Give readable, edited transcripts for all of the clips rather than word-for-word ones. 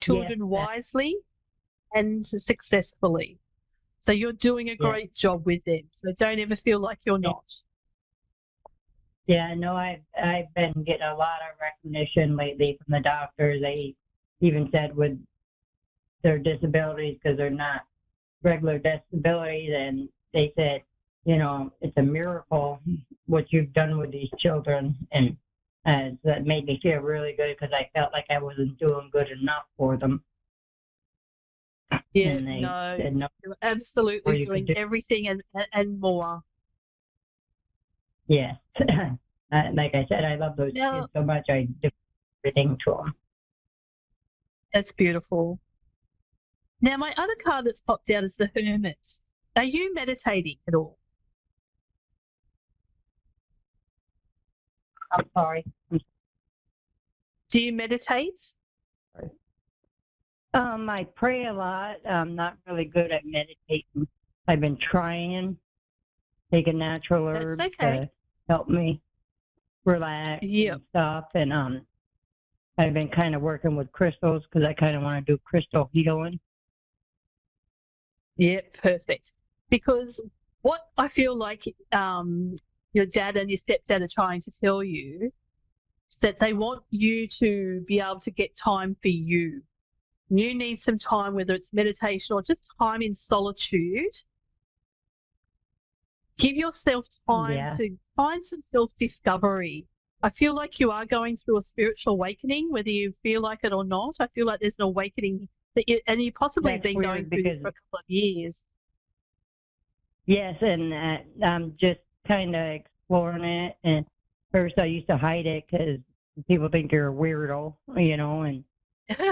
Yes, children wisely and successfully. So you're doing a yes. great job with them. So don't ever feel like you're not. Yeah, no, I've been getting a lot of recognition lately from the doctors. They even said with their disabilities, because they're not regular disabilities, and they said, it's a miracle what you've done with these children, and that made me feel really good because I felt like I wasn't doing good enough for them. Yeah, And they no, said, no, you're or absolutely you could doing do, everything and more. yes. Like I said, I love those Now, kids so much. I do everything to them. that's beautiful. Now, my other card that's popped out is the Hermit. Are you meditating at all? I'm sorry. Do you meditate? I pray a lot. I'm not really good at meditating. I've been trying, taking natural That's herbs okay. to help me relax Yeah, and stuff. And I've been kind of working with crystals because I kind of want to do crystal healing. yeah, perfect. Because what I feel like your dad and your stepdad are trying to tell you is that they want you to be able to get time for you. You need some time, whether it's meditation or just time in solitude. Give yourself time Yeah, to find some self-discovery. I feel like you are going through a spiritual awakening, whether you feel like it or not. I feel like there's an awakening and you've possibly that's been going weird through this because for a couple of years. yes, and I'm just kind of exploring it. And first, I used to hide it because people think you're a weirdo, and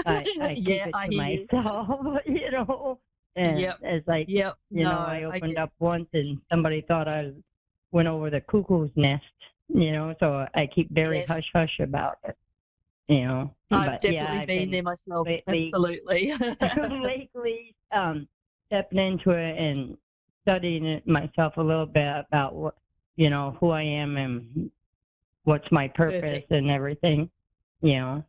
I keep Yeah, it I to hear you. myself, And Yep, it's like, yep. No, I I opened get up once and somebody thought I went over the cuckoo's nest, so I keep very yes. hush hush about it. I've But yeah, definitely I've been been there myself. lately, Absolutely. lately, stepping into it and studying it myself a little bit about what, who I am and what's my purpose Perfect. and everything, you know.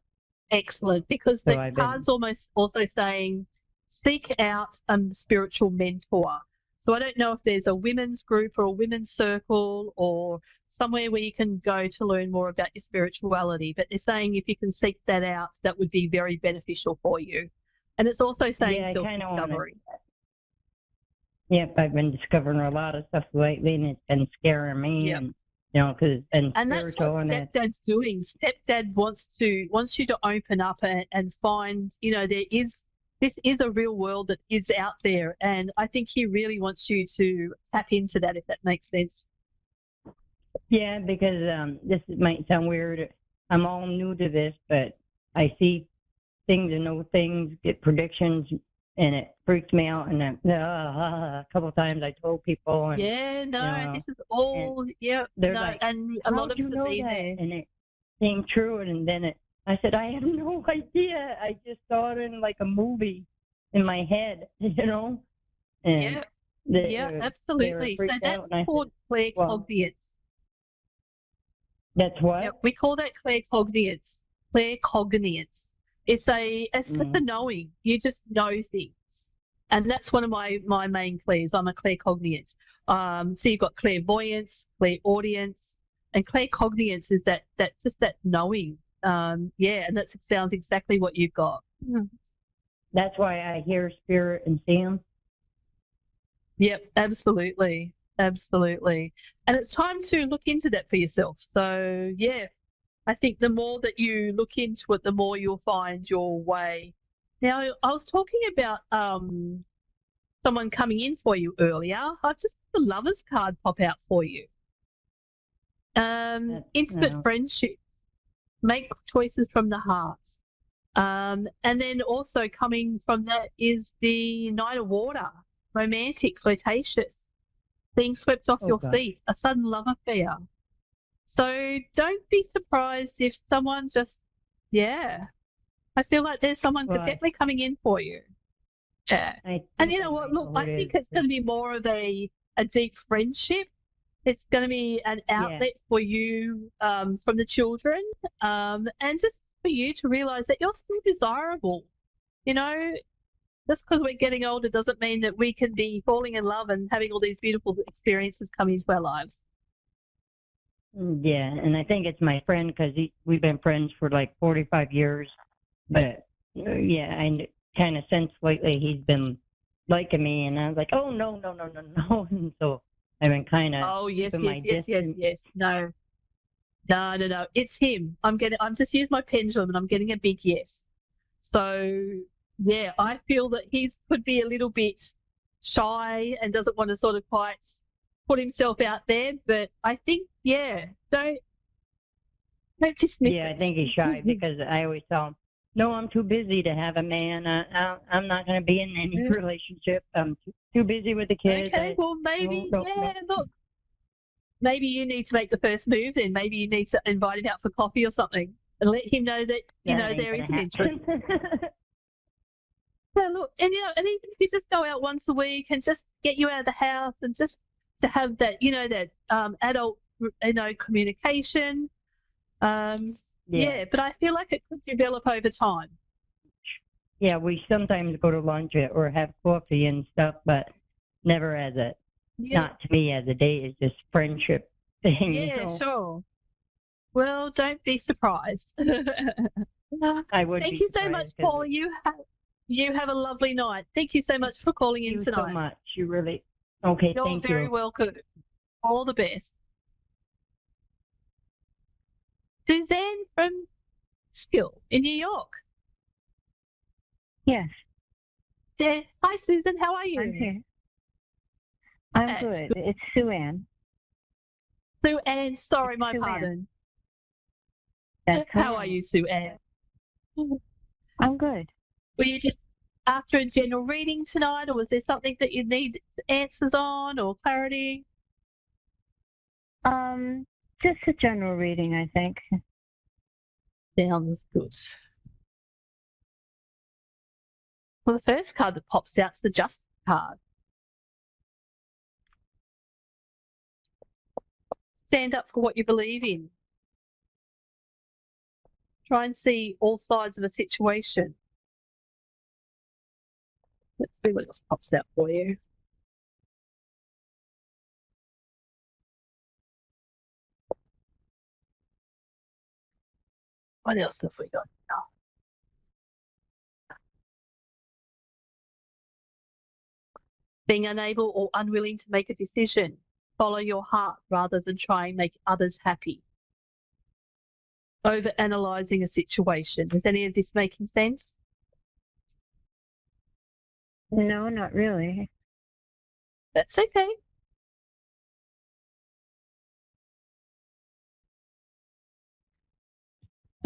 Excellent. Because So the I've been, card's almost also saying seek out a spiritual mentor. So I don't know if there's a women's group or a women's circle or somewhere where you can go to learn more about your spirituality. But they're saying if you can seek that out, that would be very beneficial for you. And it's also saying yeah, I kind of want to. self-discovery. Yep, I've been discovering a lot of stuff lately, and it's been scaring me, Yep. and because it's been And that's what spiritual, and stepdad's doing. Stepdad wants you to open up and find, this is a real world that is out there. And I think he really wants you to tap into that, if that makes sense. yeah, because this might sound weird. I'm all new to this, but I see things and know things, get predictions, and it freaks me out. And a couple of times I told people, and Yeah, no, you this is and all, yeah, they're no, like, and a lot "How'd of you us have know been that?" there. And it came true, and then I said, "I have no idea. I just saw it in like a movie in my head, And Yeah, yeah, they were absolutely. So freaked out, that's and I said, called "Well, claircognizance. that's Yep, what." we call that claircognizance. Claircognizance. It's just a Mm. knowing. You just know things, and that's one of my main clairs. I'm a claircognizant. So you've got clairvoyance, clairaudience, and claircognizance is that knowing. Yeah, and that sounds exactly what you've got. Mm. That's why I hear spirit and see them. Yep, absolutely, absolutely. And it's time to look into that for yourself. So yeah, I think the more that you look into it, the more you'll find your way. Now, I was talking about someone coming in for you earlier. I've just had the Lover's card pop out for you. That, Intimate friendships, make choices from the heart. And then also coming from that is the Knight of Water, romantic, flirtatious, being swept off oh your God. feet, a sudden love affair. So don't be surprised if someone just, yeah, I feel like there's someone Well, definitely coming in for you. Yeah. I And think you I know what? might Look, know who I it think is. it's going to be more of a deep friendship. It's going to be an Yeah, outlet for you from the children and just for you to realize that you're still desirable. You know, just because we're getting older doesn't mean that we can be falling in love and having all these beautiful experiences come into our lives. Yeah, and I think it's my friend because we've been friends for like 45 years. But yeah, I kind of sense lately he's been liking me, and I was like, oh no, no, no, no, no. And so I've been kind of Oh, yes, keeping my yes, yes, yes, distance. yes. No, no, no, no. It's him. I'm just using my pendulum and I'm getting a big yes. So yeah, I feel that he could be a little bit shy and doesn't want to sort of quite put himself out there. But I think, yeah, don't dismiss Yeah, I it. think he's shy because I always tell him, no, I'm too busy to have a man. I'm not going to be in any Yeah. relationship. I'm too busy with the kids. Okay, well No, maybe, no, no. yeah, look, maybe you need to make the first move then. Maybe you need to invite him out for coffee or something and let him know that, That ain't there going is to an interest. happen. Yeah, look, and and even if you just go out once a week and just get you out of the house and just to have that, that adult, communication. Yeah. Yeah, but I feel like it could develop over time. Yeah, we sometimes go to lunch or have coffee and stuff, but never as a, Yeah, not to me as a date. It's just friendship thing, yeah, sure. Well, don't be surprised. I would Thank be you so much, surprised because Paula. You have a lovely night. Thank you so much for calling in you so tonight. much. You really, okay, You're thank very you. welcome. All the best. Suzanne from Skill in New York. Yes, Yeah. Hi, Susan. How are you? I'm here. I'm That's good. It's Sue Ann. Sue Ann. Sorry, It's my Sue Ann. pardon. That's How all are right. you, Sue Ann? I'm good. Were you just after a general reading tonight, or was there something that you need answers on or clarity? Just a general reading, I think. Sounds good. Well, the first card that pops out is the Justice card. Stand up for what you believe in. Try and see all sides of a situation. Let's see what else pops out for you. What else have we got now? Being unable or unwilling to make a decision. Follow your heart rather than try and make others happy. Over analysing a situation. Is any of this making sense? No, not really. That's okay.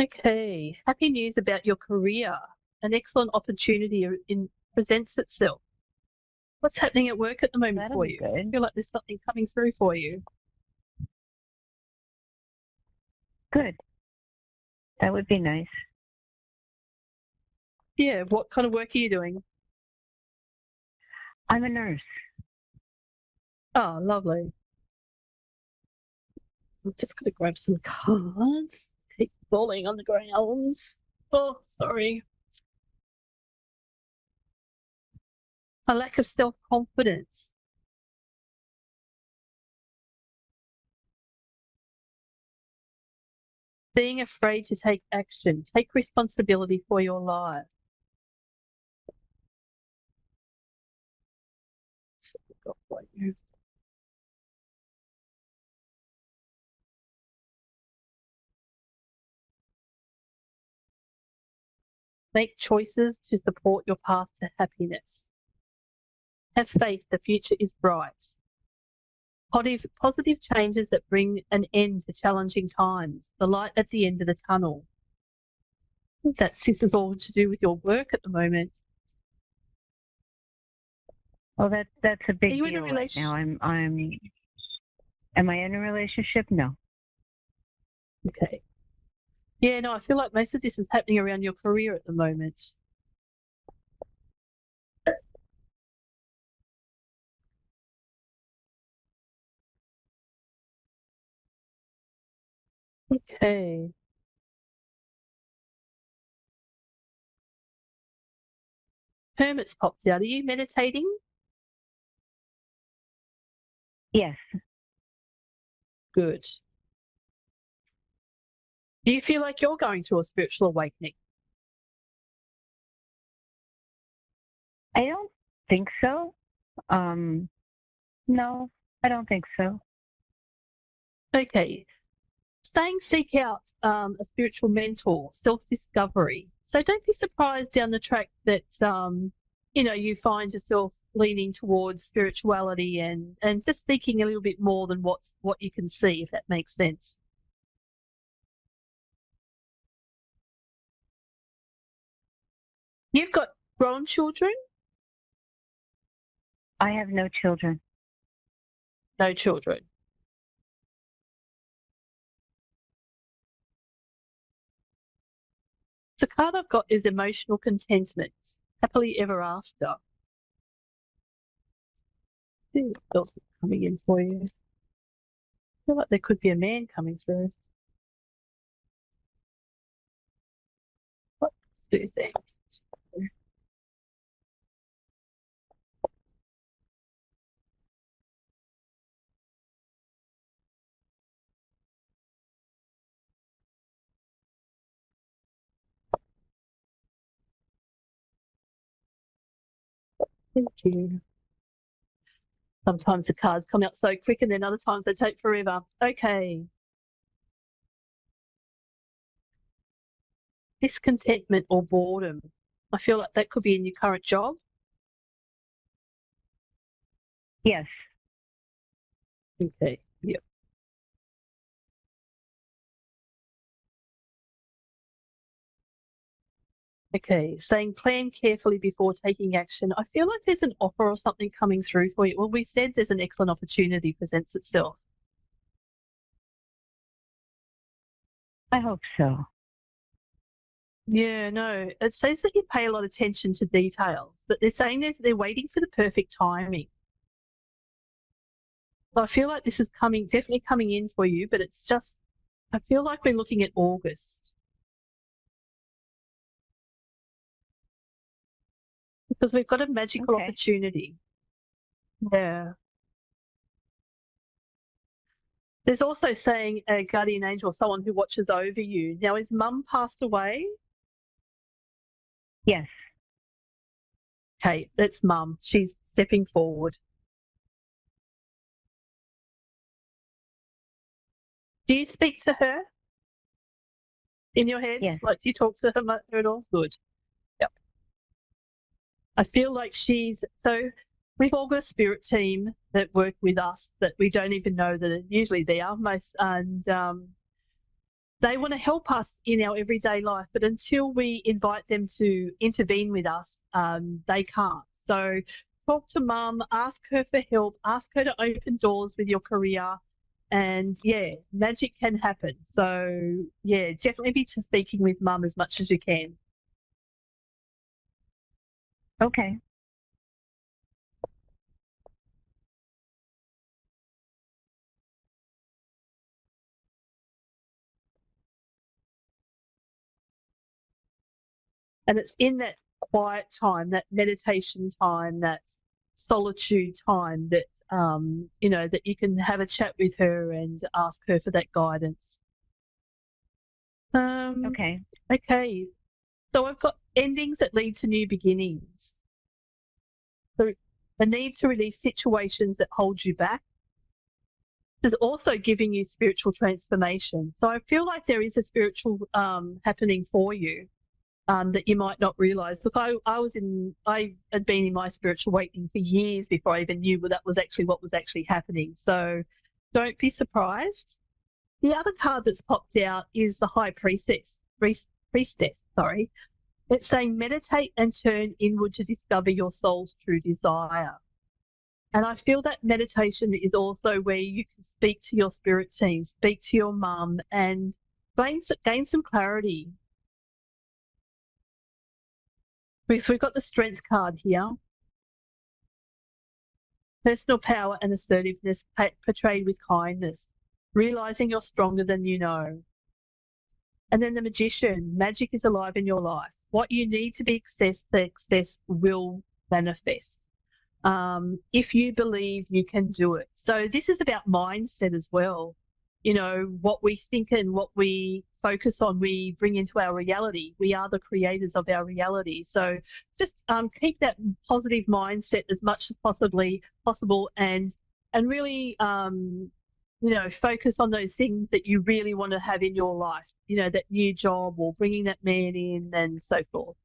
Okay. Happy news about your career. An excellent opportunity presents itself. What's happening at work at the moment That'll for be you? I good. feel like there's something coming through for you. Good. That would be nice. Yeah. What kind of work are you doing? I'm a nurse. Oh, lovely. I'm just going to grab some cards. Keep falling on the ground. Oh, sorry. A lack of self-confidence. Being afraid to take action. Take responsibility for your life. So we've got for you. Make choices to support your path to happiness. Have faith, the future is bright. Positive changes that bring an end to challenging times. The light at the end of the tunnel. This is all to do with your work at the moment. Well, that's a Are big you in a deal right now. relationship? Am I in a relationship? No. Okay. Yeah, no, I feel like most of this is happening around your career at the moment. Okay. Hermit's popped out. Are you meditating? Yes. Good. Do you feel like you're going through a spiritual awakening? I don't think so. No, I don't think so. Okay. Staying seek out a spiritual mentor, self-discovery. So don't be surprised down the track that you find yourself leaning towards spirituality and just seeking a little bit more than what you can see, if that makes sense. You've got grown children? I have no children. No children. The card I've got is emotional contentment, happily ever after. See what else is coming in for you. I feel like there could be a man coming through. What do you think? Thank you. Sometimes the cards come out so quick and then other times they take forever. Okay. Discontentment or boredom. I feel like that could be in your current job. Yes. Okay. Yep. Okay. Saying plan carefully before taking action. I feel like there's an offer or something coming through for you. Well, we said there's an excellent opportunity presents itself. I hope so. Yeah, no. It says that you pay a lot of attention to details, but they're saying they're waiting for the perfect timing. So I feel like this is definitely coming in for you, but it's just, I feel like we're looking at August. Because we've got a magical Okay. opportunity. Yeah. There's also saying a guardian angel, someone who watches over you. Now, is Mum passed away? Yes. Okay, that's Mum. She's stepping forward. Do you speak to her in your head? Yes. Like, do you talk to her at all? Good. Yep. I feel like we've all got a spirit team that work with us that we don't even know that are usually there and they want to help us in our everyday life, but until we invite them to intervene with us, they can't. So talk to Mum, ask her for help, ask her to open doors with your career, and yeah, magic can happen. So yeah, definitely be speaking with Mum as much as you can. Okay. And it's in that quiet time, that meditation time, that solitude time that that you can have a chat with her and ask her for that guidance. Okay. Okay. So I've got endings that lead to new beginnings. So the need to release situations that hold you back is also giving you spiritual transformation. So I feel like there is a spiritual happening for you. That you might not realise. Look, I had been in my spiritual awakening for years before I even knew that was actually what was actually happening. So don't be surprised. The other card that's popped out is the High Priestess. Sorry. It's saying meditate and turn inward to discover your soul's true desire. And I feel that meditation is also where you can speak to your spirit team, speak to your mum and gain some clarity. Because we've got the strength card here. Personal power and assertiveness portrayed with kindness. Realising you're stronger than you know. And then the Magician, magic is alive in your life. What you need to be success will manifest. If you believe, you can do it. So this is about mindset as well. You know, what we think and what we focus on, we bring into our reality. We are the creators of our reality. So just keep that positive mindset as much as possible, and really focus on those things that you really want to have in your life, that new job or bringing that man in and so forth.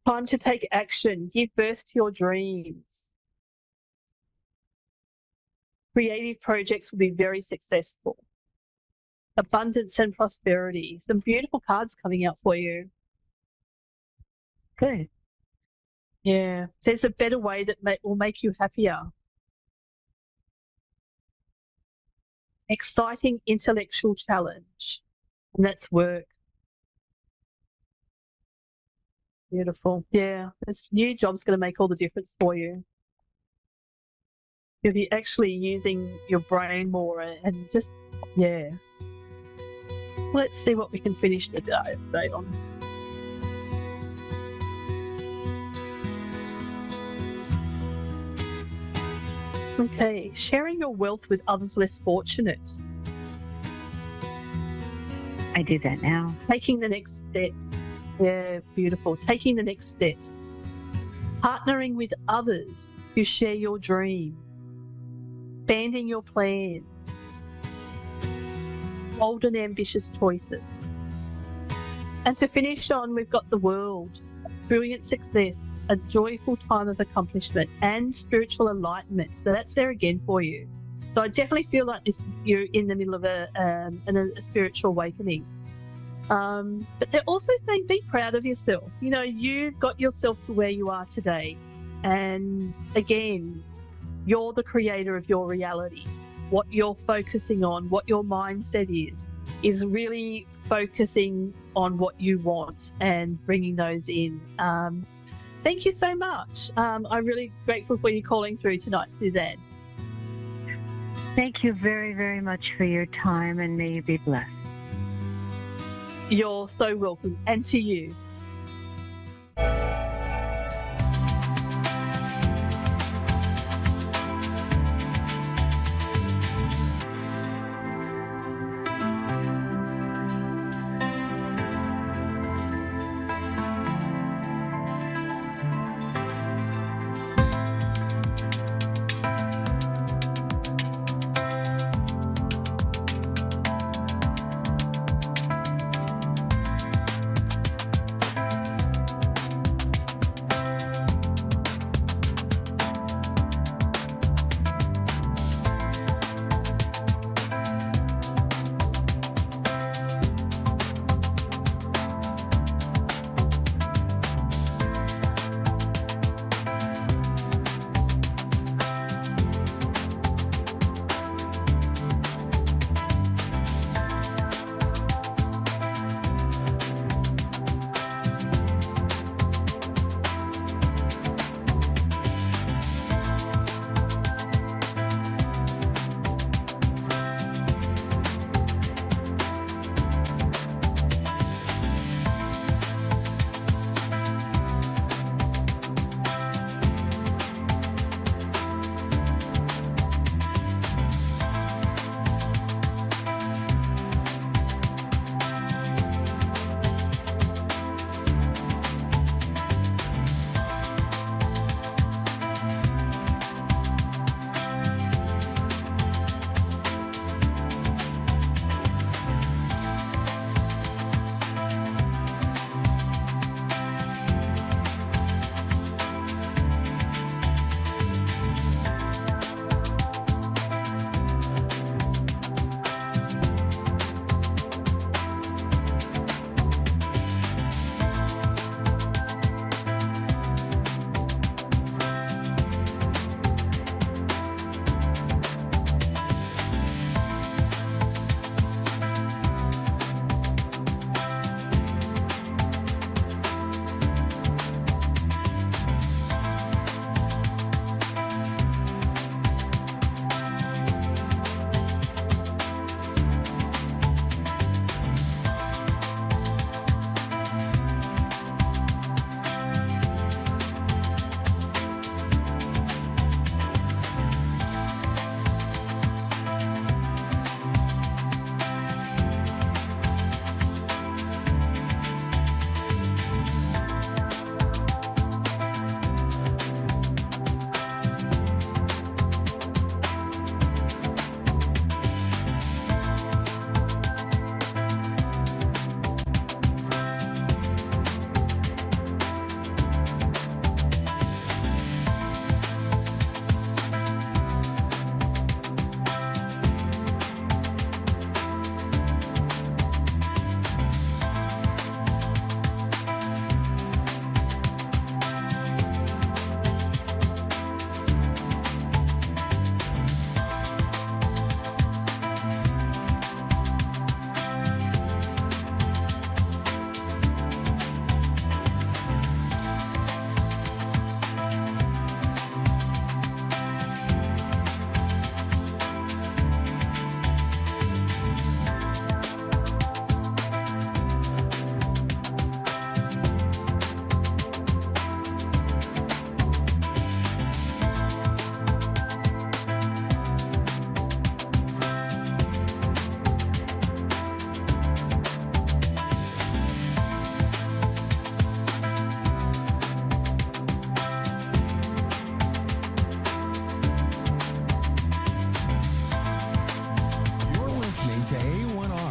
Time to take action. Give birth to your dreams. Creative projects will be very successful. Abundance and prosperity. Some beautiful cards coming out for you. Good. Yeah, there's a better way that will make you happier. Exciting intellectual challenge, and that's work. Beautiful. Yeah, this new job's going to make all the difference for you. You'll be actually using your brain more and just, yeah. Let's see what we can finish today on. Okay, sharing your wealth with others less fortunate. I do that now. Taking the next steps. Yeah, beautiful. Taking the next steps. Partnering with others who share your dreams. Expanding your plans. Bold and ambitious choices. And to finish on, we've got the world. Brilliant success. A joyful time of accomplishment and spiritual enlightenment. So that's there again for you. So I definitely feel like you're in the middle of a spiritual awakening. But they're also saying be proud of yourself. You've got yourself to where you are today. And again, you're the creator of your reality. What you're focusing on, what your mindset is really focusing on what you want and bringing those in. Thank you so much. I'm really grateful for you calling through tonight, Suzanne. Thank you very, very much for your time, and may you be blessed. You're so welcome, and to you.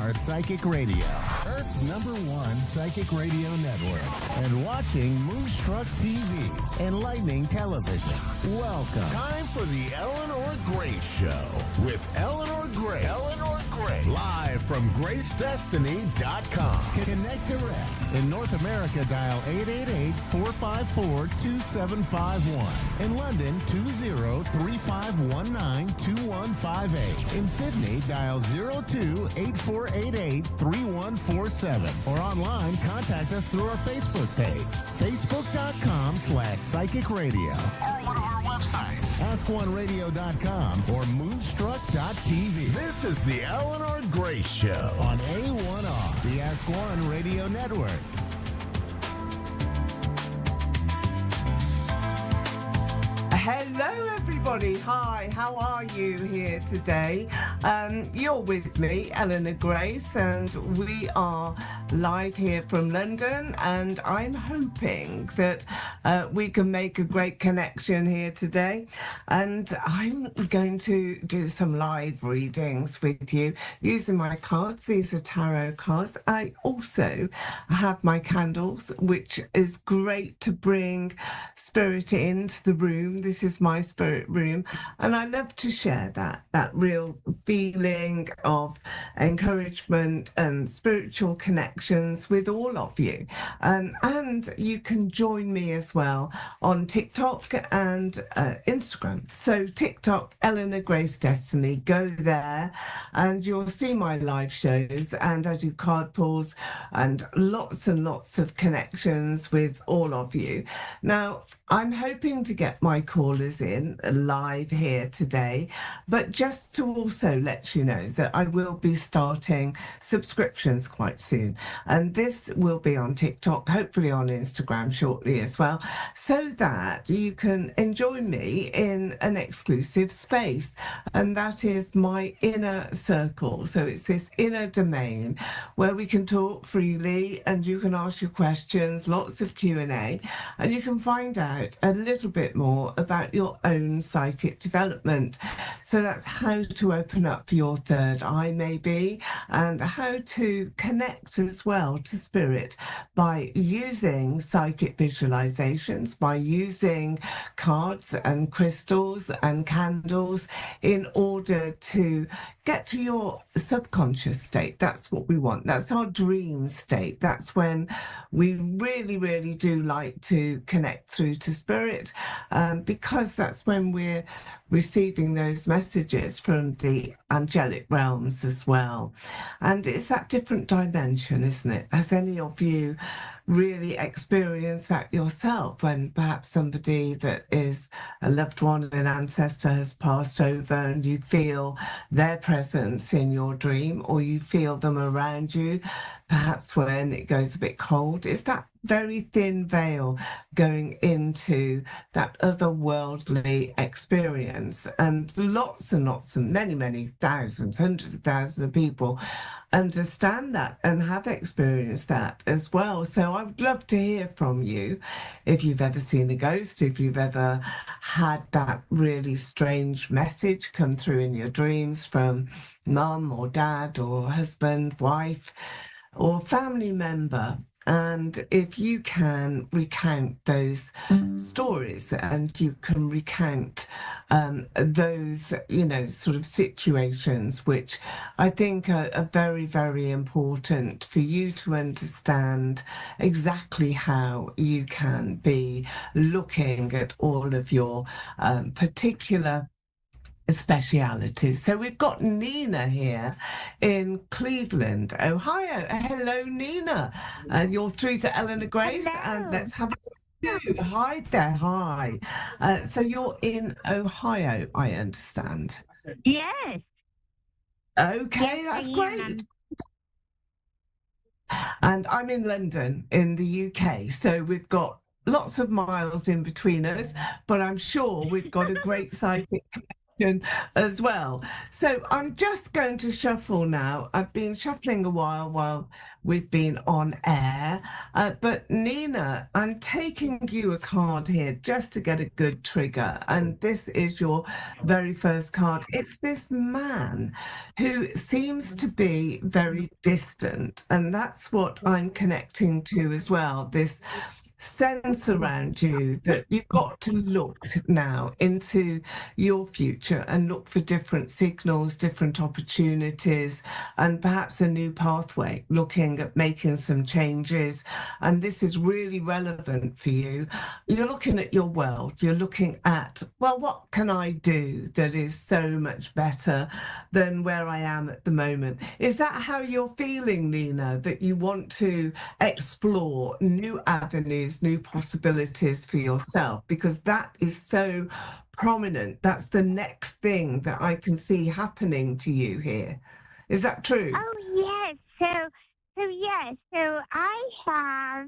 A1R Psychic Radio, Earth's #1 psychic radio network, and watching Moonstruck TV, enlightening television. Welcome. Time for the Eleanor Grace Show with Eleanor Grace. Eleanor Grace. Live from GraceDestiny.com. Connect direct. In North America, dial 888-454-2751. In London, 20-3519-2158. In Sydney, dial 02-8488-3147. Or online, contact us through our Facebook page, facebook.com/psychic radio. Or one of our websites, askoneradio.com or moonstruck.tv. This is the Eleanor Grace Show on A1R, the Ask One Radio Network. Hello everybody, hi, how are you here today? You're with me, Eleanor Grace, and we are live here from London, and I'm hoping that we can make a great connection here today. And I'm going to do some live readings with you using my cards. These are tarot cards. I also have my candles, which is great to bring spirit into the room. This is my spirit room, and I love to share that real feeling of encouragement and spiritual connections with all of you. And you can join me as well on TikTok and Instagram. So TikTok, Eleanor Grace Destiny, go there and you'll see my live shows, and I do card pulls and lots of connections with all of you. Now, I'm hoping to get my callers in live here today, but just to also let you know that I will be starting subscriptions quite soon, and this will be on TikTok, hopefully on Instagram shortly as well, so that you can enjoy me in an exclusive space, and that is my inner circle. So it's this inner domain where we can talk freely and you can ask your questions, lots of Q&A, and you can find out a little bit more about your own psychic development. So that's how to open up your third eye maybe, and how to connect as well to spirit by using psychic visualizations, by using cards and crystals and candles in order to get to your subconscious state. That's what we want. That's our dream state. That's when we really do like to connect through to spirit, because that's when we're receiving those messages from the angelic realms as well. And it's that different dimension, isn't it? Has any of you really experienced that yourself, when perhaps somebody that is a loved one, an ancestor, has passed over, and you feel their presence in your dream, or you feel them around you, perhaps when it goes a bit cold? It's that very thin veil going into that otherworldly experience. And lots and many thousands, hundreds of thousands of people understand that and have experienced that as well. So I would love to hear from you if you've ever seen a ghost, if you've ever had that really strange message come through in your dreams from mum or dad or husband, wife, or family member. And if you can recount those stories, and you can recount those, sort of situations, which I think are very important for you to understand exactly how you can be looking at all of your particular specialities. So we've got Nina here in Cleveland, Ohio. Hello, Nina. You're through to Eleanor Grace. Hello. And let's have a look. Hi there. Hi. So you're in Ohio, I understand. Yes. Okay, Yes, that's I great. am. And I'm in London in the UK. So we've got lots of miles in between us, but I'm sure we've got a great psychic as well. So I'm just going to shuffle now. I've been shuffling a while we've been on air. But Nina, I'm taking you a card here just to get a good trigger. And this is your very first card. It's this man who seems to be very distant. And that's what I'm connecting to as well. This sense around you that you've got to look now into your future and look for different signals, different opportunities, and perhaps a new pathway, looking at making some changes. And this is really relevant for you. You're looking at your world, you're looking at, well, what can I do that is so much better than where I am at the moment? Is that how you're feeling, Nina, that you want to explore new avenues, new possibilities for yourself? Because that is so prominent. That's the next thing that I can see happening to you here. Is that true? Oh yes. So I have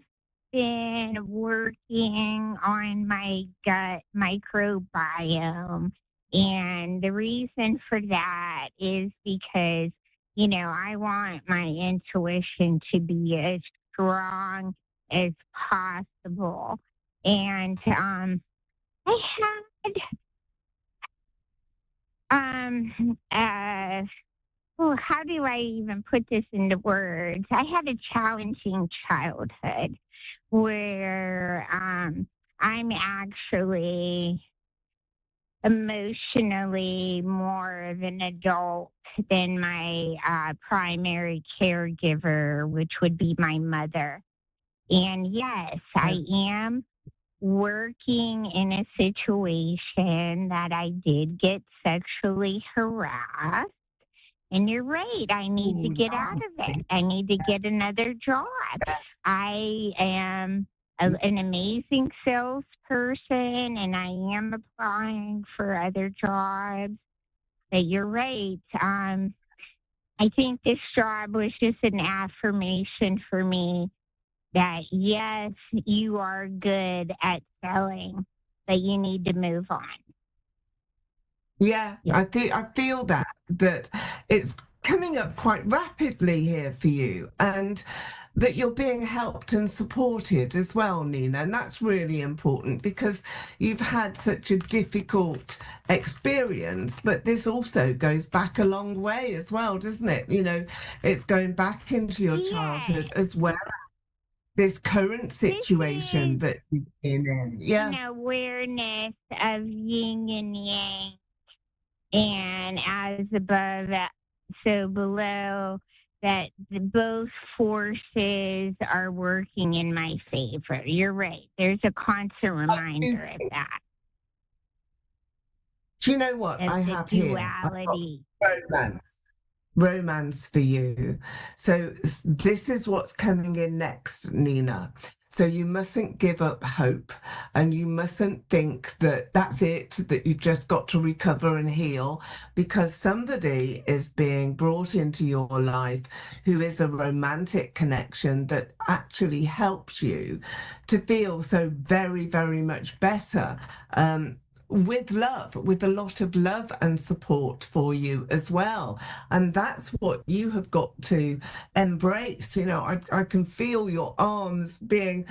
been working on my gut microbiome, and the reason for that is because I want my intuition to be as strong as possible. And I had how do I even put this into words? I had a challenging childhood where I'm actually emotionally more of an adult than my primary caregiver, which would be my mother. And yes, I am working in a situation that I did get sexually harassed. And you're right, I need to get out of it. I need to get another job. I am an amazing salesperson, and I am applying for other jobs. But you're right. I think this job was just an affirmation for me that, yes, you are good at selling, but you need to move on. Yeah, I feel that it's coming up quite rapidly here for you, and that you're being helped and supported as well, Nina. And that's really important because you've had such a difficult experience, but this also goes back a long way as well, doesn't it? It's going back into your childhood as well. This current situation that you've been in. Yeah. An awareness of yin and yang, and as above, so below, that both forces are working in my favor. You're right. There's a constant reminder of that. Do you know what I have here? Duality. Romance for you. So this is what's coming in next, Nina. So you mustn't give up hope, and you mustn't think that that's it, that you've just got to recover and heal, because somebody is being brought into your life who is a romantic connection that actually helps you to feel so very, very much better. With love, with a lot of love and support for you as well. And that's what you have got to embrace. I can feel your arms being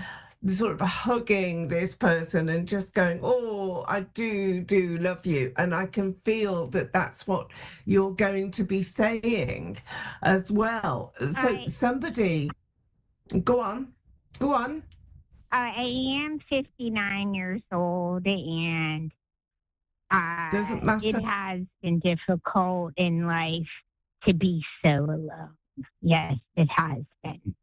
sort of hugging this person and just going, oh, I do love you. And I can feel that that's what you're going to be saying as well. So somebody, go on. I am 59 years old, and doesn't matter. It has been difficult in life to be so alone. Yes, it has been.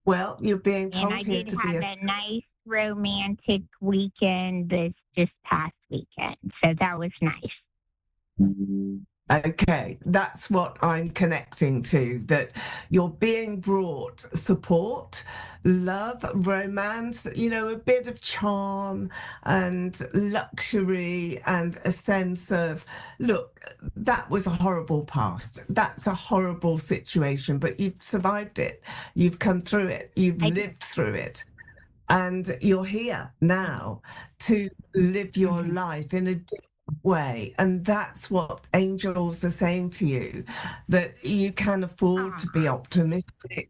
Well, you're being told and I here did to have be a nice romantic weekend this past weekend, so that was nice. Okay, that's what I'm connecting to, that you're being brought support, love, romance, a bit of charm and luxury, and a sense of, look, that was a horrible past. That's a horrible situation, but you've survived it. You've come through it. You've lived through it. And you're here now to live your life in a different way. And that's what angels are saying to you, that you can afford to be optimistic.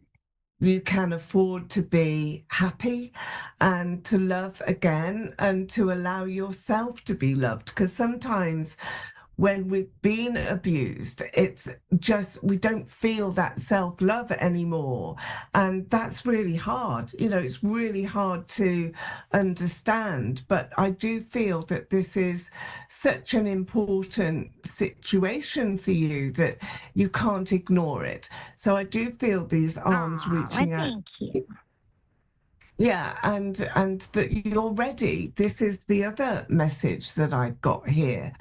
You can afford to be happy and to love again and to allow yourself to be loved. Because sometimes when we've been abused, it's just we don't feel that self-love anymore. And that's really hard. It's really hard to understand. But I do feel that this is such an important situation for you that you can't ignore it. So I do feel these arms reaching out. Thank you. Yeah, and that you're ready. This is the other message that I've got here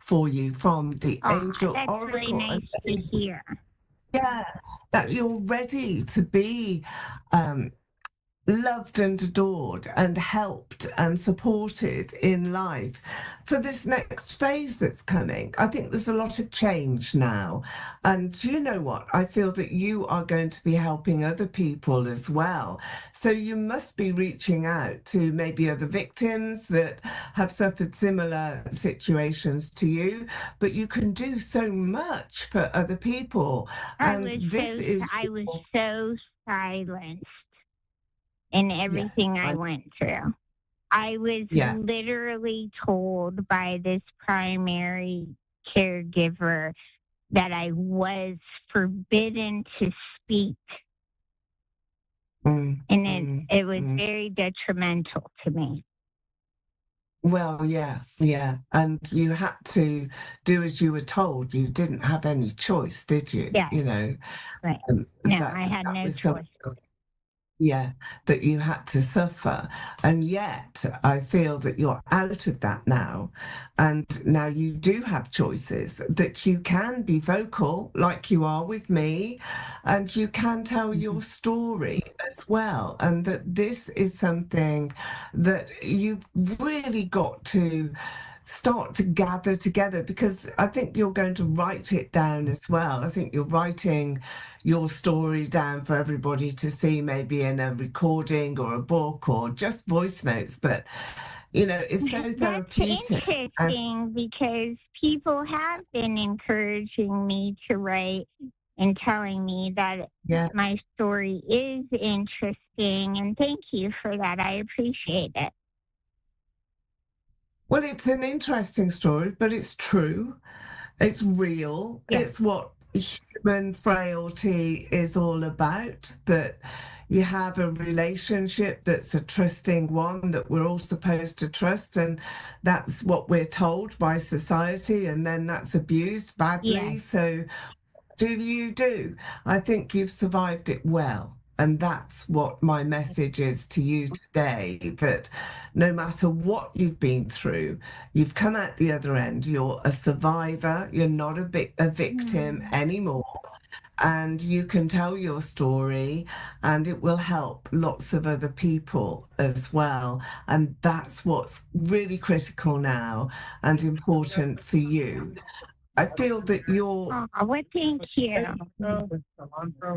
for you from the angel That's oracle. really nice to hear. Yeah, that you're ready to be loved and adored and helped and supported in life for this next phase that's coming. I think there's a lot of change now. And you know what? I feel that you are going to be helping other people as well. So you must be reaching out to maybe other victims that have suffered similar situations to you, but you can do so much for other people. I was so silenced in everything I went through. I was literally told by this primary caregiver that I was forbidden to speak. And it was very detrimental to me. Well, yeah. And you had to do as you were told. You didn't have any choice, did you? Yeah. Right. No, I had no choice. That you had to suffer. And yet I feel that you're out of that now. And now you do have choices, that you can be vocal like you are with me, and you can tell your story as well. And that this is something that you've really got to start to gather together, because I think you're going to write it down as well. I think you're writing your story down for everybody to see, maybe in a recording or a book or just voice notes. But it's so therapeutic. That's interesting, because people have been encouraging me to write and telling me that my story is interesting, and thank you for that. I appreciate it. Well, it's an interesting story, but it's true. It's real. It's what human frailty is all about, that you have a relationship that's a trusting one, that we're all supposed to trust, and that's what we're told by society, and then that's abused badly. So do you do? I think you've survived it well. And that's what my message is to you today, that no matter what you've been through, you've come out the other end. You're a survivor. You're not a victim anymore. And you can tell your story, and it will help lots of other people as well. And that's what's really critical now and important for you. I feel that thank you.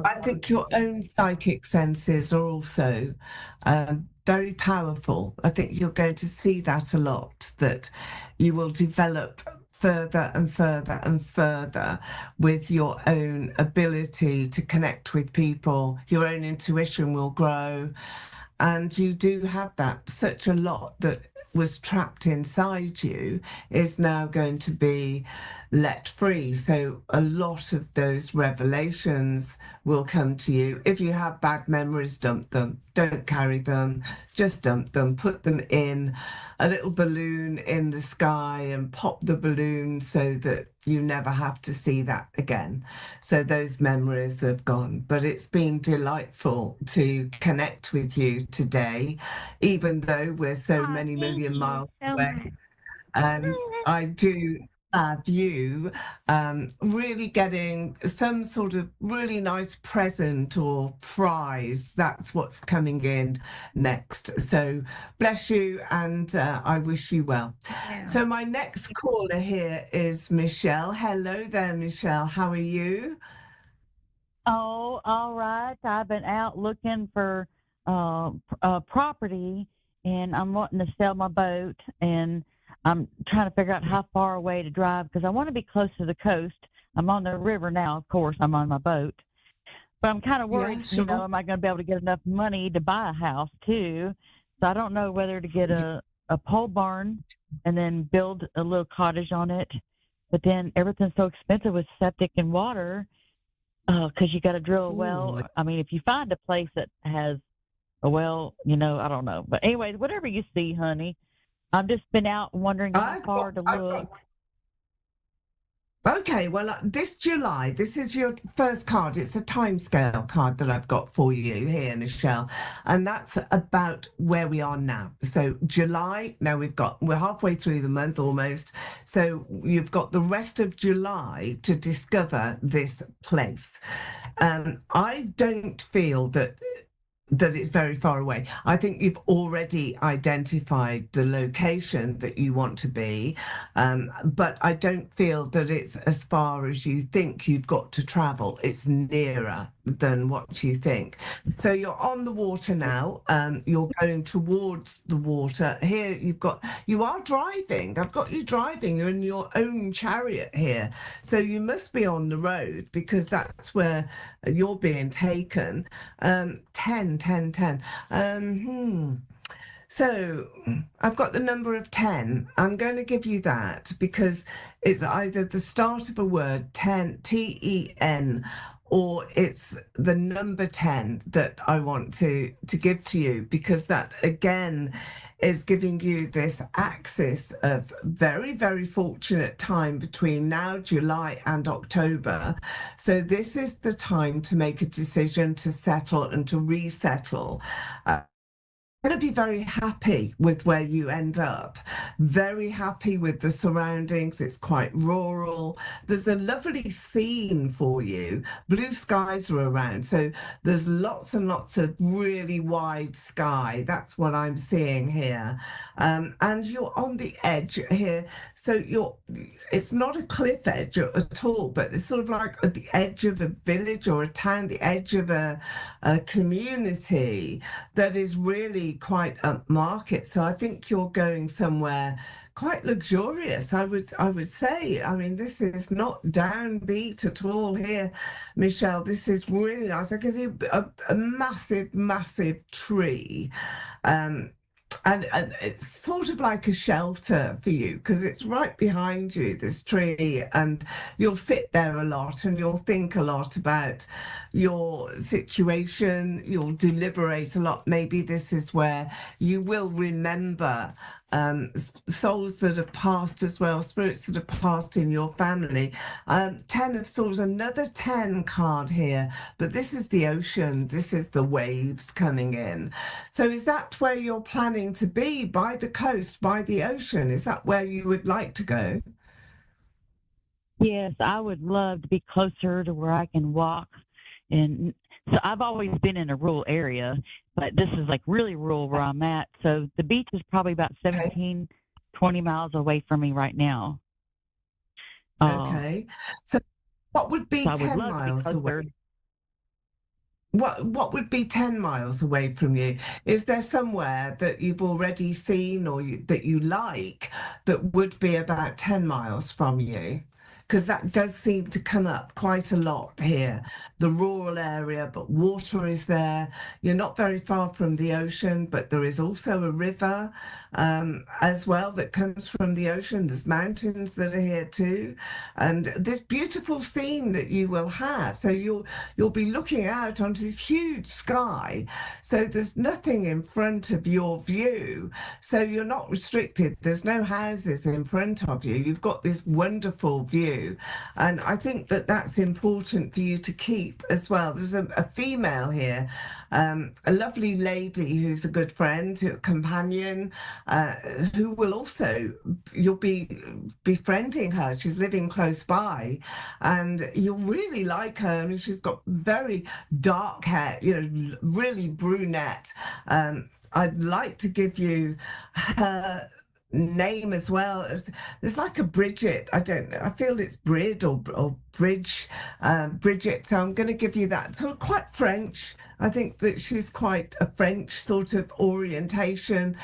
I think your own psychic senses are also very powerful. I think you're going to see that a lot, that you will develop further and further and further with your own ability to connect with people. Your own intuition will grow. And you do have that. Such a lot that was trapped inside you is now going to be let free. So a lot of those revelations will come to you. If you have bad memories, dump them. Don't carry them. Just dump them. Put them in a little balloon in the sky and pop the balloon so that you never have to see that again. So those memories have gone. But it's been delightful to connect with you today, even though we're so many million miles away. And I do have you really getting some sort of really nice present or prize. That's what's coming in next. So bless you, and I wish you well. So my next caller here is Michelle. Hello there, Michelle. How are you? Oh, all right. I've been out looking for property, and I'm wanting to sell my boat, and I'm trying to figure out how far away to drive because I want to be close to the coast. I'm on the river now, of course. I'm on my boat, but I'm kind of worried. Yeah, sure. Am I going to be able to get enough money to buy a house too? So I don't know whether to get a pole barn and then build a little cottage on it. But then everything's so expensive with septic and water because you got to drill a well. Ooh. I mean, if you find a place that has a well, I don't know. But anyways, whatever you see, honey. I've just been out wondering how far to look. Okay, well, this July, this is your first card. It's a timescale card that I've got for you here, Michelle. And that's about where we are now. So July, now we're halfway through the month almost. So you've got the rest of July to discover this place. I don't feel that it's very far away. I think you've already identified the location that you want to be, but I don't feel that it's as far as you think you've got to travel. It's nearer than what you think. So you're on the water now. You're going towards the water. Here you are driving. I've got you driving. You're in your own chariot here. So you must be on the road because that's where you're being taken. 10. So I've got the number of 10. I'm going to give you that because it's either the start of a word, 10, T-E-N, or it's the number 10 that I want to give to you because that, again, is giving you this axis of very, very fortunate time between now, July and October. So this is the time to make a decision to settle and to resettle. Going to be very happy with where you end up, very happy with the surroundings. It's quite rural. There's a lovely scene for you. Blue skies are around, so there's lots and lots of really wide sky. That's what I'm seeing here. And you're on the edge here, so it's not a cliff edge at all, but it's sort of like at the edge of a village or a town, the edge of a community that is really quite upmarket. So I think you're going somewhere quite luxurious, I would say. I mean, this is not downbeat at all here, Michelle. This is really nice. I can see a massive tree. And it's sort of like a shelter for you because it's right behind you, this tree, and you'll sit there a lot and you'll think a lot about your situation. You'll deliberate a lot. Maybe this is where you will remember souls that have passed as well, spirits that have passed in your family. 10 of Swords, another 10 card here, but this is the ocean. This is the waves coming in. So is that where you're planning to be, by the coast, by the ocean? Is that where you would like to go? Yes, I would love to be closer to where I can walk. And so I've always been in a rural area, but this is like really rural where I'm at. So the beach is probably about 17, 20 miles away from me right now. Okay. So what would be so I would 10 love to be miles closer. away? What would be 10 miles away from you? Is there somewhere that you've already seen or that you like that would be about 10 miles from you? Because that does seem to come up quite a lot here. The rural area, but water is there. You're not very far from the ocean, but there is also a river as well that comes from the ocean. There's mountains that are here too. And this beautiful scene that you will have. So you'll be looking out onto this huge sky. So there's nothing in front of your view. So you're not restricted. There's no houses in front of you. You've got this wonderful view. And I think that that's important for you to keep as well. There's a female here, a lovely lady who's a good friend, a companion, who will also, you'll be befriending her. She's living close by and you'll really like her. I mean, she's got very dark hair, really brunette. I'd like to give you her name as well. It's like a Bridget. I don't know. I feel it's Brid or Bridget. So I'm going to give you that. Sort of quite French. I think that she's quite a French sort of orientation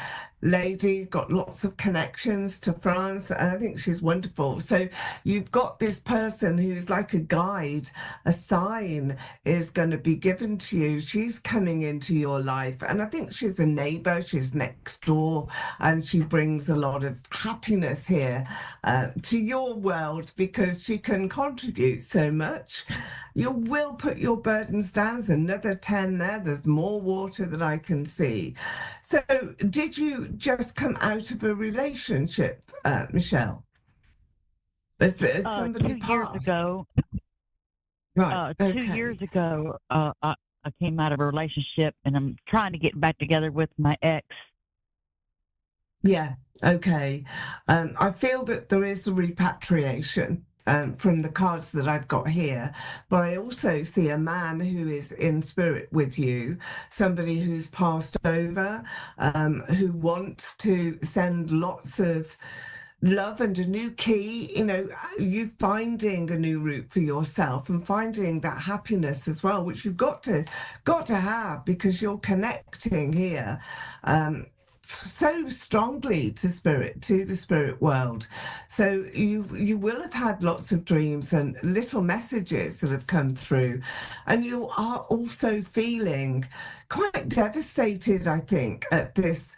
lady, got lots of connections to France. And I think she's wonderful. So you've got this person who's like a guide, a sign is going to be given to you. She's coming into your life. And I think she's a neighbor, she's next door, and she brings a lot of happiness here to your world because she can contribute so much. You will put your burdens down. There's another 10 there. There's more water that I can see. So did you just come out of a relationship, Michelle? Is somebody 2 years passed? ago, Right. 2 Okay. years ago, I came out of a relationship, and I'm trying to get back together with my ex. Yeah. Okay. I feel that there is a repatriation from the cards that I've got here, but I also see a man who is in spirit with you, somebody who's passed over, who wants to send lots of love and a new key, you finding a new route for yourself and finding that happiness as well, which you've got to have because you're connecting here so strongly to the spirit world. So you will have had lots of dreams and little messages that have come through, and you are also feeling quite devastated, I think, at this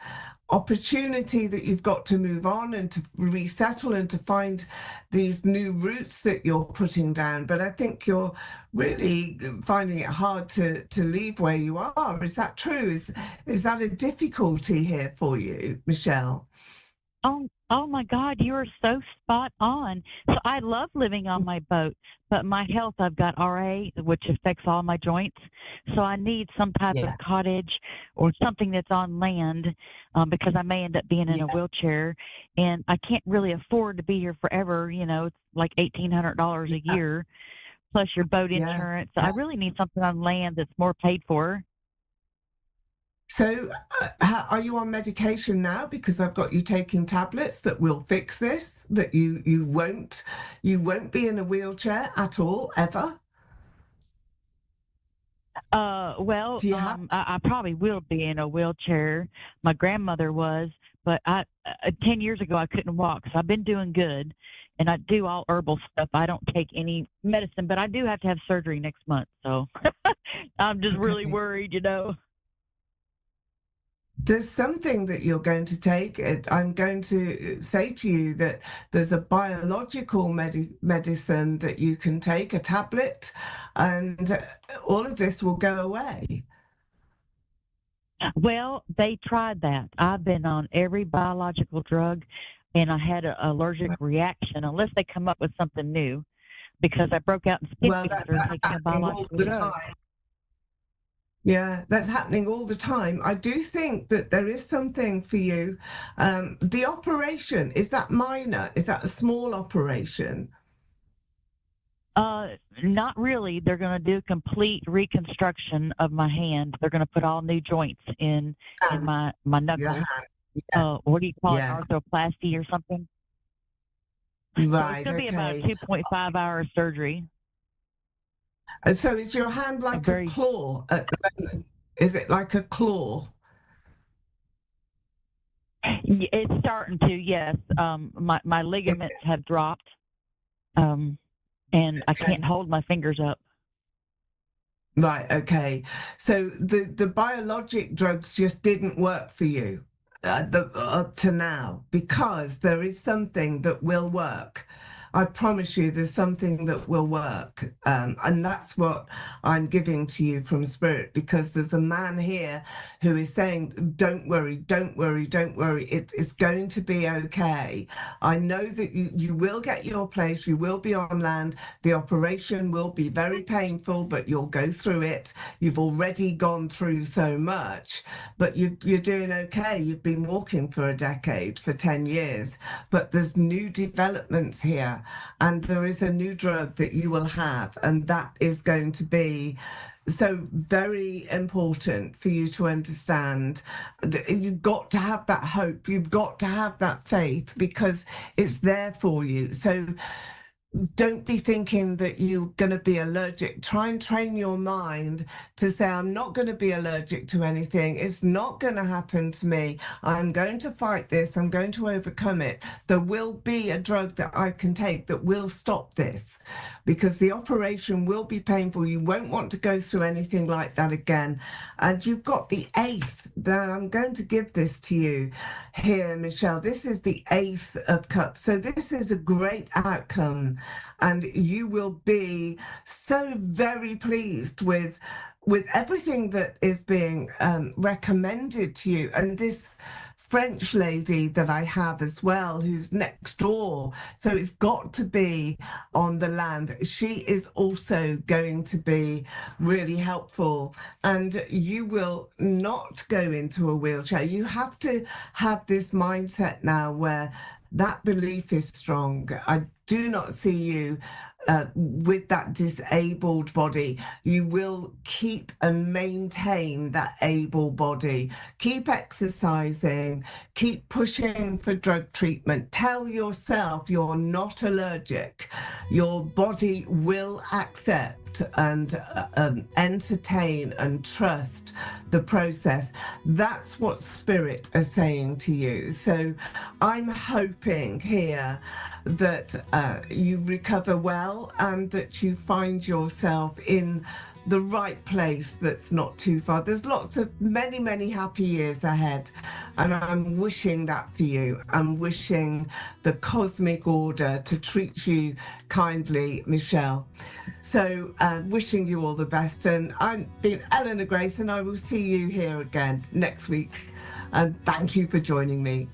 opportunity that you've got to move on and to resettle and to find these new routes that you're putting down. But I think you're really finding it hard to leave where you are. Is that true? Is that a difficulty here for you, Michelle? Oh my God, you are so spot on. So I love living on my boat, but my health, I've got RA, which affects all my joints. So I need some type of cottage or something that's on land because I may end up being in a wheelchair, and I can't really afford to be here forever. It's like $1,800 a year plus your boat insurance. So I really need something on land that's more paid for. So are you on medication now? Because I've got you taking tablets that will fix this, that you won't be in a wheelchair at all, ever? Well, I probably will be in a wheelchair. My grandmother was, but 10 years ago I couldn't walk. So I've been doing good, and I do all herbal stuff. I don't take any medicine, but I do have to have surgery next month. So I'm just really worried, There's something that you're going to take. I'm going to say to you that there's a biological medicine that you can take, a tablet, and all of this will go away. Well, they tried that. I've been on every biological drug, and I had an allergic reaction unless they come up with something new, because I broke out in skin after taking a biological drug. Yeah, that's happening all the time. I do think that there is something for you. The operation, is that minor? Is that a small operation? Not really. They're going to do complete reconstruction of my hand. They're going to put all new joints in my knuckles. What do you call it? Arthroplasty or something? Right. So it's going to be about a 2.5 hour surgery. So is your hand like a claw at the moment? Is it like a claw? It's starting to, yes. My ligaments have dropped, and I can't hold my fingers up. Right, okay. So the biologic drugs just didn't work for you up to now, because there is something that will work. I promise you there's something that will work. And that's what I'm giving to you from Spirit, because there's a man here who is saying, don't worry, don't worry, don't worry. It is going to be okay. I know that you will get your place. You will be on land. The operation will be very painful, but you'll go through it. You've already gone through so much, but you're doing okay. You've been walking for a decade, for 10 years, but there's new developments here. And there is a new drug that you will have, and that is going to be so very important for you to understand. You've got to have that hope. You've got to have that faith, because it's there for you. So don't be thinking that you're going to be allergic. Try and train your mind to say, I'm not going to be allergic to anything. It's not going to happen to me. I'm going to fight this. I'm going to overcome it. There will be a drug that I can take that will stop this, because the operation will be painful. You won't want to go through anything like that again. And you've got the ace. That I'm going to give this to you here, Michelle. This is the Ace of Cups. So this is a great outcome, and you will be so very pleased with everything that is being recommended to you. And this French lady that I have as well, who's next door, so it's got to be on the land. She is also going to be really helpful, and you will not go into a wheelchair. You have to have this mindset now where that belief is strong. I do not see you with that disabled body. You will keep and maintain that able body. Keep exercising, keep pushing for drug treatment. Tell yourself you're not allergic. Your body will accept and entertain and trust the process. That's what Spirit are saying to you. So I'm hoping here that you recover well and that you find yourself in the right place that's not too far. There's lots of many happy years ahead, and I'm wishing that for you. I'm wishing the cosmic order to treat you kindly, Michelle. So wishing you all the best, and I've been Eleanor Grace, and I will see you here again next week, and thank you for joining me.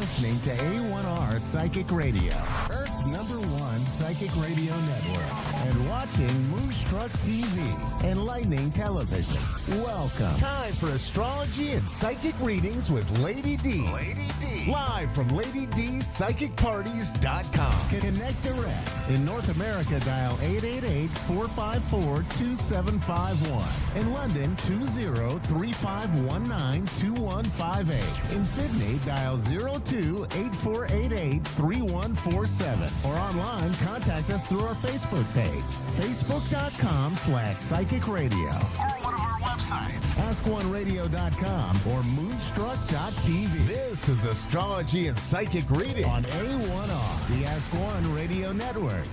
Listening to A1R Psychic Radio, Earth's #1 psychic radio network, and watching Moonstruck TV, enlightening television. Welcome. Time for astrology and psychic readings with Lady D. Lady D. Live from LadyDPsychicParties.com. Connect direct. In North America, dial 888-454-2751. In London, 20-3519-2158. In Sydney, dial 02-8488-3147. Or online, contact us through our Facebook page, facebook.com/psychic radio. Or one of our websites, askoneradio.com or moonstruck.tv. This is Astrology and Psychic Reading on A1R, the Ask One Radio Network.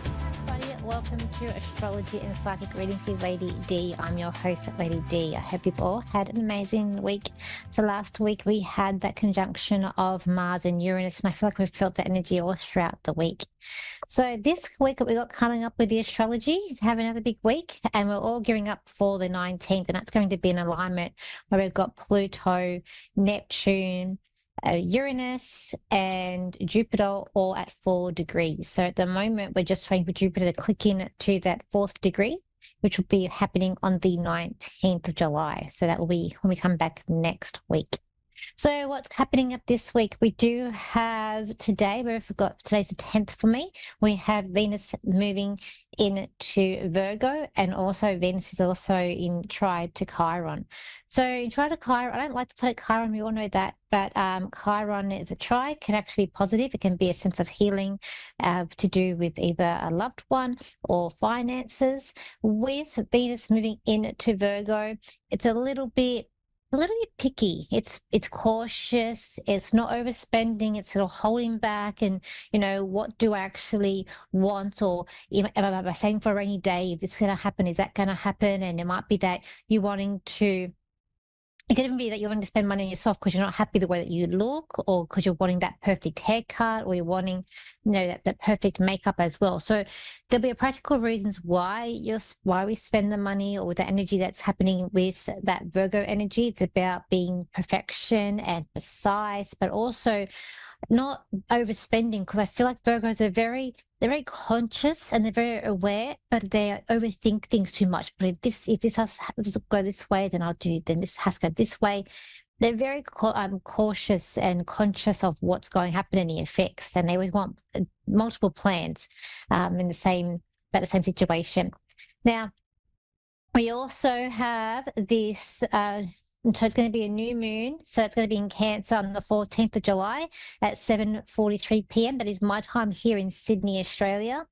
Everybody, welcome to Astrology and Psychic Readings with Lady D. I'm your host, Lady D. I hope you've all had an amazing week. So last week we had that conjunction of Mars and Uranus, and I feel like we've felt that energy all throughout the week. So this week that we got coming up with the astrology is have another big week, and we're all gearing up for the 19th, and that's going to be an alignment where we've got Pluto, Neptune, Uranus and Jupiter all at 4 degrees. So at the moment, we're just waiting for Jupiter to click in to that 4th degree, which will be happening on the 19th of July. So that will be when we come back next week. So what's happening up this week? We do have today, we've got today's the 10th for me. We have Venus moving into Virgo, and also Venus is also in trine to Chiron. So in trine to Chiron, I don't like to play Chiron, we all know that, but Chiron, if a trine can actually be positive. It can be a sense of healing to do with either a loved one or finances. With Venus moving into Virgo, it's a little bit picky. It's cautious. It's not overspending. It's sort of holding back, and what do I actually want, or am I saving for a rainy day? If it's going to happen, is that going to happen? And it might be that you're wanting to. It could even be that you're wanting to spend money on yourself because you're not happy the way that you look, or because you're wanting that perfect haircut, or you're wanting, that perfect makeup as well. So there'll be practical reasons why we spend the money, or with the energy that's happening with that Virgo energy. It's about being perfection and precise, but also not overspending, because I feel like Virgos are very they're very conscious and they're very aware, but they overthink things too much. But if this has to go this way, then this has to go this way. They're very cautious and conscious of what's going to happen and the effects, and they always want multiple plans about the same situation. Now, we also have this. So it's going to be a new moon. So it's going to be in Cancer on the 14th of July at 7:43 p.m. That is my time here in Sydney, Australia.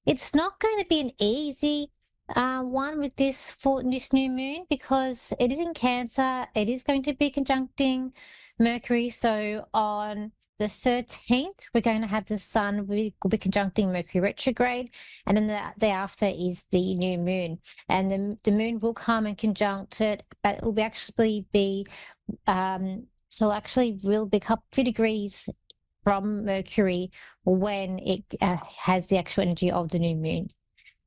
It's not going to be an easy one with this new moon because it is in Cancer. It is going to be conjuncting Mercury. So on the 13th, we're going to have the Sun will be conjuncting Mercury retrograde, and then the day after is the new moon, and the moon will come and conjunct it, but it will actually be so actually will be a couple few degrees from Mercury when it has the actual energy of the new moon.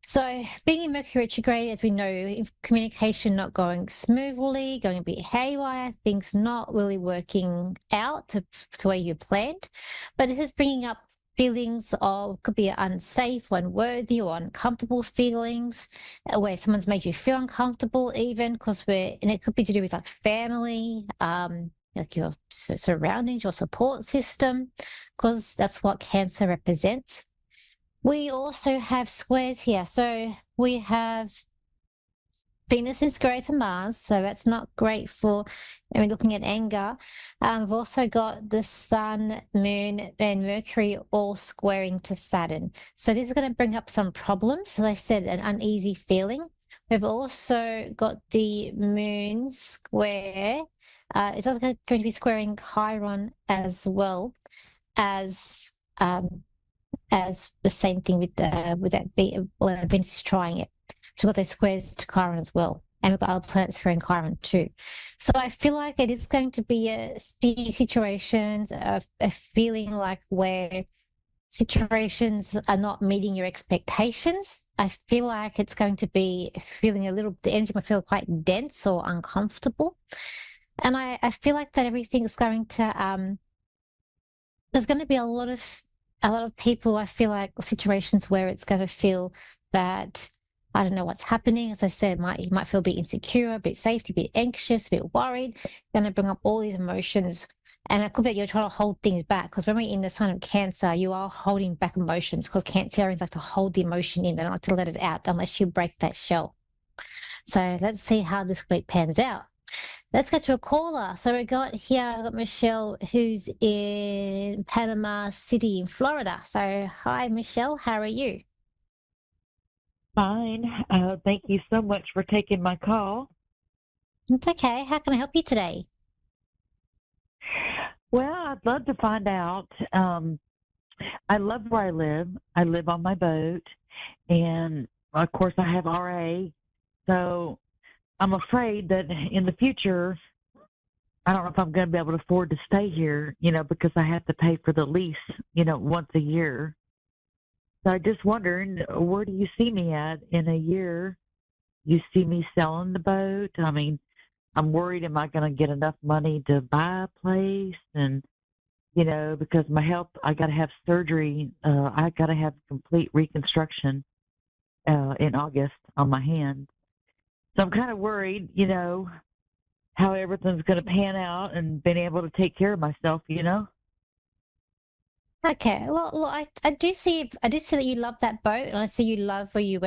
So being in Mercury retrograde, as we know, if communication not going smoothly, going a bit haywire, things not really working out to where you planned. But this is bringing up feelings of, could be unsafe, unworthy, or uncomfortable feelings, where someone's made you feel uncomfortable even, and it could be to do with like family, like your surroundings, your support system, because that's what Cancer represents. We also have squares here. So we have Venus is square to Mars, so that's not great for looking at anger. We've also got the Sun, Moon, and Mercury all squaring to Saturn. So this is going to bring up some problems. As I said, an uneasy feeling. We've also got the Moon square. It's also going to be squaring Chiron as well as the same thing with that Venus is trying it. So we've got those squares to Chiron as well. And we've got other planets squaring Chiron too. So I feel like it is going to be a situations, a feeling like where situations are not meeting your expectations. I feel like it's going to be feeling the energy might feel quite dense or uncomfortable. And I feel like that everything's going to, there's going to be a lot of people, I feel like, situations where it's going to feel that I don't know what's happening. As I said, you might feel a bit insecure, a bit safety, a bit anxious, a bit worried. Going to bring up all these emotions. And it could be you're trying to hold things back, because when we're in the sign of Cancer, you are holding back emotions, because Cancerians like to hold the emotion in. They don't like to let it out unless you break that shell. So let's see how this week pans out. Let's go to a caller. So I've got Michelle, who's in Panama City in Florida. So hi, Michelle. How are you? Fine. Thank you so much for taking my call. It's okay. How can I help you today? Well, I'd love to find out. I love where I live. I live on my boat, and of course I have RA. So I'm afraid that in the future, I don't know if I'm going to be able to afford to stay here, because I have to pay for the lease, once a year. So I just wondering, where do you see me at in a year? You see me selling the boat? I mean, I'm worried, am I going to get enough money to buy a place? And, because my health, I got to have surgery. I got to have complete reconstruction in August on my hand. So I'm kind of worried, how everything's going to pan out and being able to take care of myself, Okay, well, I do see that you love that boat, and I see you love where you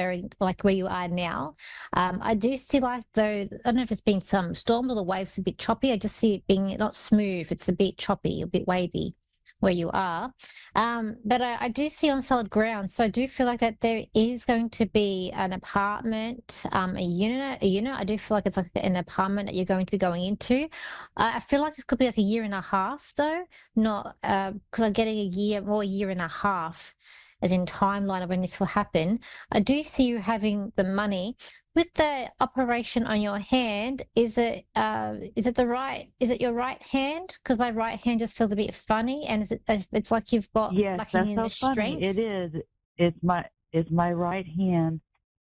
are now. I do see, like, though, I don't know if there's been some storms or the waves a bit choppy. I just see it being not smooth; it's a bit choppy, a bit wavy where you are. But I do see on solid ground, so I do feel like that there is going to be an apartment, a unit. I do feel like it's like an apartment that you're going to be going into. I feel like this could be like a year and a half, though, not because I'm getting a year and a half as in timeline of when this will happen. I do see you having the money. With the operation on your hand, is it your right hand? Because my right hand just feels a bit funny, and it's like you've got lacking in the funny. strength. It is. It's my right hand.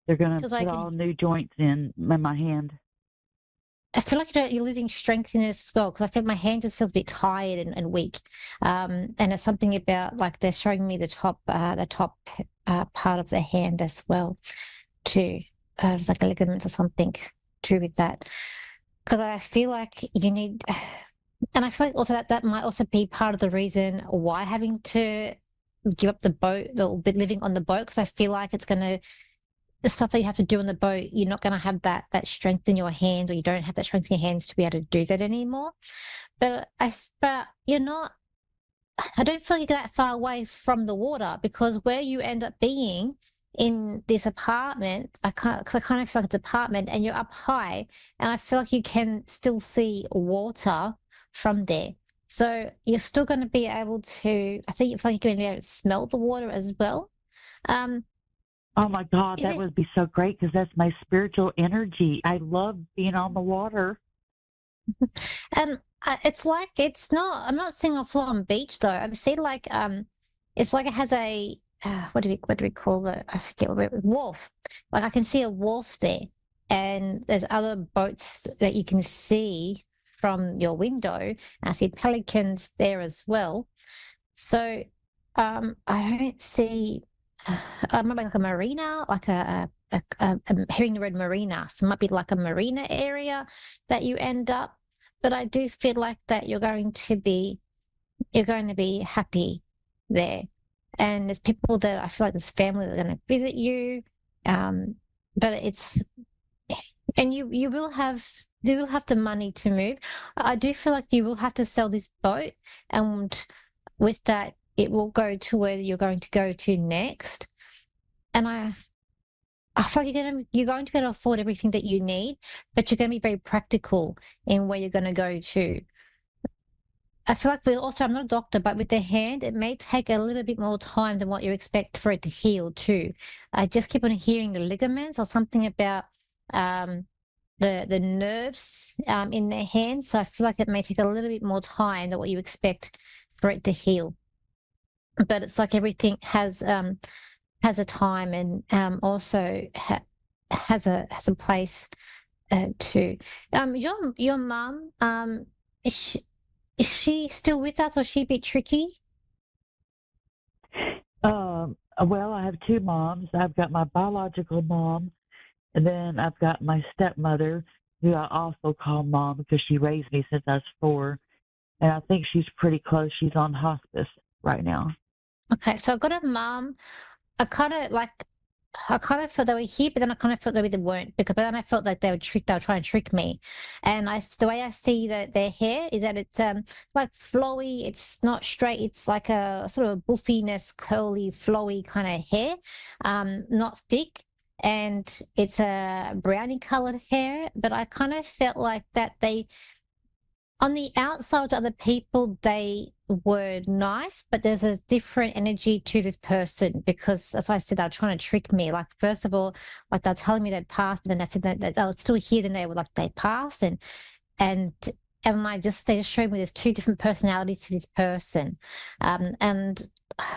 They're going to put all new joints in my hand. I feel like you're losing strength in it as well, because I feel my hand just feels a bit tired and weak. And it's something about, like, they're showing me the top part of the hand as well, too. It's like a ligaments or something to do with that. Because I feel like you need, and I feel like also that might also be part of the reason why having to give up the boat or be living on the boat, because I feel like it's going to, the stuff that you have to do on the boat, you're not going to have that strength in your hands, or you don't have that strength in your hands to be able to do that anymore. But you're not, I don't feel like you're that far away from the water, because where you end up being in this apartment, I kind of feel like it's an apartment and you're up high, and I feel like you can still see water from there. So you're still going to be able to, I think you feel like you're going to be able to smell the water as well. Oh my God, that would be so great, because that's my spiritual energy. I love being on the water. And it's like, it's not, I'm not seeing a full-on beach though. I'm seeing like, it's like it has a, what do we call it? I forget what wharf. Like I can see a wharf there, and there's other boats that you can see from your window. And I see pelicans there as well. So, I don't see, I remember like a marina, like I'm hearing the word marina. So it might be like a marina area that you end up. But I do feel like that you're going to be happy there. And there's people that I feel like there's family that are going to visit you. But it's, and you will have the money to move. I do feel like you will have to sell this boat, and with that, it will go to where you're going to go to next. And I feel like you're going to be able to afford everything that you need, but you're going to be very practical in where you're going to go to. I feel like I'm not a doctor, but with the hand, it may take a little bit more time than what you expect for it to heal too. I just keep on hearing the ligaments or something about the nerves in their hands. So I feel like it may take a little bit more time than what you expect for it to heal. But it's like everything has a time, and also has a place too. Your mum, is she still with us, or is she a bit tricky? Well, I have two moms. I've got my biological mom, and then I've got my stepmother, who I also call mom because she raised me since I was 4. And I think she's pretty close. She's on hospice right now. Okay, so I've got a mom. I kind of felt they were here, but then I kind of felt maybe they weren't, because but then I felt like they were trying to trick me. And the way I see that their hair is that it's like flowy, it's not straight, it's like a sort of buffiness, curly, flowy kind of hair, not thick, and it's a brownie colored hair. But I kind of felt like that on the outside to other people, they were nice, but there's a different energy to this person, because, as I said, they're trying to trick me. Like, first of all, like they're telling me they'd passed, but then they said that they were still here, then they were like, they passed. And they just showed me there's 2 different personalities to this person. And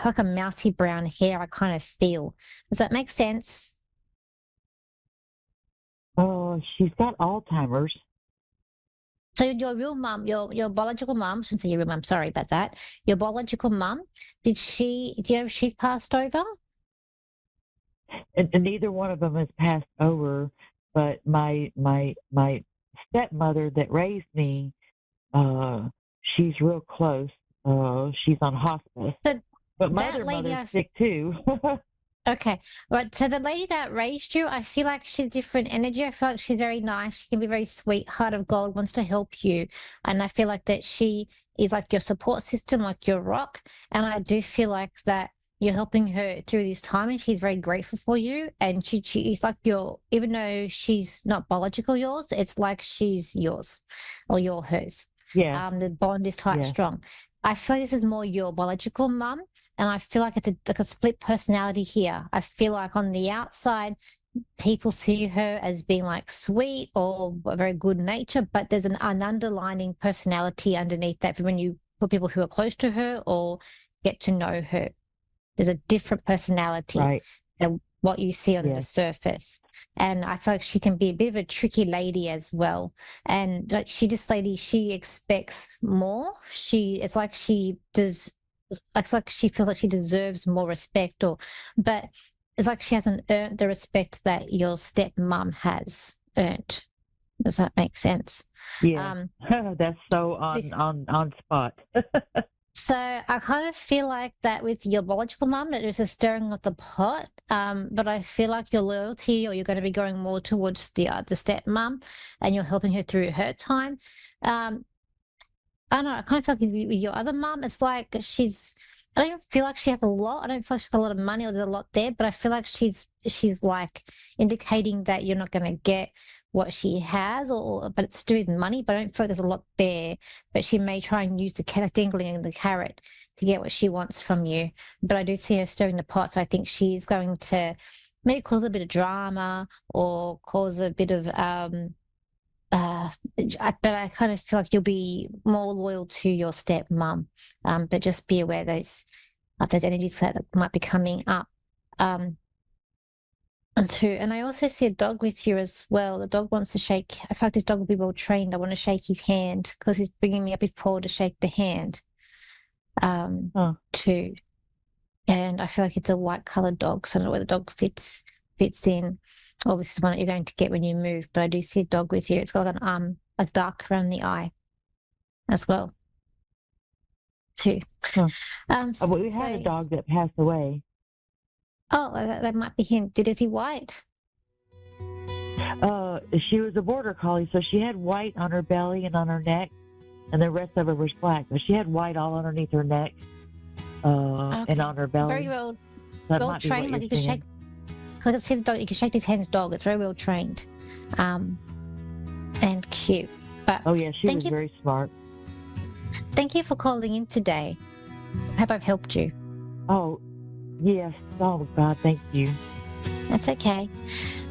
like a mousy brown hair, I kind of feel. Does that make sense? Oh, she's got Alzheimer's. So your real mum, your biological mum, shouldn't say your real mum, sorry about that. Your biological mum, do you know if she's passed over? And neither one of them has passed over, but my stepmother that raised me, she's real close. She's on hospice. But my other mother's sick too. Okay, right. So the lady that raised you, I feel like she's different energy. I feel like she's very nice. She can be very sweet, heart of gold, wants to help you. And I feel like that she is like your support system, like your rock. And I do feel like that you're helping her through this time, and she's very grateful for you. And she is like even though she's not biological yours, it's like she's yours, or you're hers. Yeah. The bond is tight, strong. I feel like this is more your biological mum, and I feel like it's like a split personality here. I feel like on the outside, people see her as being like sweet or very good nature, but there's an underlining personality underneath that for people who are close to her or get to know her. There's a different personality. Right. Than what you see on the Yes. surface. And I feel like she can be a bit of a tricky lady as well. And like this lady, she expects more. It's like she does. It's like she feels like she deserves more respect, but it's like she hasn't earned the respect that your stepmom has earned. Does that make sense? Yeah. That's so on spot. So I kind of feel like that with your biological mum, that there's a stirring of the pot. But I feel like your loyalty, or you're going to be going more towards the stepmom, and you're helping her through her time. I don't know. I kind of feel like with your other mum, it's like I don't feel like she has a lot. I don't feel like she's got a lot of money or there's a lot there, but I feel like she's like indicating that you're not going to get what she has, but it's to do with money. But I don't feel like there's a lot there. But she may try and use the dangling and the carrot to get what she wants from you. But I do see her stirring the pot, so I think she's going to maybe cause a bit of drama or cause a bit of but I kind of feel like you'll be more loyal to your stepmom. But just be aware those energies that might be coming up. And I also see a dog with you as well. The dog wants to shake. I feel like this dog will be well trained. I want to shake his hand because he's bringing me up his paw to shake the hand. Too. And I feel like it's a white colored dog, so I don't know where the dog fits in. Oh, this is one that you're going to get when you move, but I do see a dog with you. It's got an like dark around the eye as well, too. We had a dog that passed away. Oh, that might be him. Is he white? She was a border collie, so she had white on her belly and on her neck, and the rest of her was black. But she had white all underneath her neck and on her belly. Very well trained. Like you can shake. I can see the dog. You can shake his hand's dog. It's very well trained, and cute. But oh yeah, she was very smart. Thank you for calling in today. I hope I've helped you. Oh yes. Oh God, thank you. That's okay.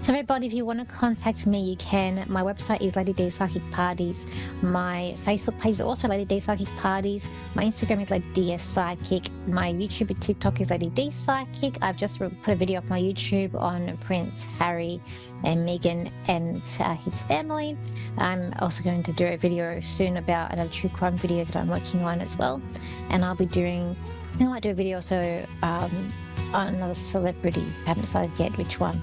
So everybody, if you want to contact me, you can. My website is Lady D Psychic Parties. My Facebook page is also Lady D Psychic Parties. My Instagram is Lady DS Psychic. My YouTube and TikTok is Lady D Psychic. I've just put a video up my YouTube on Prince Harry and Meghan and his family. I'm also going to do a video soon about another true crime video that I'm working on as well. And I'll be doing, I might do a video also on another celebrity. I haven't decided yet which one.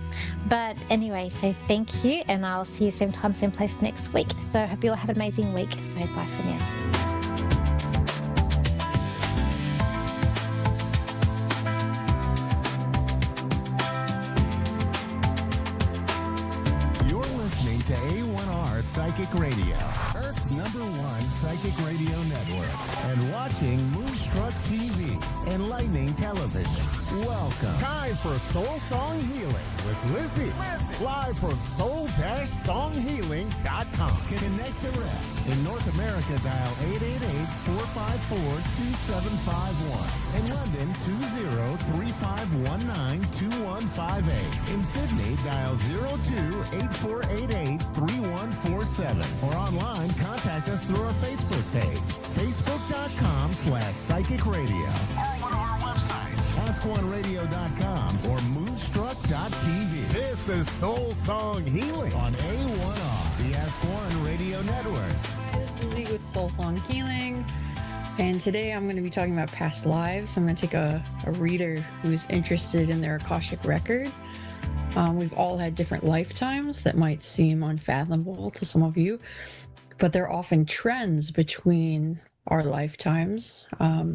But anyway, so thank you, and I'll see you same time, same place next week. So I hope you all have an amazing week. So bye for now. You're listening to A1R Psychic Radio, Earth's #1 psychic radio network, and watching Moonstruck TV, Enlightening Television. Welcome. Time for Soul Song Healing with Lizzie. Live from soul-songhealing.com. Connect direct. In North America, dial 888-454-2751. In London, 20-3519-2158. In Sydney, dial 02-8488-3147. Or online, contact us through our Facebook page, facebook.com/psychic radio. Or one of our websites, askoneradio.com or moonstruck.tv. This is Soul Song Healing on A1R, the Ask One Radio Network. Hi, this is Lizzie with Soul Song Healing, and today I'm going to be talking about past lives. I'm going to take a reader who's interested in their Akashic record. We've all had different lifetimes that might seem unfathomable to some of you, but there are often trends between our lifetimes.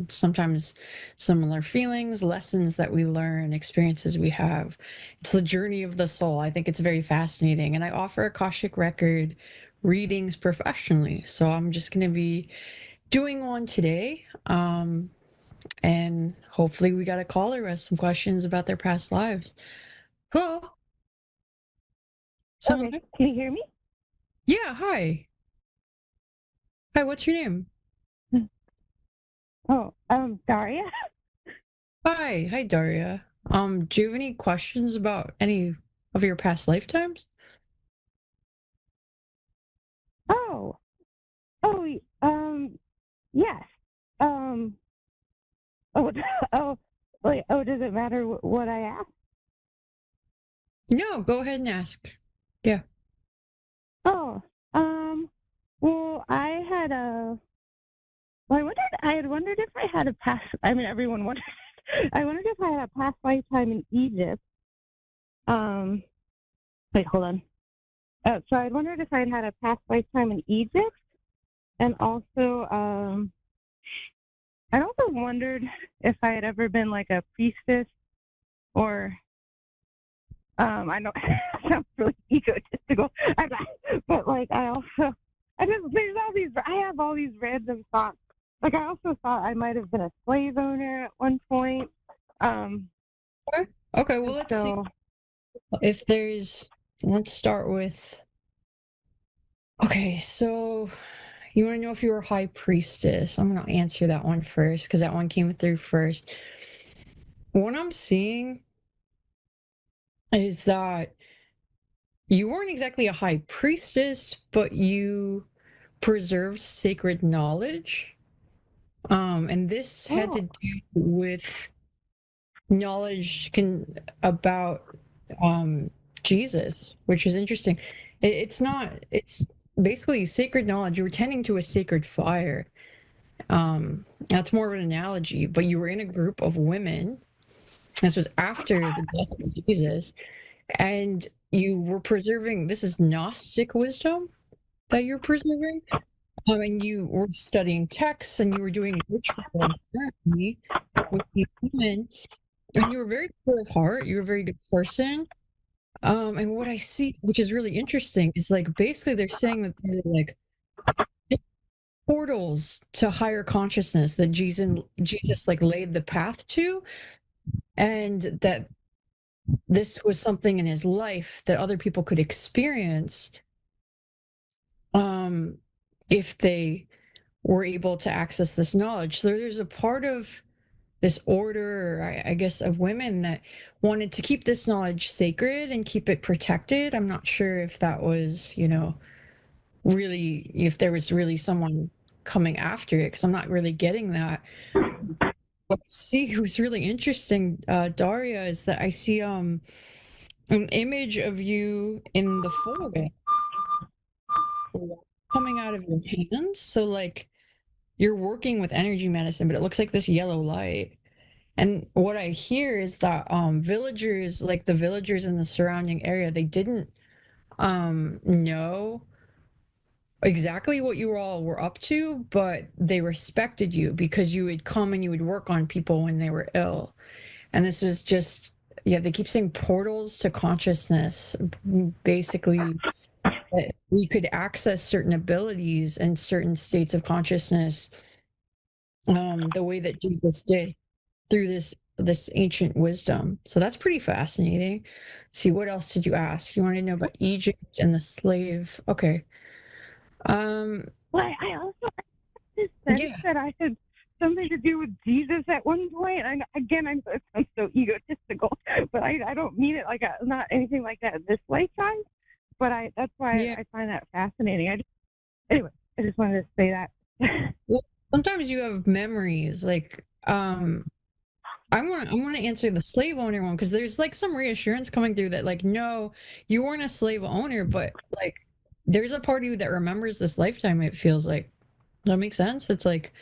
Sometimes similar feelings, lessons that we learn, experiences we have. It's the journey of the soul. I think it's very fascinating. And I offer Akashic record readings professionally. So I'm just going to be doing one today. And hopefully we got a caller with some questions about their past lives. Hello. Okay. Can you hear me? Yeah, hi. Hi, what's your name? Oh, Daria. Hi, Daria. Do you have any questions about any of your past lifetimes? Yes. Does it matter what I ask? No, go ahead and ask. Oh, well, I had wondered if I had a past, I mean, everyone wondered, I wondered if I had a past lifetime in Egypt. Wait, hold on. So I wondered if I'd had a past lifetime in Egypt, and also, I also wondered if I had ever been like a priestess, or I know it sounds really egotistical, but like I have all these random thoughts. Like I also thought I might have been a slave owner at one point. Okay, well, let's see if let's start with, okay, so you want to know if you were high priestess. I'm going to answer that one first because that one came through first. What I'm seeing is that you weren't exactly a high priestess, but you preserved sacred knowledge. And this had to do with knowledge about Jesus, which is interesting. It's basically sacred knowledge. You were tending to a sacred fire. That's more of an analogy, but you were in a group of women. This was after the death of Jesus, and you were preserving, this is Gnostic wisdom that you're preserving. And you were studying texts and you were doing ritual and ceremony with these women, and you were very pure of heart. You were a very good person. And what I see, which is really interesting, is like basically they're saying that they're like portals to higher consciousness that Jesus like laid the path to, and that this was something in his life that other people could experience if they were able to access this knowledge. So there's a part of this order, I guess, of women that wanted to keep this knowledge sacred and keep it protected. I'm not sure if that was, really, if there was really someone coming after it, because I'm not really getting that. What I see was really interesting, Daria, is that I see an image of you in the forest coming out of your hands. So like you're working with energy medicine, but it looks like this yellow light. And what I hear is that villagers, like the villagers in the surrounding area, they didn't know exactly what you all were up to, but they respected you because you would come and you would work on people when they were ill. And this was just, they keep saying portals to consciousness, basically that we could access certain abilities and certain states of consciousness the way that Jesus did through this ancient wisdom. So that's pretty fascinating. Let's see, what else did you ask? You want to know about Egypt and the slave? Okay. Well, I also had this sense that I had something to do with Jesus at one point. And again, I'm so egotistical, but I don't mean it like not anything like that this lifetime. But that's why I find that fascinating. Anyway, I just wanted to say that. Well, sometimes you have memories like I want to answer the slave owner one because there's like some reassurance coming through that like, no, you weren't a slave owner, but like there's a part of you that remembers this lifetime. It feels like, does that make sense? It's like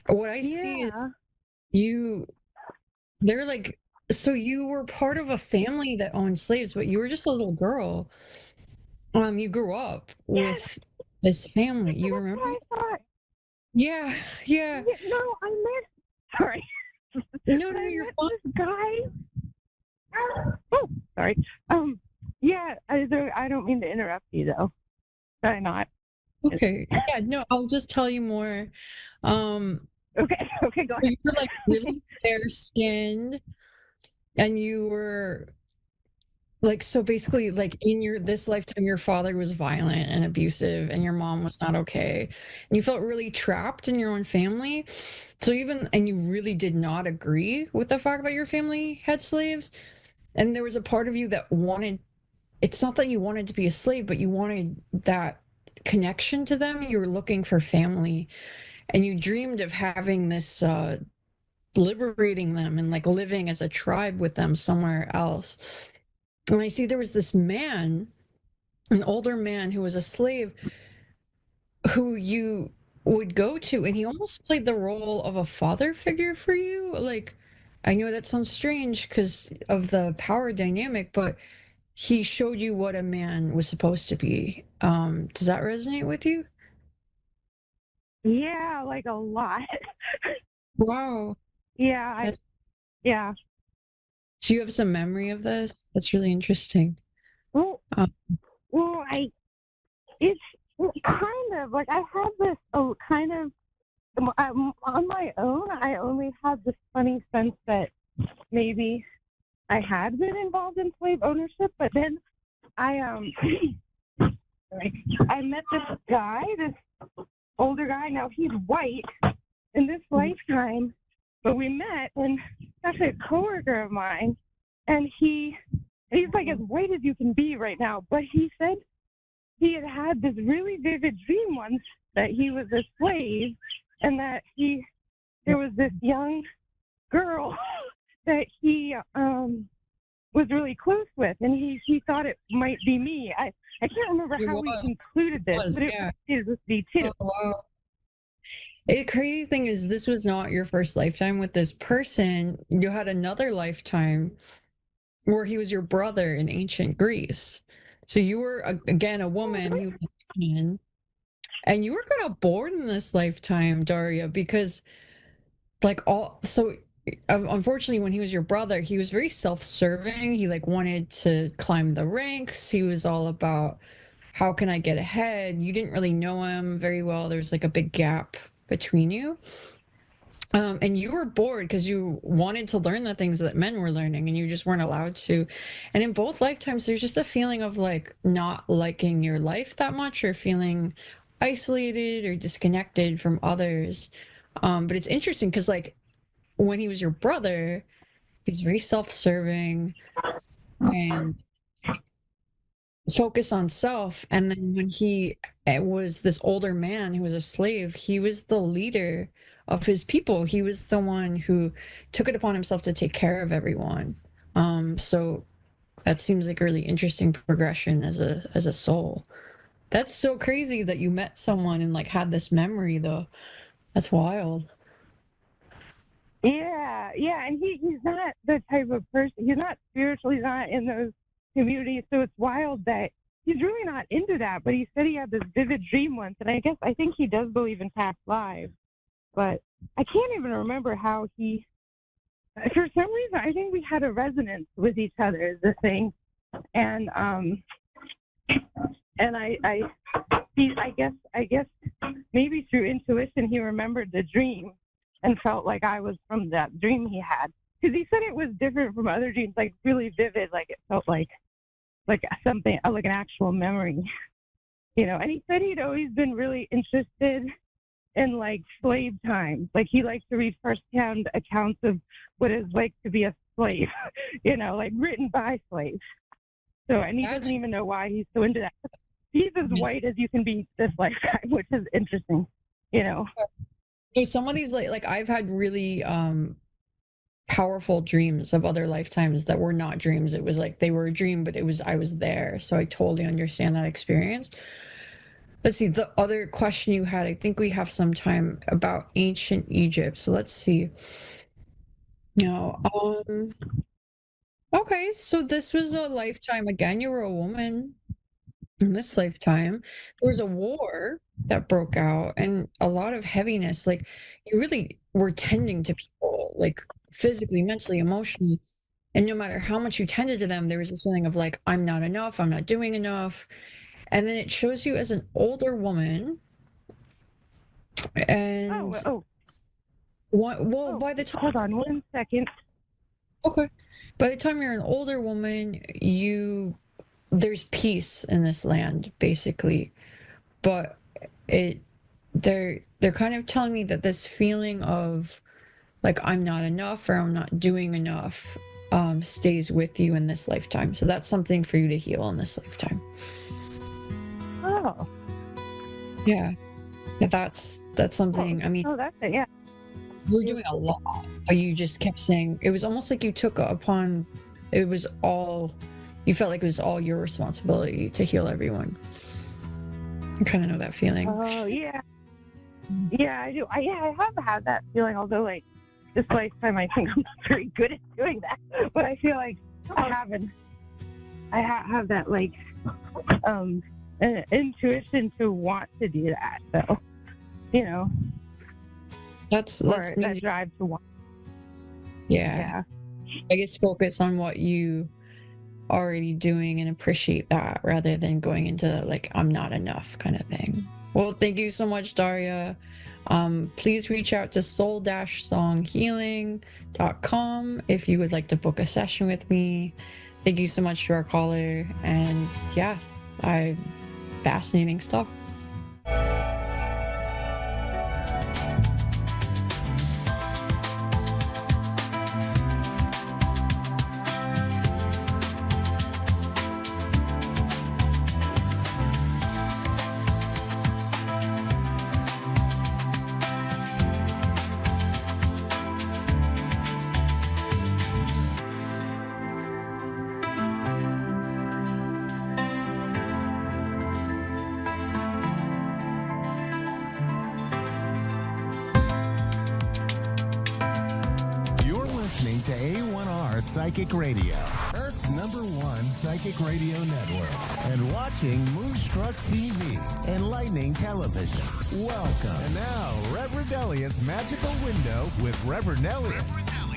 what I see is they're like, so you were part of a family that owned slaves, but you were just a little girl. You grew up with this family. You remember? Yeah. No, I meant. Sorry. No, you're fine. This guy. Oh, sorry. Yeah, I don't mean to interrupt you though. Try not. Okay. Yeah, no, I'll just tell you more. Okay, go ahead. You were like really fair-skinned, and you were like, so basically like in this lifetime your father was violent and abusive and your mom was not okay, and you felt really trapped in your own family. So and you really did not agree with the fact that your family had slaves, and there was a part of you that wanted, it's not that you wanted to be a slave, but you wanted that connection to them. You were looking for family, and you dreamed of having this liberating them and like living as a tribe with them somewhere else. And I see there was this man, an older man who was a slave, who you would go to, and he almost played the role of a father figure for you. Like, I know that sounds strange because of the power dynamic, but he showed you what a man was supposed to be. Does that resonate with you? Yeah, like a lot. Wow. Yeah, That's- yeah. Do you have some memory of this? That's really interesting. Well, Um, well, it's kind of like I have this kind of on my own. I only had this funny sense that maybe I had been involved in slave ownership, but then I I met this guy, this older guy. Now he's white in this lifetime, but we met, and that's a coworker of mine, and he's like as white as you can be right now. But he said he had this really vivid dream once that he was a slave, and that there was this young girl that he was really close with, and he thought it might be me. I can't remember how we concluded this, but it was me too. Oh, wow. The crazy thing is, this was not your first lifetime with this person. You had another lifetime where he was your brother in ancient Greece. So you were, again, a woman, he was a man. And you were kind of bored in this lifetime, Daria, because unfortunately, when he was your brother, he was very self-serving. He wanted to climb the ranks. He was all about, how can I get ahead? You didn't really know him very well. There was a big gap between you. And you were bored because you wanted to learn the things that men were learning, and you just weren't allowed to. And in both lifetimes, there's just a feeling of not liking your life that much, or feeling isolated or disconnected from others. But it's interesting because when he was your brother, he's very self-serving and focus on self. And then when he was this older man who was a slave, he was the leader of his people. He was the one who took it upon himself to take care of everyone. So that seems like a really interesting progression as a soul. That's so crazy that you met someone and had this memory, though. That's wild. Yeah, and he's not the type of person. He's not spiritual. He's not in those communities. So it's wild that he's really not into that. But he said he had this vivid dream once, and I think he does believe in past lives. But I can't even remember how he. For some reason, I think we had a resonance with each other. Is the thing, and I guess maybe through intuition he remembered the dream and felt like I was from that dream he had. Because he said it was different from other dreams, really vivid, it felt like something, like an actual memory, And he said he'd always been really interested in slave times. He likes to read firsthand accounts of what it's like to be a slave, written by slaves. So, and he doesn't even know why he's so into that. He's as white as you can be this lifetime, which is interesting, So some of these, I've had really powerful dreams of other lifetimes that were not dreams. It was they were a dream, but I was there. So I totally understand that experience. Let's see, the other question you had, I think we have some time, about ancient Egypt. So let's see. Okay, so this was a lifetime. Again, you were a woman in this lifetime. There was a war that broke out, and a lot of heaviness. You really were tending to people, physically, mentally, emotionally. And no matter how much you tended to them, there was this feeling of I'm not enough, I'm not doing enough. And then it shows you as an older woman. And by the time, hold on 1 second. Okay. By the time you're an older woman, there's peace in this land, basically. But they're kind of telling me that this feeling of I'm not enough, or I'm not doing enough, stays with you in this lifetime. So that's something for you to heal in this lifetime. Oh. Yeah. That's something. I mean, that's it. Yeah. You're doing a lot, but you just kept saying, it was almost like you took upon, it was all you felt like it was all your responsibility to heal everyone. I kind of know that feeling. Oh yeah, yeah, I do. I have had that feeling. Although like this lifetime, I think I'm not very good at doing that. But I feel like I have that like intuition to want to do that. So you know, That's that drive to want. yeah. I guess focus on what you already doing and appreciate that rather than going into like I'm not enough kind of thing. Well, thank you so much, Daria. Please reach out to soul-songhealing.com if you would like to book a session with me. Thank you so much to our caller, and yeah, fascinating stuff. You're listening to A1R Psychic Radio, Earth's #1 psychic radio network, and watching Moonstruck TV, Enlightening Television. Welcome. And now, Reverend Elliot's Magical Window with Reverend Elliot.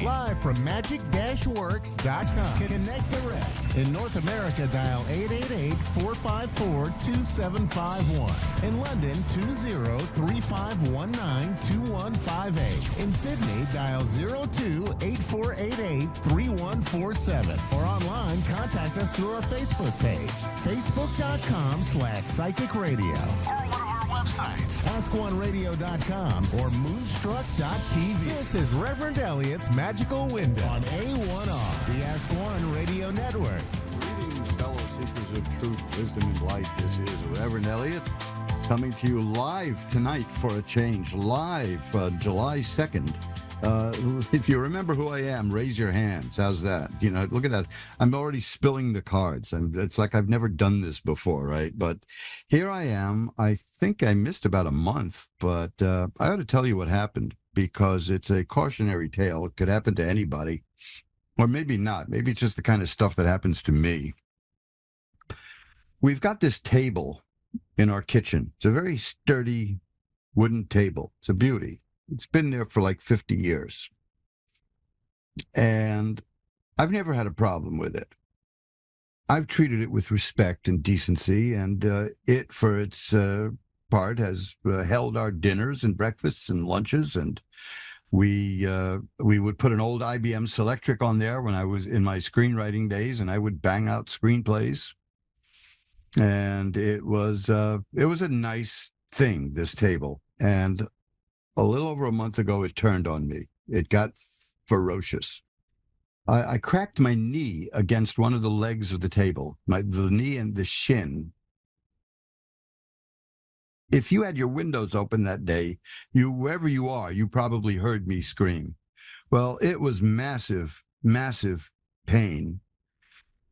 Live from magic-works.com. Connect direct. In North America, dial 888-454-2751. In London, 20-3519-2158. In Sydney, dial 02-8488-3147. Or online, contact us through our Facebook page, facebook.com/psychic radio. Or one of our websites, askoneradio.com or moonstruck.tv. This is Reverend Elliot's Magical Window on A1R, the Ask One Radio Network. Greetings, fellow seekers of truth, wisdom, and light. This is Reverend Elliot coming to you live tonight for a change. Live, July 2nd. If you remember who I am, raise your hands. How's that? You know, look at that. I'm already spilling the cards. It's like I've never done this before, right? But here I am. I think I missed about a month, but I ought to tell you what happened because it's a cautionary tale. It could happen to anybody, or maybe not. Maybe it's just the kind of stuff that happens to me. We've got this table in our kitchen. It's a very sturdy wooden table. It's a beauty. It's been there for like 50 years. And I've never had a problem with it. I've treated it with respect and decency, and it, for its part, has held our dinners and breakfasts and lunches, and we would put an old IBM Selectric on there when I was in my screenwriting days, and I would bang out screenplays. And it was a nice thing, this table. And a little over a month ago, it turned on me. It got ferocious. I cracked my knee against one of the legs of the table, the knee and the shin. If you had your windows open that day, wherever you are, you probably heard me scream. Well, it was massive, massive pain.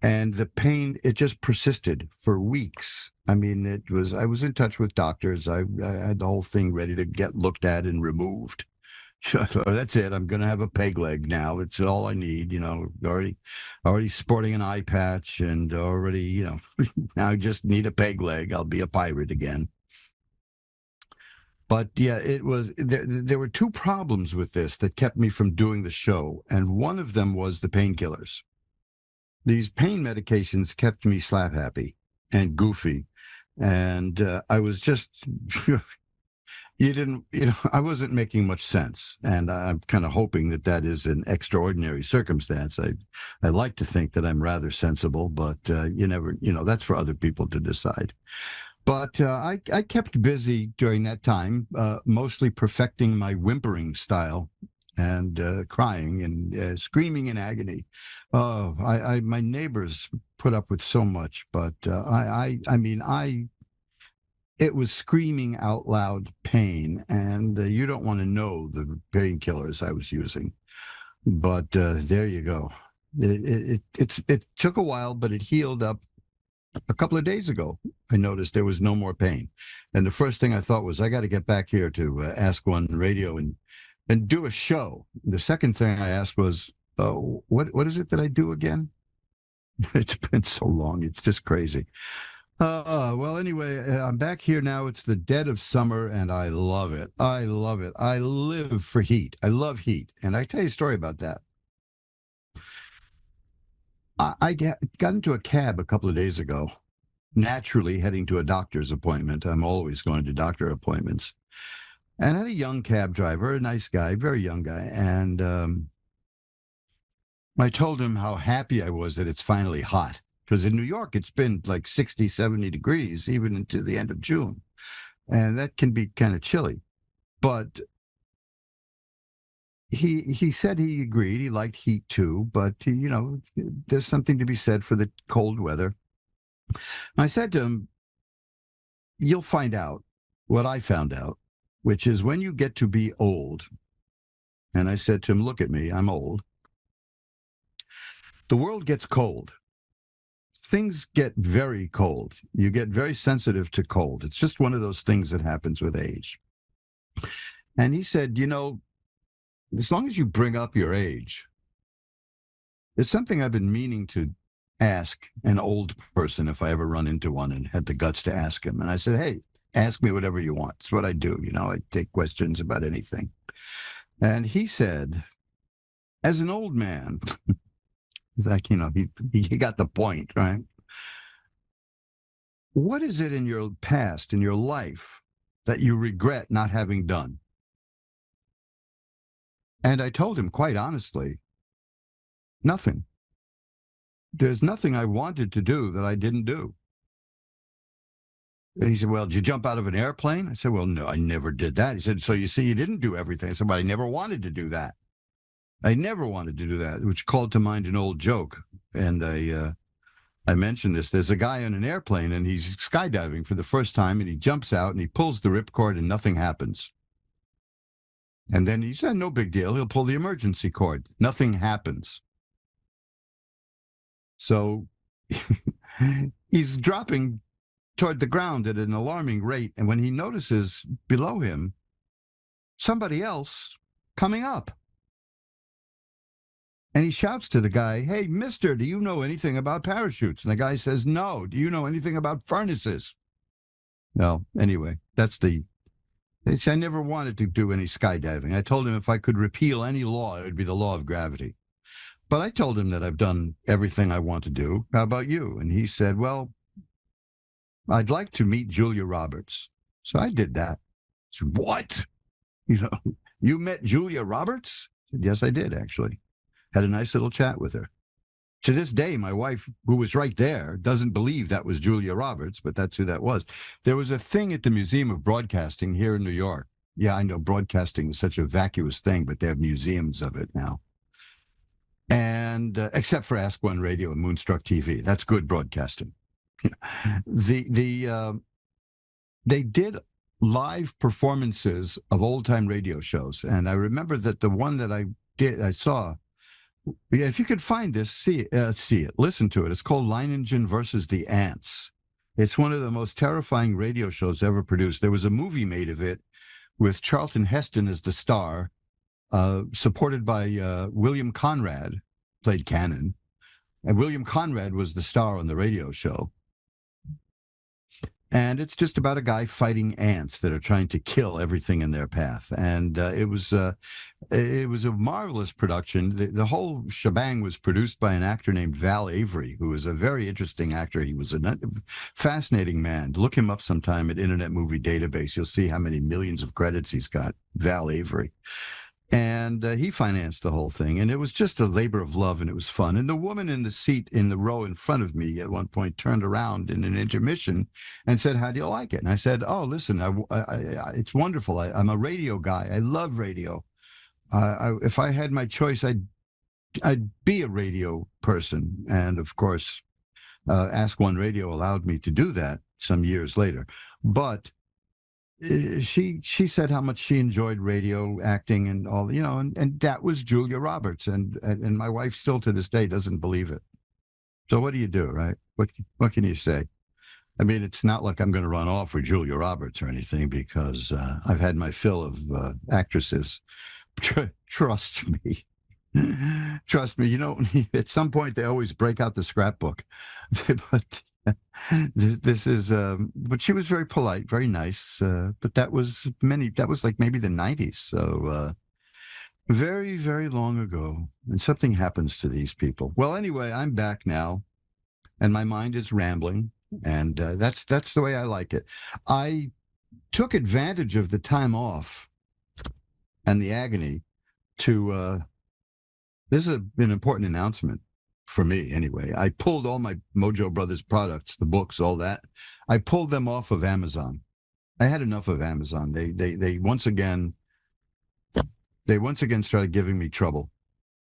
And the pain, it just persisted for weeks. I mean, I was in touch with doctors. I had the whole thing ready to get looked at and removed. So that's it. I'm going to have a peg leg now. It's all I need, you know, already sporting an eye patch and already, you know, now I just need a peg leg. I'll be a pirate again. But yeah, there were two problems with this that kept me from doing the show. And one of them was the painkillers. These pain medications kept me slap happy and goofy. And I was just, I wasn't making much sense. And I'm kind of hoping that is an extraordinary circumstance. I like to think that I'm rather sensible, but you never, that's for other people to decide. But I kept busy during that time, mostly perfecting my whimpering style and crying and screaming in agony. Oh, my neighbors put up with so much, but it was screaming out loud pain, and you don't want to know the painkillers I was using. But there you go. It took a while, but it healed up a couple of days ago. I noticed there was no more pain. And the first thing I thought was, I got to get back here to Ask One Radio and do a show. The second thing I asked was, what is it that I do again? It's been so long. It's just crazy. Well, anyway, I'm back here now. It's the dead of summer, and I love it. I love it. I live for heat. I love heat. And I tell you a story about that. I got into a cab a couple of days ago, naturally heading to a doctor's appointment. I'm always going to doctor appointments. And I had a young cab driver, a nice guy, very young guy. And I told him how happy I was that it's finally hot. Because in New York, it's been like 60, 70 degrees, even into the end of June. And that can be kind of chilly. But he said he agreed. He liked heat too. But, there's something to be said for the cold weather. I said to him, you'll find out what I found out, which is when you get to be old. And I said to him, look at me, I'm old. The world gets cold. Things get very cold. You get very sensitive to cold. It's just one of those things that happens with age. And he said, as long as you bring up your age, there's something I've been meaning to ask an old person if I ever run into one and had the guts to ask him. And I said, hey, ask me whatever you want. It's what I do. I take questions about anything. And he said, as an old man, he's like, he got the point, right? What is it in your past, in your life, that you regret not having done? And I told him quite honestly, nothing. There's nothing I wanted to do that I didn't do. And he said, well, did you jump out of an airplane? I said, well, no, I never did that. He said, so you see, you didn't do everything. I said, well, I never wanted to do that. I never wanted to do that, which called to mind an old joke. And I mentioned this. There's a guy on an airplane, and he's skydiving for the first time, and he jumps out, and he pulls the ripcord, and nothing happens. And then he said, no big deal. He'll pull the emergency cord. Nothing happens. So he's dropping toward the ground at an alarming rate, and when he notices below him somebody else coming up, and he shouts to the guy, hey, mister, do you know anything about parachutes? And the guy says, no. Do you know anything about furnaces? Well, anyway, I never wanted to do any skydiving. I told him if I could repeal any law, it would be the law of gravity. But I told him that I've done everything I want to do. How about you? And he said, well, I'd like to meet Julia Roberts. So I did that. I said, what? You met Julia Roberts? I said, yes, I did, actually. Had a nice little chat with her. To this day, my wife, who was right there, doesn't believe that was Julia Roberts, but that's who that was. There was a thing at the Museum of Broadcasting here in New York. Yeah, I know broadcasting is such a vacuous thing, but they have museums of it now. And except for Ask One Radio and Moonstruck TV, that's good broadcasting. They did live performances of old-time radio shows, and I remember that the one that I saw. If you could find this, see it, listen to it. It's called Leiningen versus the Ants. It's one of the most terrifying radio shows ever produced. There was a movie made of it with Charlton Heston as the star, supported by William Conrad, played Cannon. And William Conrad was the star on the radio show. And it's just about a guy fighting ants that are trying to kill everything in their path. And it was a marvelous production. The whole shebang was produced by an actor named Val Avery, who was a very interesting actor. He was a fascinating man. Look him up sometime at Internet Movie Database. You'll see how many millions of credits he's got, Val Avery. And he financed the whole thing. And it was just a labor of love, and it was fun. And the woman in the seat in the row in front of me at one point turned around in an intermission and said, how do you like it? And I said, oh, listen, it's wonderful. I'm a radio guy. I love radio. If I had my choice, I'd be a radio person. And of course, Ask One Radio allowed me to do that some years later. But she said how much she enjoyed radio acting and all, and that was Julia Roberts, and my wife still to this day doesn't believe it. So what do you do, right? What can you say? I mean, it's not like I'm going to run off with Julia Roberts or anything, because I've had my fill of actresses. Trust me. Trust me. At some point they always break out the scrapbook. But this is, but she was very polite, very nice. But that was like maybe the 90s. So very, very long ago. And something happens to these people. Well, anyway, I'm back now, and my mind is rambling. And that's the way I like it. I took advantage of the time off and the agony to, this is an important announcement for me anyway. I pulled all my Mojo Brothers products, the books, all that. I pulled them off of Amazon. I had enough of Amazon. They once again started giving me trouble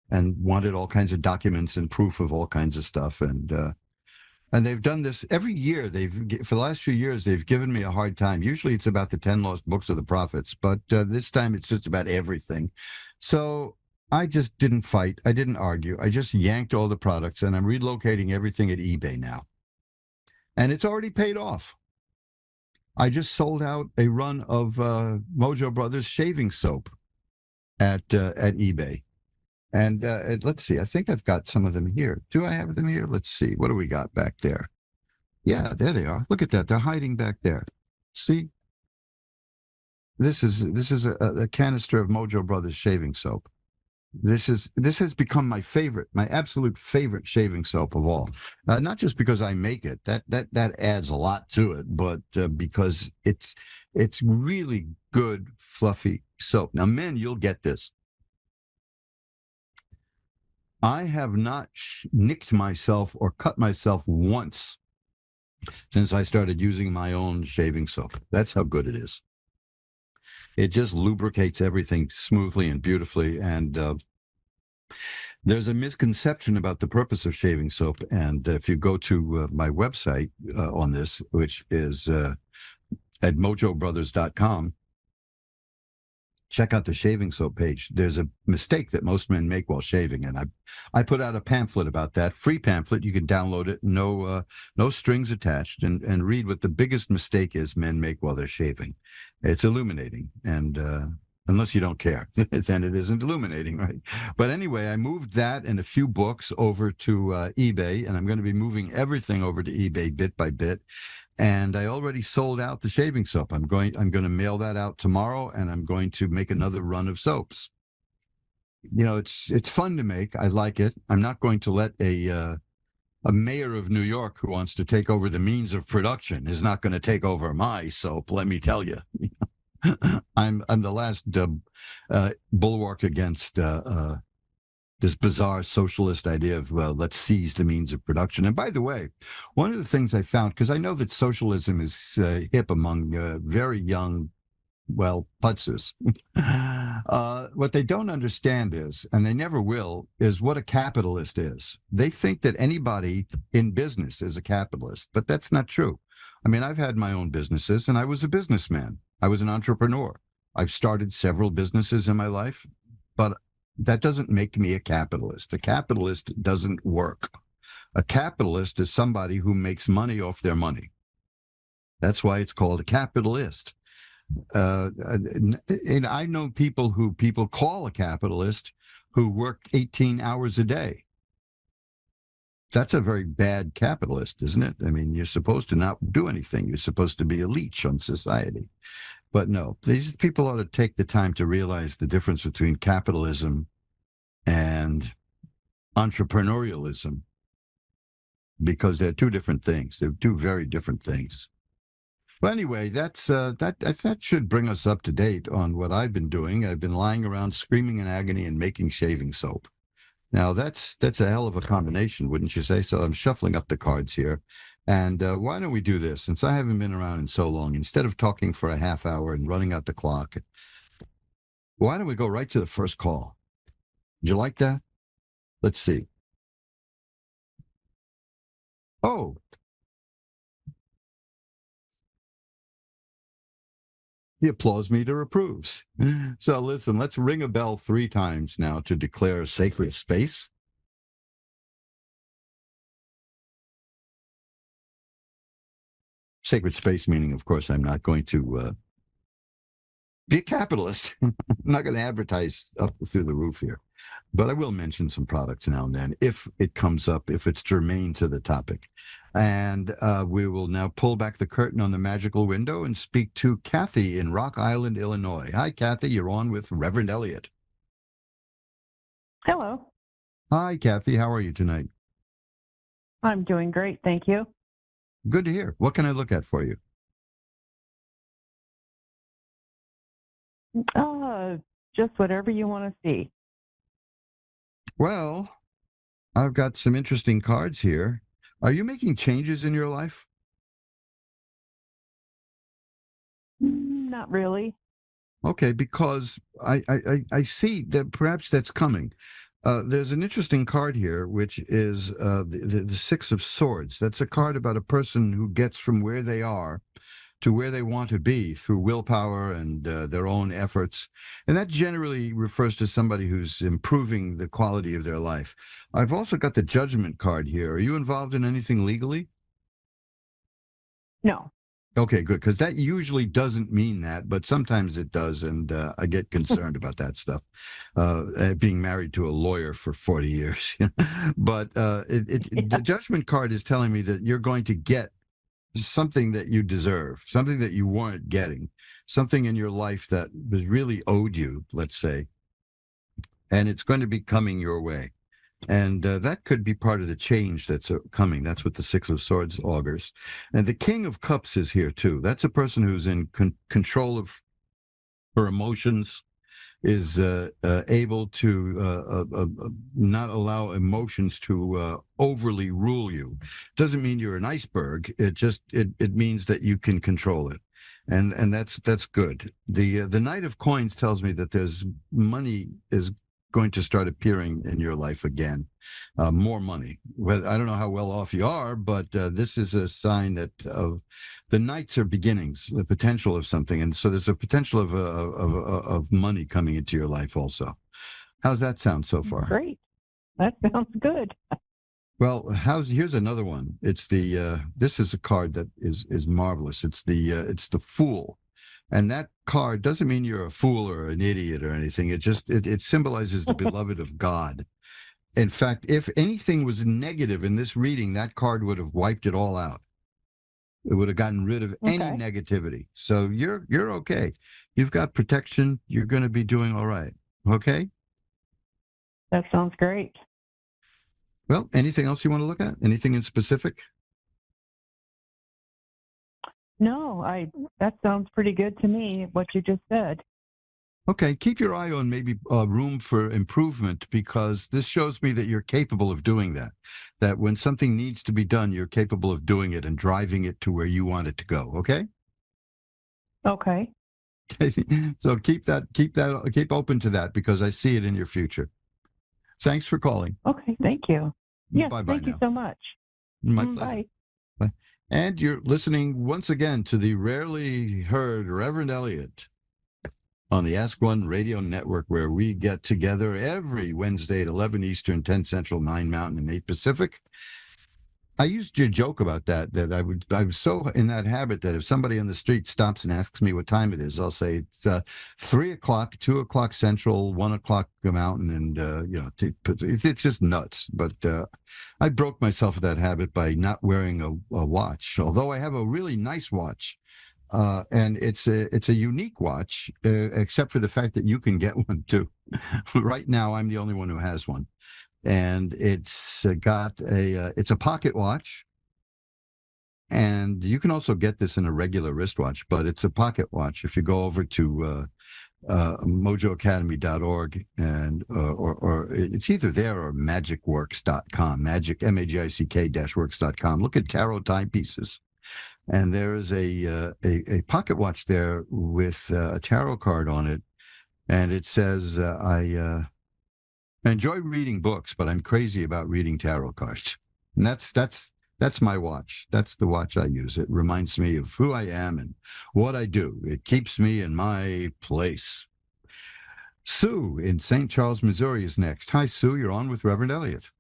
and wanted all kinds of documents and proof of all kinds of stuff. And they've done this every year. For the last few years, they've given me a hard time. Usually it's about the 10 lost books of the prophets, but this time it's just about everything. So I just didn't fight. I didn't argue. I just yanked all the products, and I'm relocating everything at eBay now. And it's already paid off. I just sold out a run of Mojo Brothers shaving soap at eBay. And let's see, I think I've got some of them here. Do I have them here? Let's see. What do we got back there? Yeah, there they are. Look at that. They're hiding back there. See? This is a canister of Mojo Brothers shaving soap. This has become my absolute favorite shaving soap of all. Not just because I make it. That adds a lot to it, but because it's really good, fluffy soap. Now, men, you'll get this. I have not nicked myself or cut myself once since I started using my own shaving soap. That's how good it is. It just lubricates everything smoothly and beautifully. And there's a misconception about the purpose of shaving soap. And if you go to my website on this, which is at mojobrothers.com, check out the shaving soap page. There's a mistake that most men make while shaving, and I put out a pamphlet about that, free pamphlet. You can download it, no strings attached, and read what the biggest mistake is men make while they're shaving. It's illuminating, and unless you don't care, then it isn't illuminating, right? But anyway, I moved that and a few books over to eBay, and I'm going to be moving everything over to eBay bit by bit. And I already sold out the shaving soap. I'm going to mail that out tomorrow, and I'm going to make another run of soaps. It's fun to make. I like it. I'm not going to let a mayor of New York who wants to take over the means of production is not going to take over my soap. Let me tell you, I'm the last bulwark against this bizarre socialist idea of, well, let's seize the means of production. And by the way, one of the things I found, because I know that socialism is hip among very young, putzers. What they don't understand is, and they never will, is what a capitalist is. They think that anybody in business is a capitalist, but that's not true. I mean, I've had my own businesses, and I was a businessman. I was an entrepreneur. I've started several businesses in my life, but that doesn't make me a capitalist. A capitalist doesn't work. A capitalist is somebody who makes money off their money. That's why it's called a capitalist. And I know people who people call a capitalist who work 18 hours a day. That's a very bad capitalist, isn't it? I mean, you're supposed to not do anything. You're supposed to be a leech on society. But no, these people ought to take the time to realize the difference between capitalism and entrepreneurialism, because they're two different things. They're two very different things. Well, anyway, that should bring us up to date on what I've been doing. I've been lying around screaming in agony and making shaving soap. Now, that's a hell of a combination, wouldn't you say? So I'm shuffling up the cards here. And why don't we do this? Since I haven't been around in so long, instead of talking for a half hour and running out the clock, why don't we go right to the first call? Did you like that? Let's see. Oh, The applause meter approves. So listen, let's ring a bell 3 times now to declare sacred space. Sacred space meaning, of course, I'm not going to be a capitalist. I'm not going to advertise up through the roof here. But I will mention some products now and then if it comes up, if it's germane to the topic. And we will now pull back the curtain on the magical window and speak to Kathy in Rock Island, Illinois. Hi, Kathy. You're on with Reverend Elliot. Hello. Hi, Kathy. How are you tonight? I'm doing great. Thank you. Good to hear. What can I look at for you? Just whatever you want to see. Well, I've got some interesting cards here. Are you making changes in your life? Not really. Okay, because I see that perhaps that's coming. There's an interesting card here, which is the Six of Swords. That's a card about a person who gets from where they are to where they want to be through willpower and their own efforts. And that generally refers to somebody who's improving the quality of their life. I've also got the Judgment card here. Are you involved in anything legally? No. Okay, good, because that usually doesn't mean that, but sometimes it does, and I get concerned about that stuff, being married to a lawyer for 40 years. But the Judgment card is telling me that you're going to get something that you deserve, something that you weren't getting, something in your life that was really owed you, let's say, and it's going to be coming your way. And that could be part of the change that's coming. That's what the Six of Swords augurs. And the King of Cups is here, too. That's a person who's in control of her emotions, is able to not allow emotions to overly rule you. Doesn't mean you're an iceberg. It means that you can control it. And that's good. The Knight of Coins tells me that there's money is going to start appearing in your life again, more money. Well, I don't know how well off you are, but this is a sign that of the nights are beginnings, the potential of something, and so there's a potential of money coming into your life also. How's that sound so far? Great. That sounds good. Well, here's another one. It's this is a card that is marvelous. It's the Fool. And that card doesn't mean you're a fool or an idiot or anything. It symbolizes the beloved of God. In fact, if anything was negative in this reading, that card would have wiped it all out. It would have gotten rid of any negativity. So you're okay. You've got protection. You're going to be doing all right. Okay? That sounds great. Well, anything else you want to look at? Anything in specific? No, that sounds pretty good to me, what you just said. Okay, keep your eye on maybe room for improvement, because this shows me that you're capable of doing that. That when something needs to be done, you're capable of doing it and driving it to where you want it to go. Okay? Okay. So keep open to that, because I see it in your future. Thanks for calling. Okay, thank you. Yes, Bye-bye thank you now. so much. My pleasure. Bye. Bye. And you're listening once again to the rarely heard Reverend Elliot on the Ask One Radio Network, where we get together every Wednesday at 11 Eastern, 10 Central, 9 Mountain, and 8 Pacific. I used to joke about that I was so in that habit that if somebody on the street stops and asks me what time it is, I'll say it's 3 o'clock, 2 o'clock Central, 1 o'clock Mountain, and it's just nuts. But I broke myself of that habit by not wearing a watch, although I have a really nice watch. And it's a unique watch, except for the fact that you can get one too. Right now, I'm the only one who has one. And it's it's a pocket watch, and you can also get this in a regular wristwatch, but it's a pocket watch. If you go over to mojoacademy.org and or it's either there or magicworks.com, magic magic-works.com. Look at tarot timepieces, and there is a pocket watch there with a tarot card on it, and it says I enjoy reading books, but I'm crazy about reading tarot cards. And that's That's my watch. That's the watch I use. It reminds me of who I am and what I do. It keeps me in my place. Sue in St. Charles, Missouri is next. Hi, Sue. You're on with Reverend Elliot.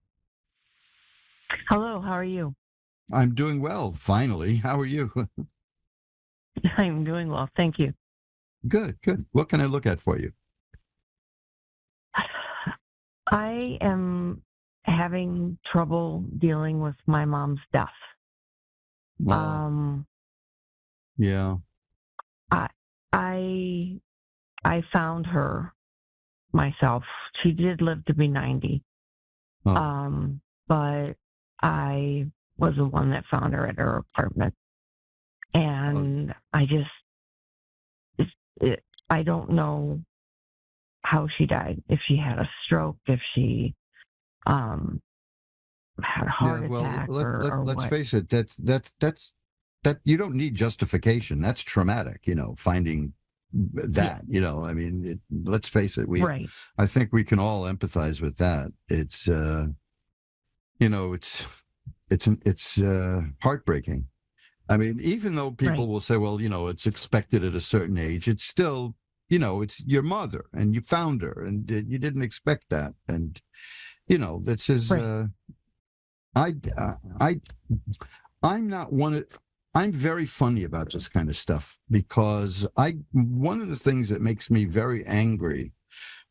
Hello, how are you? I'm doing well, finally. How are you? I'm doing well, thank you. Good, good. What can I look at for you? I am having trouble dealing with my mom's death. Well, yeah. I found her myself. She did live to be 90. Oh. But I was the one that found her at her apartment. And I just, I don't know how she died. If she had a stroke, if she had a heart attack, or let's what. face it. That you don't need justification. That's traumatic. Finding that. I mean, let's face it. Right. I think we can all empathize with that. It's it's heartbreaking. I mean, even though people will say, well, it's expected at a certain age, it's still, it's your mother and you found her and you didn't expect that. And, this is, I'm not I'm very funny about this kind of stuff because one of the things that makes me very angry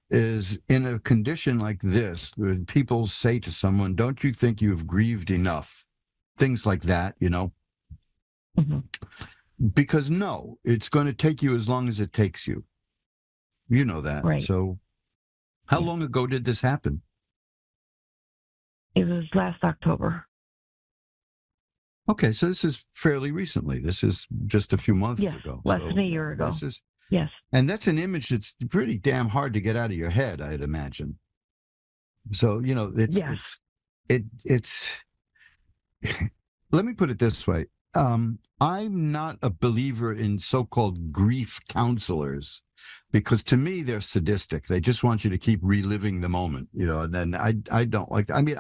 is in a condition like this, when people say to someone, don't you think you've grieved enough? Things like that, Mm-hmm. Because no, it's going to take you as long as it takes you. You know that. Right. So how long ago did this happen? It was last October. Okay, so this is fairly recently. This is just a few months ago. Less than a year ago. Yes. And that's an image that's pretty damn hard to get out of your head, I'd imagine. So, it's let me put it this way. I'm not a believer in so-called grief counselors because to me, they're sadistic. They just want you to keep reliving the moment, and then I don't like that. I mean,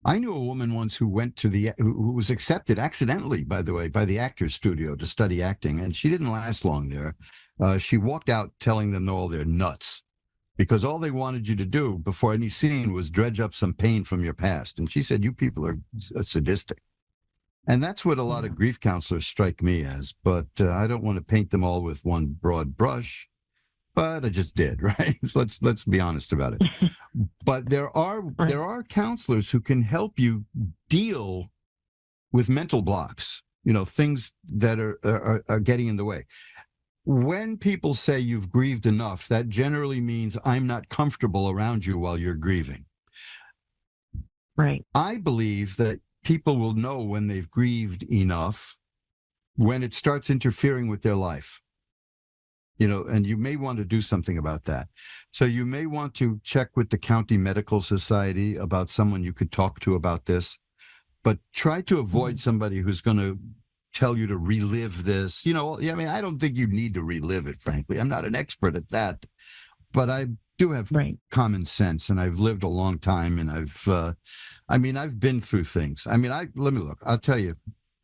I knew a woman once who went to who was accepted accidentally, by the way, by the Actors Studio to study acting, and she didn't last long there. She walked out telling them all they're nuts because all they wanted you to do before any scene was dredge up some pain from your past. And she said, you people are sadistic. And that's what a lot of grief counselors strike me as, but I don't want to paint them all with one broad brush. But I just did, right? So let's be honest about it. But there are counselors who can help you deal with mental blocks, things that are getting in the way. When people say you've grieved enough, that generally means I'm not comfortable around you while you're grieving. Right. I believe that people will know when they've grieved enough when it starts interfering with their life. And you may want to do something about that. So you may want to check with the county medical society about someone you could talk to about this, but try to avoid somebody who's going to tell you to relive this. I mean, I don't think you need to relive it, frankly. I'm not an expert at that, but I do have common sense and I've lived a long time and I've been through things. I mean, let me look, I'll tell you,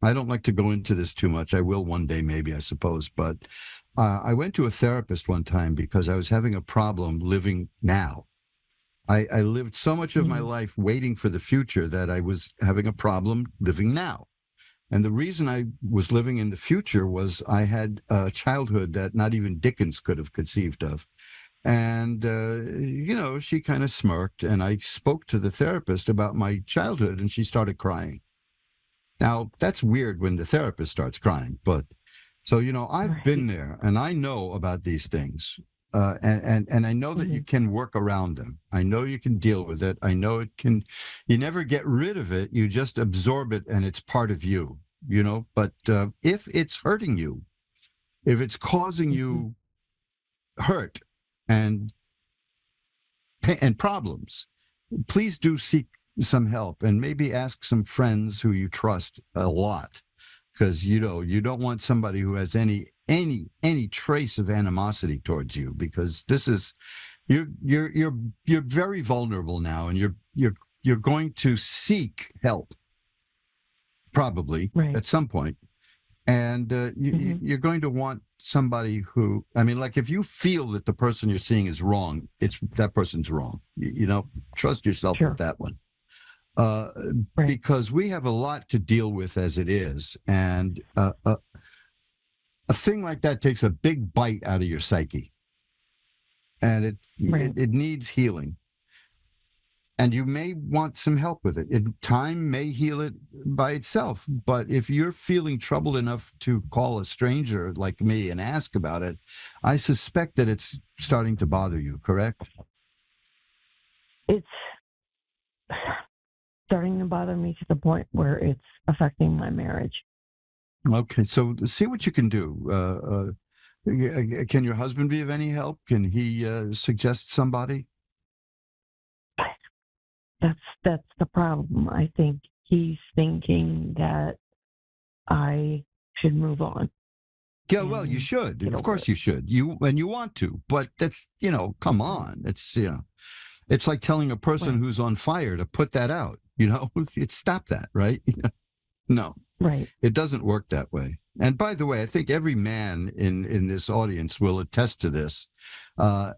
I don't like to go into this too much. I will one day, maybe, I suppose, but I went to a therapist one time because I was having a problem living now. I lived so much of my life waiting for the future that I was having a problem living now. And the reason I was living in the future was I had a childhood that not even Dickens could have conceived of. And, she kind of smirked and I spoke to the therapist about my childhood and she started crying. Now, that's weird when the therapist starts crying, but so, I've been there and I know about these things. And I know that you can work around them. I know you can deal with it. I know you never get rid of it. You just absorb it and it's part of you, but if it's hurting you, if it's causing you hurt and problems, please do seek some help and maybe ask some friends who you trust a lot. Because you don't want somebody who has any trace of animosity towards you, because this is you're very vulnerable now, and you're going to seek help. probably at some point. And you're going to want somebody who, I mean, like if you feel that the person you're seeing is wrong, that person's wrong. Trust yourself with that one. Because we have a lot to deal with as it is. And a thing like that takes a big bite out of your psyche. And it needs healing. And you may want some help with it. Time may heal it by itself. But if you're feeling troubled enough to call a stranger like me and ask about it, I suspect that it's starting to bother you, correct? It's starting to bother me to the point where it's affecting my marriage. Okay, so see what you can do. Can your husband be of any help? Can he suggest somebody? That's the problem. I think he's thinking that I should move on. Yeah, well, you should. Of course you should. You want to, but that's, come on. It's, it's like telling a person who's on fire to put that out, stop that, right? No. Right. It doesn't work that way. And by the way, I think every man in this audience will attest to this.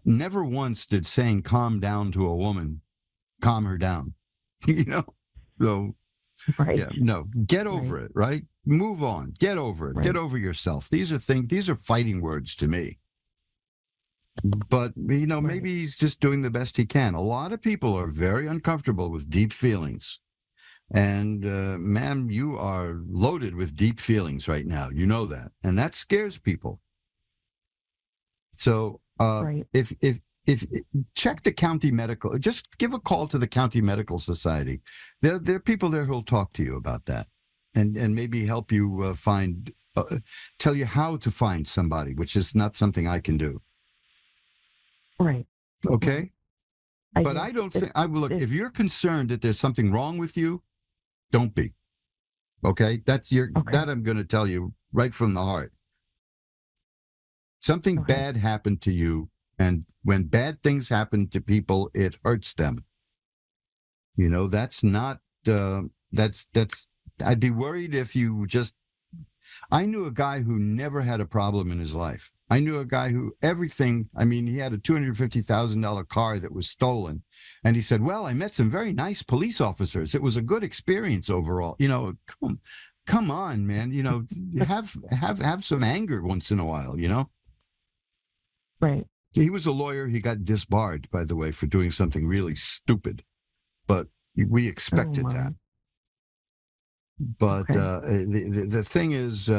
Never once did saying calm down to a woman calm her down, So, yeah, no, get over it, right? Move on, get over it, get over yourself. These are fighting words to me. But, maybe he's just doing the best he can. A lot of people are very uncomfortable with deep feelings. And, ma'am, you are loaded with deep feelings right now. You know that. And that scares people. So, if check the county medical, just give a call to the county medical society. There are people there who'll talk to you about that and maybe help you tell you how to find somebody, which is not something I can do. Right. Okay. But I don't think look, if you're concerned that there's something wrong with you, don't be. Okay. That I'm going to tell you right from the heart. Something bad happened to you. And when bad things happen to people, it hurts them. That's not, I'd be worried if you I knew a guy who never had a problem in his life. I knew a guy who he had a $250,000 car that was stolen. And he said, well, I met some very nice police officers. It was a good experience overall. Come on, man, have some anger once in a while, Right. He was a lawyer. He got disbarred, by the way, for doing something really stupid. But we expected that. But the thing is,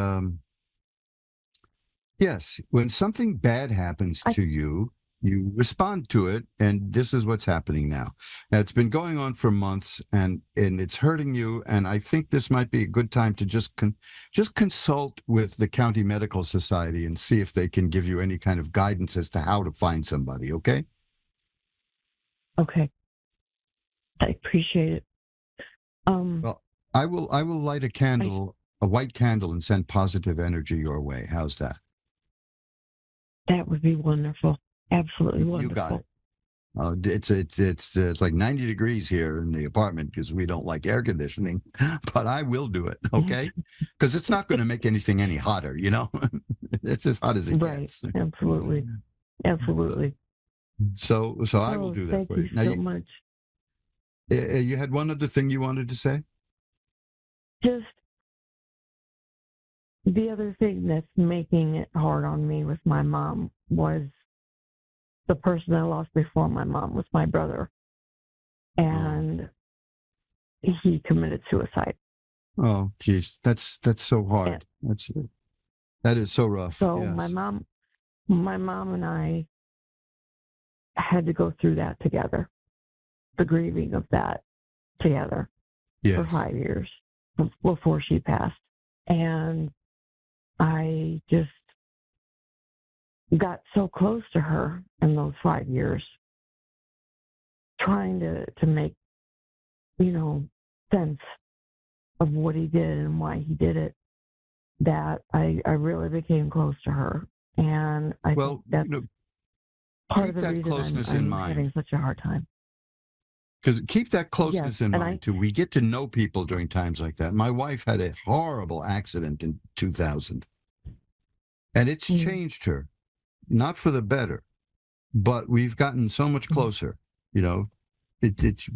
yes, when something bad happens to you, you respond to it, and this is what's happening now. Now, it's been going on for months, and it's hurting you, and I think this might be a good time to just consult with the County Medical Society and see if they can give you any kind of guidance as to how to find somebody, okay? Okay. I appreciate it. Well, I will light a candle, a white candle, and send positive energy your way. How's that? That would be wonderful. Absolutely wonderful. You got it. It's like 90 degrees here in the apartment because we don't like air conditioning, but I will do it, okay? Because it's not going to make anything any hotter, It's as hot as it gets. Absolutely. So I will do that for you. Thank you so much. You had one other thing you wanted to say? Just the other thing that's making it hard on me with my mom was the person I lost before my mom was my brother. And he committed suicide. Oh, geez. That's so hard. That is so rough. So yes. my mom and I had to go through that together. The grieving of that together for 5 years before she passed. And I just got so close to her in those 5 years, trying to make, sense of what he did and why he did it, that I really became close to her. And I think that's part of the reason I'm having such a hard time. Because keep that closeness Yes, in and mind, too. We get to know people during times like that. My wife had a horrible accident in 2000, and it's changed her, not for the better, but we've gotten so much closer. You know,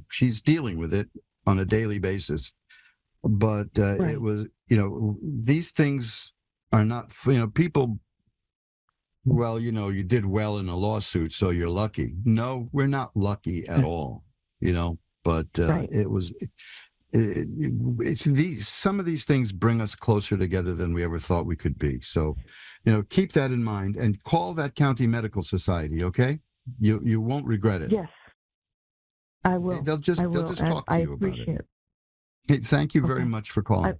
she's dealing with it on a daily basis. But it was, you know, these things are not, you know, people, well, you know, you did well in a lawsuit, so you're lucky. No, we're not lucky at all, you know, but it was, it's these, some of these things bring us closer together than we ever thought we could be. So, you know, keep that in mind and call that county medical society, okay? You won't regret it. Yes, I will. They'll just talk to you about it. Hey, thank you very much for calling.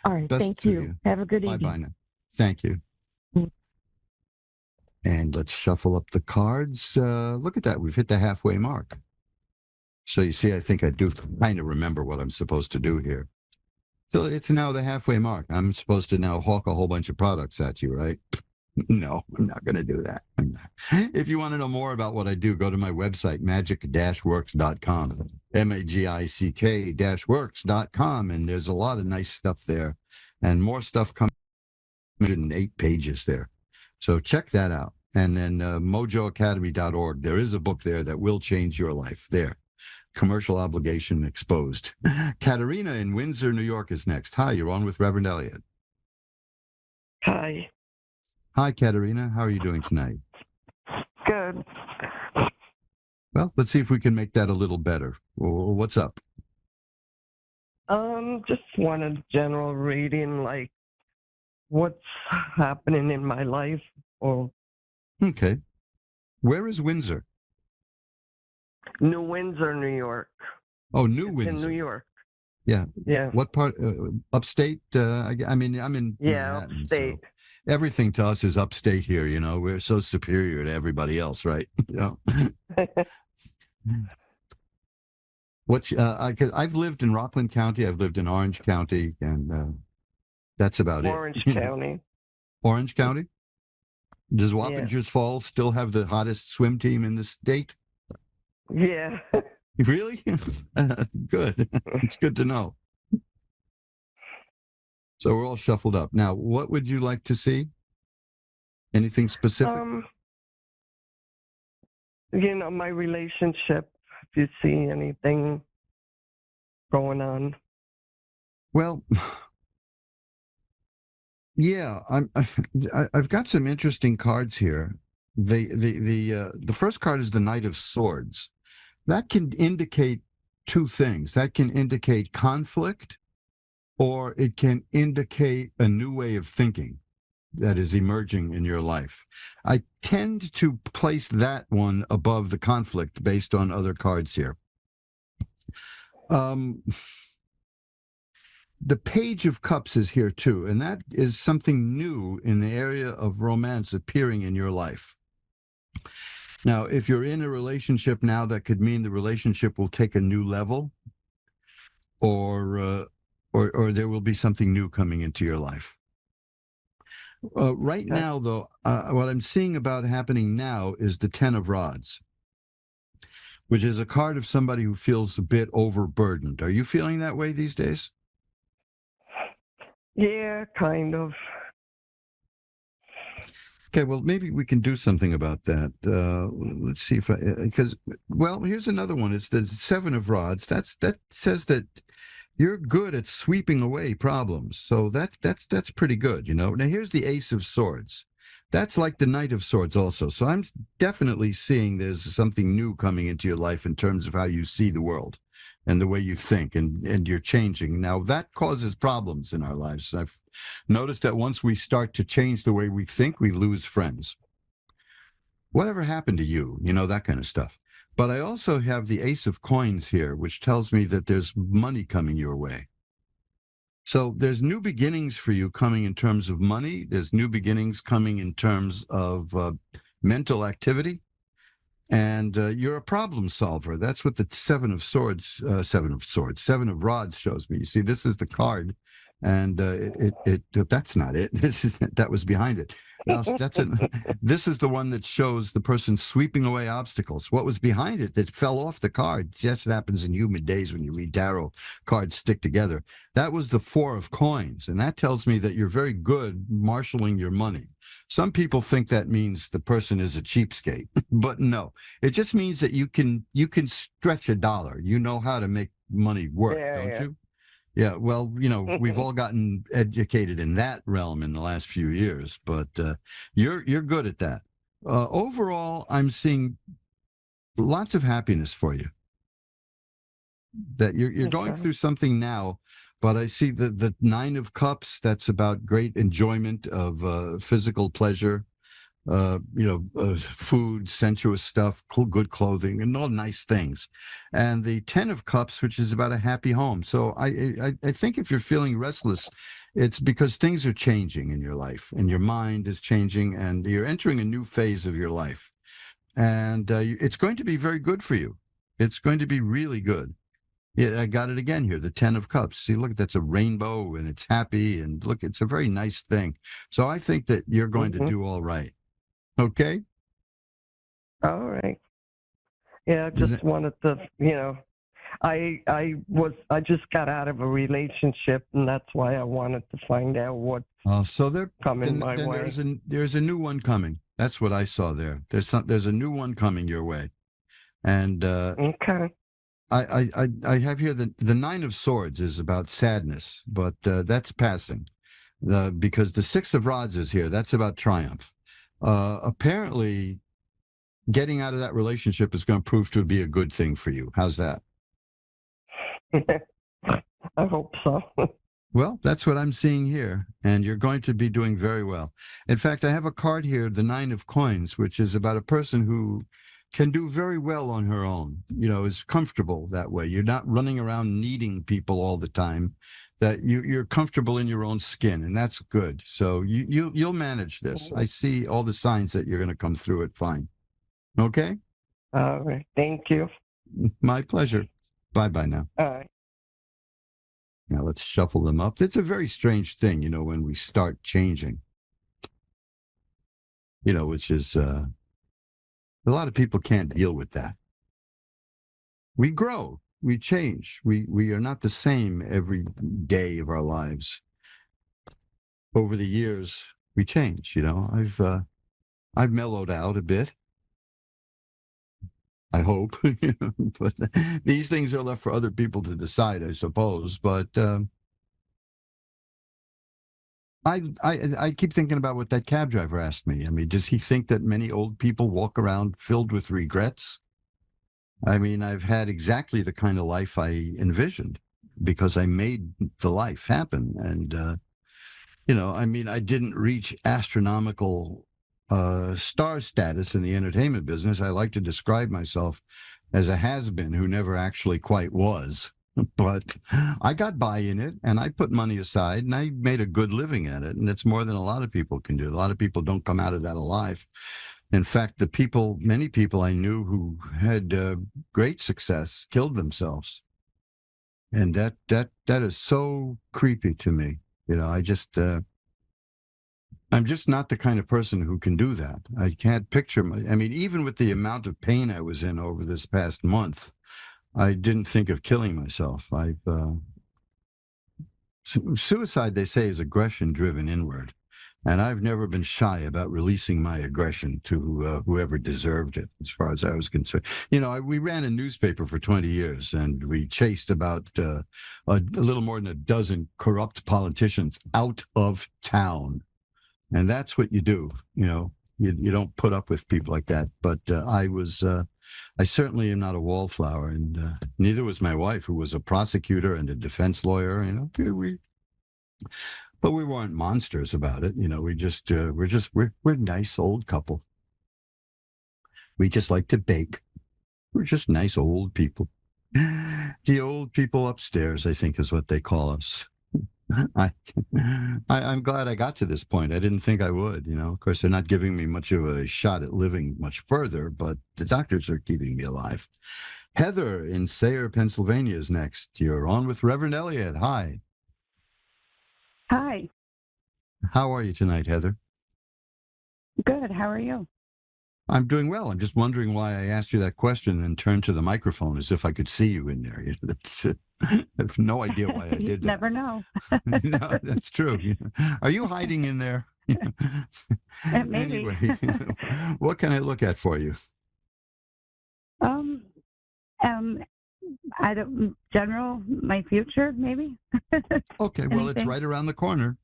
All right, Best thank to you. Have a good evening. Bye-bye now. Thank you. And let's shuffle up the cards. Look at that. We've hit the halfway mark. So you see, I think I do kind of remember what I'm supposed to do here. So it's now the halfway mark. I'm supposed to now hawk a whole bunch of products at you, right? No, I'm not going to do that. If you want to know more about what I do, go to my website, magic-works.com, magic-works.com. And there's a lot of nice stuff there and more stuff coming, 108 pages there. So check that out. And then mojoacademy.org. There is a book there that will change your life there. Commercial Obligation Exposed. Katerina in Windsor, New York is next. Hi, you're on with Reverend Elliot. Hi. Hi, Katerina. How are you doing tonight? Good. Well, let's see if we can make that a little better. What's up? Just wanted a general reading, like what's happening in my life. Or okay. Where is Windsor? New Windsor, New York. Oh, New Windsor. In New York. Yeah. Yeah. What part? Upstate? I mean, I'm in Manhattan, upstate. So everything to us is upstate here. You know, we're so superior to everybody else, right? You know. Because I've lived in Rockland County, I've lived in Orange County, and that's about Orange it. County. Orange County? Does Wappingers Falls still have the hottest swim team in the state? Yeah. Really? Good. It's good to know. So we're all shuffled up. Now, what would you like to see? Anything specific? You know, my relationship, if you see anything going on. Well, yeah, I've got some interesting cards here. The first card is the Knight of Swords. That can indicate two things. That can indicate conflict, or it can indicate a new way of thinking that is emerging in your life. I tend to place that one above the conflict based on other cards here. The Page of Cups is here too, and that is something new in the area of romance appearing in your life. Now, if you're in a relationship now, that could mean the relationship will take a new level, or there will be something new coming into your life. Right now, though, what I'm seeing about happening now is the Ten of Rods, which is a card of somebody who feels a bit overburdened. Are you feeling that way these days? Yeah, kind of. Okay, well, maybe we can do something about that. Let's see if because, well, here's another one. It's the Seven of Rods. That says that you're good at sweeping away problems. So that's pretty good, you know. Now, here's the Ace of Swords. That's like the Knight of Swords also. So I'm definitely seeing there's something new coming into your life in terms of how you see the world and the way you think, and you're changing. Now, that causes problems in our lives. I've noticed that once we start to change the way we think, we lose friends. Whatever happened to you? You know, that kind of stuff. But I also have the Ace of Coins here, which tells me that there's money coming your way. So there's new beginnings for you coming in terms of money. There's new beginnings coming in terms of mental activity. And you're a problem solver. That's what the Seven of Rods shows me. You see, this is the card, and that's not it. That was behind it. Now, this is the one that shows the person sweeping away obstacles. What was behind it that fell off the card? That's what happens in human days when you read tarot cards stick together. That was the 4 of coins, and that tells me that you're very good marshaling your money. Some people think that means the person is a cheapskate, but no. It just means that you can stretch a dollar. You know how to make money work, don't you? Yeah, well, we've all gotten educated in that realm in the last few years, but you're good at that. Overall, I'm seeing lots of happiness for you. That you're going through something now, but I see the 9 of Cups. That's about great enjoyment of physical pleasure. Food, sensuous stuff, good clothing, and all nice things. And the 10 of Cups, which is about a happy home. So I think if you're feeling restless, it's because things are changing in your life, and your mind is changing, and you're entering a new phase of your life. And it's going to be very good for you. It's going to be really good. Yeah, I got it again here, the 10 of Cups. See, look, that's a rainbow, and it's happy, and look, it's a very nice thing. So I think that you're going to do all right. Okay. All right. Yeah, I just wanted to, I just got out of a relationship, and that's why I wanted to find out what. So they're coming my way. There's a new one coming. That's what I saw there. There's a new one coming your way, and okay. I have here the 9 of Swords is about sadness, but that's passing. Because the 6 of Rods is here. That's about triumph. Apparently, getting out of that relationship is going to prove to be a good thing for you. How's that? I hope so. Well, that's what I'm seeing here, and you're going to be doing very well. In fact, I have a card here, the 9 of Coins, which is about a person who can do very well on her own, is comfortable that way. You're not running around needing people all the time, that you're comfortable in your own skin, and that's good. So you'll manage this. I see all the signs that you're going to come through it fine. Okay? All right. Thank you. My pleasure. Bye-bye now. All right. Now let's shuffle them up. It's a very strange thing, when we start changing, which is, a lot of people can't deal with that. We grow. We change. We are not the same every day of our lives. Over the years, we change. I've mellowed out a bit. I hope, but these things are left for other people to decide, I suppose. But I keep thinking about what that cab driver asked me. I mean, does he think that many old people walk around filled with regrets? I mean, I've had exactly the kind of life I envisioned because I made the life happen. And, I didn't reach astronomical star status in the entertainment business. I like to describe myself as a has-been who never actually quite was. But I got by in it, and I put money aside, and I made a good living at it. And it's more than a lot of people can do. A lot of people don't come out of that alive. In fact, many people I knew who had great success killed themselves. And that is so creepy to me. I'm just not the kind of person who can do that. I can't picture even with the amount of pain I was in over this past month, I didn't think of killing myself. Suicide, they say, is aggression driven inward. And I've never been shy about releasing my aggression to whoever deserved it, as far as I was concerned. We ran a newspaper for 20 years, and we chased about a little more than a dozen corrupt politicians out of town. And that's what you do. You don't put up with people like that. But I certainly am not a wallflower, and neither was my wife, who was a prosecutor and a defense lawyer. But we weren't monsters about it. We're a nice old couple. We just like to bake. We're just nice old people. The old people upstairs, I think, is what they call us. I'm glad I got to this point. I didn't think I would. Of course, they're not giving me much of a shot at living much further, but the doctors are keeping me alive. Heather in Sayre, Pennsylvania is next. You're on with Reverend Elliot. Hi. Hi. How are you tonight, Heather? Good. How are you? I'm doing well. I'm just wondering why I asked you that question and turned to the microphone as if I could see you in there. I have no idea why I You did that. never know. No, that's true. Are you hiding in there? Maybe. Anyway, what can I look at for you? um, um, I don't general my future maybe. Okay, well, it's Anything? right around the corner.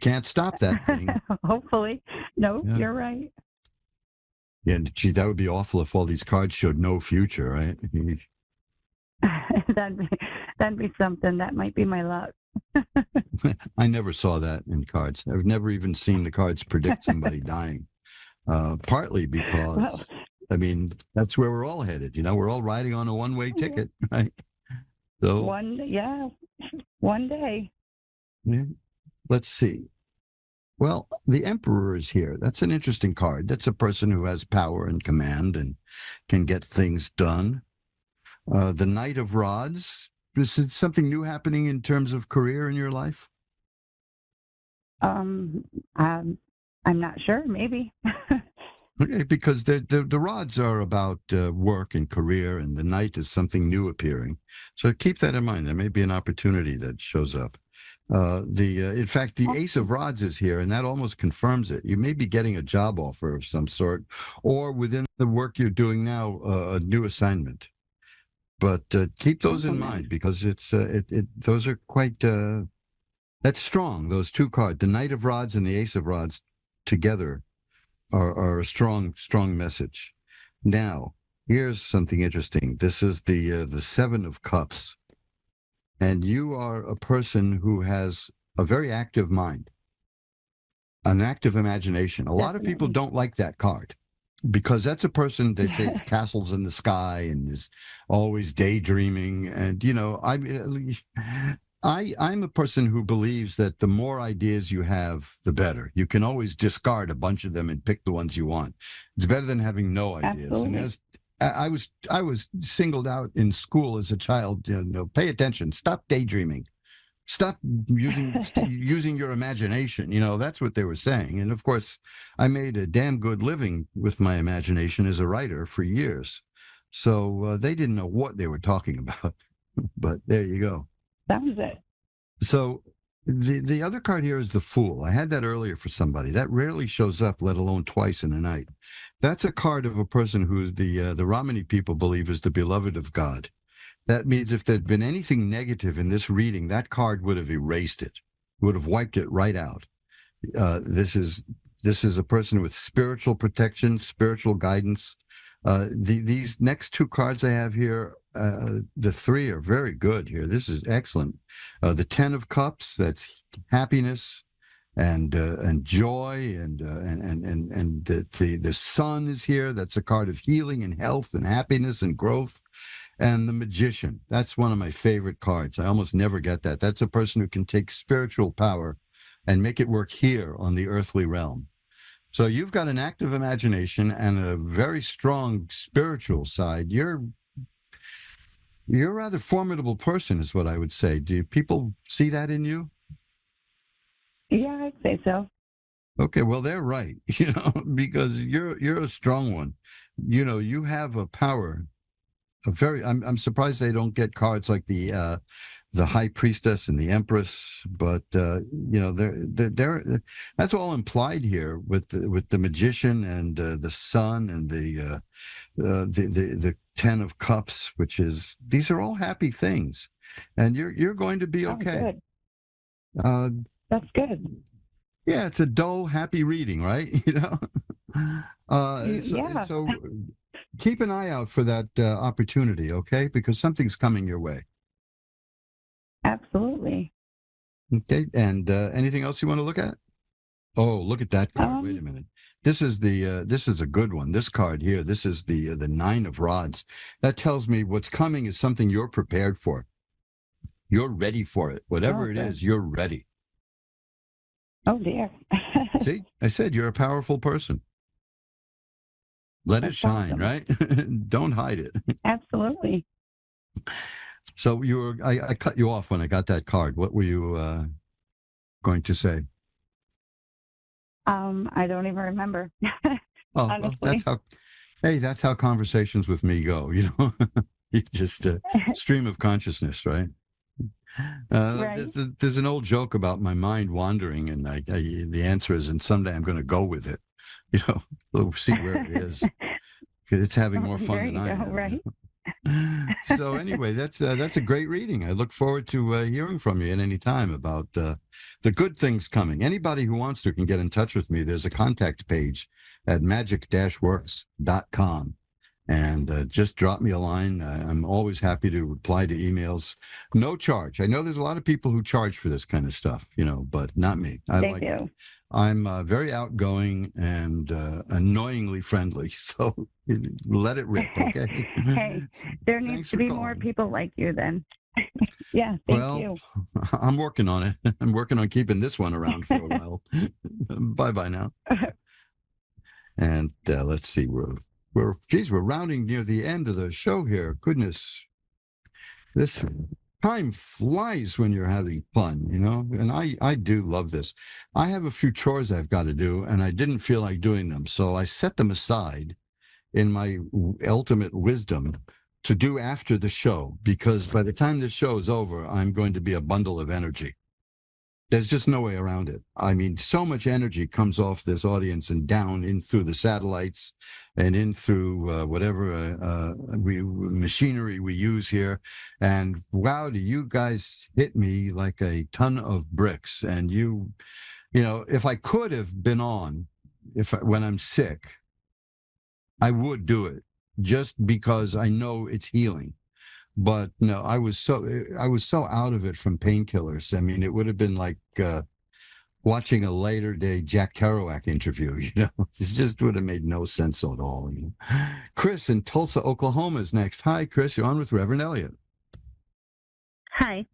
Can't stop that thing. Hopefully. No, Yeah. you're right. Yeah, gee, that would be awful if all these cards showed no future, right? that'd be something. That might be my luck. I never saw that in cards. I've never even seen the cards predict somebody dying. Partly because, Well, I mean, that's where we're all headed. We're all riding on a one-way ticket, right? So one day. yeah, let's see. Well, the Emperor is here. That's an interesting card. That's a person who has power and command and can get things done. The Knight of Rods. Is it something new happening in terms of career in your life? I'm not sure. Maybe. Okay, because the rods are about work and career, and the Knight is something new appearing. So keep that in mind. There may be an opportunity that shows up. In fact, the Ace of Rods is here, and that almost confirms it. You may be getting a job offer of some sort, or within the work you're doing now, a new assignment. But keep those in mind because those are quite that's strong. Those two cards, the Knight of Rods and the Ace of Rods, together are a strong message. Now, here's something interesting. This is the Seven of Cups. And you are a person who has a very active mind, an active imagination. A lot of people don't like that card because that's a person, they say, castles in the sky and is always daydreaming. And, I'm a person who believes that the more ideas you have, the better. You can always discard a bunch of them and pick the ones you want. It's better than having no ideas. Absolutely. And as I was singled out in school as a child, pay attention, stop daydreaming, stop using your imagination. That's what they were saying. And of course, I made a damn good living with my imagination as a writer for years. So they didn't know what they were talking about, but there you go. That was it. So the other card here is the Fool. I had that earlier for somebody. That rarely shows up, let alone twice in a night. That's a card of a person who the Romani people believe is the beloved of God. That means if there'd been anything negative in this reading, that card would have erased it, would have wiped it right out. This is a person with spiritual protection, spiritual guidance. These next two cards I have here, the three are very good here. This is excellent. The Ten of Cups, that's happiness and joy, and the Sun is here. That's a card of healing and health and happiness and growth. And the Magician, that's one of my favorite cards. I almost never get that. That's a person who can take spiritual power and make it work here on the earthly realm. So you've got an active imagination and a very strong spiritual side. You're a rather formidable person, is what I would say. Do people see that in you? Yeah, I'd say so. Okay, well, they're right, because you're a strong one. You have a power. I'm surprised they don't get cards like the High Priestess and the Empress, but they're that's all implied here with the Magician and the Sun and the Ten of Cups, these are all happy things, and you're going to be okay. Good. That's good. Yeah, it's a dull, happy reading, right? Yeah. So keep an eye out for that opportunity, okay? Because something's coming your way. Absolutely. Okay, and anything else you want to look at? Oh, look at that card. Wait a minute. This is a good one. This card here, this is the Nine of Rods. That tells me what's coming is something you're prepared for. You're ready for it. Whatever it is, you're ready. Oh, dear. See, I said you're a powerful person. Let it shine, right? Don't hide it. Absolutely. So I cut you off when I got that card. What were you going to say? I don't even remember. Oh, well, Honestly. that's how conversations with me go, you know. You just stream of consciousness, right? Right. There's an old joke about my mind wandering, and the answer is, and someday I'm going to go with it. You know, we'll see where it is. 'Cause it's having more fun There than you I go, am. right? So anyway, that's a great reading. I look forward to hearing from you at any time about the good things coming. Anybody who wants to can get in touch with me. There's a contact page at magic-works.com. And just drop me a line. I'm always happy to reply to emails. No charge. I know there's a lot of people who charge for this kind of stuff, you know, but not me. They do. I'm very outgoing and annoyingly friendly. So let it rip, okay? Hey, there Thanks needs for to be more calling. people like you then. Yeah, thank you. I'm working on it. I'm working on keeping this one around for a while. Bye-bye now. And let's see, we're rounding near the end of the show here. Goodness, this time flies when you're having fun, you know, and I do love this. I have a few chores I've got to do, and I didn't feel like doing them, so I set them aside in my ultimate wisdom to do after the show, because by the time this show is over, I'm going to be a bundle of energy. There's just no way around it. I mean, so much energy comes off this audience and down in through the satellites and in through whatever machinery we use here. And wow, do you guys hit me like a ton of bricks. And you know, if I could have been on, when I'm sick, I would do it just because I know it's healing. But no, I was so out of it from painkillers. I mean, it would have been like watching a later day Jack Kerouac interview. You know, it just would have made no sense at all. You know? Chris in Tulsa, Oklahoma is next. Hi, Chris. You're on with Reverend Elliot. Hi.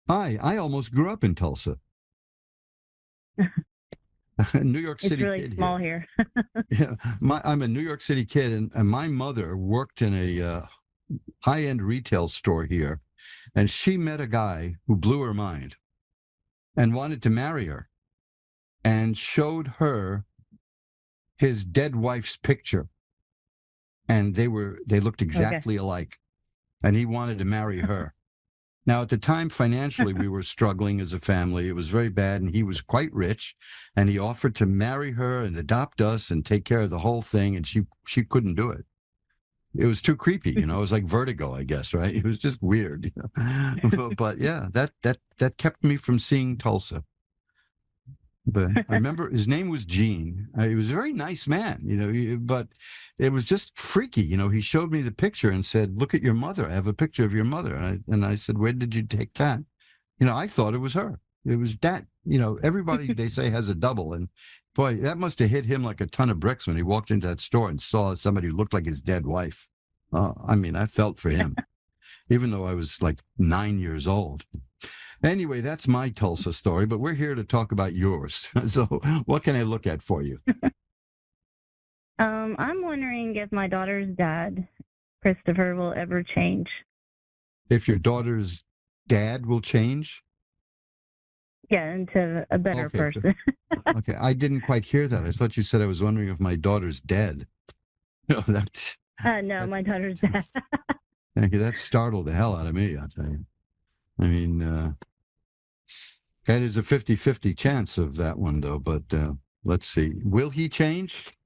Hi. I almost grew up in Tulsa. New York City It's really kid small here. here. Yeah, I'm a New York City kid, and my mother worked in a high-end retail store here, and she met a guy who blew her mind and wanted to marry her and showed her his dead wife's picture, and they looked exactly alike, and he wanted to marry her. Now, at the time, financially, we were struggling as a family. It was very bad, and he was quite rich, and he offered to marry her and adopt us and take care of the whole thing, and she couldn't do it. It was too creepy, you know. It was like vertigo, I guess, right? It was just weird, you know? But yeah, that kept me from seeing Tulsa. But I remember his name was Gene. He was a very nice man, you know, but it was just freaky. You know, he showed me the picture and said, "Look at your mother. I have a picture of your mother." And I said, "Where did you take that?" You know, I thought it was her. It was that, you know, everybody they say has a double. And boy, that must have hit him like a ton of bricks when he walked into that store and saw somebody who looked like his dead wife. I mean, I felt for him, even though I was like 9 years old. Anyway, that's my Tulsa story, but we're here to talk about yours. So what can I look at for you? I'm wondering if my daughter's dad, Christopher, will ever change. If your daughter's dad will change? Yeah, into a better Okay. person. Okay, I didn't quite hear that. I thought you said I was wondering if my daughter's dead. No, No, my daughter's dad. that startled the hell out of me, I'll tell you. I mean, that is a 50-50 chance of that one, though. But let's see. Will he change?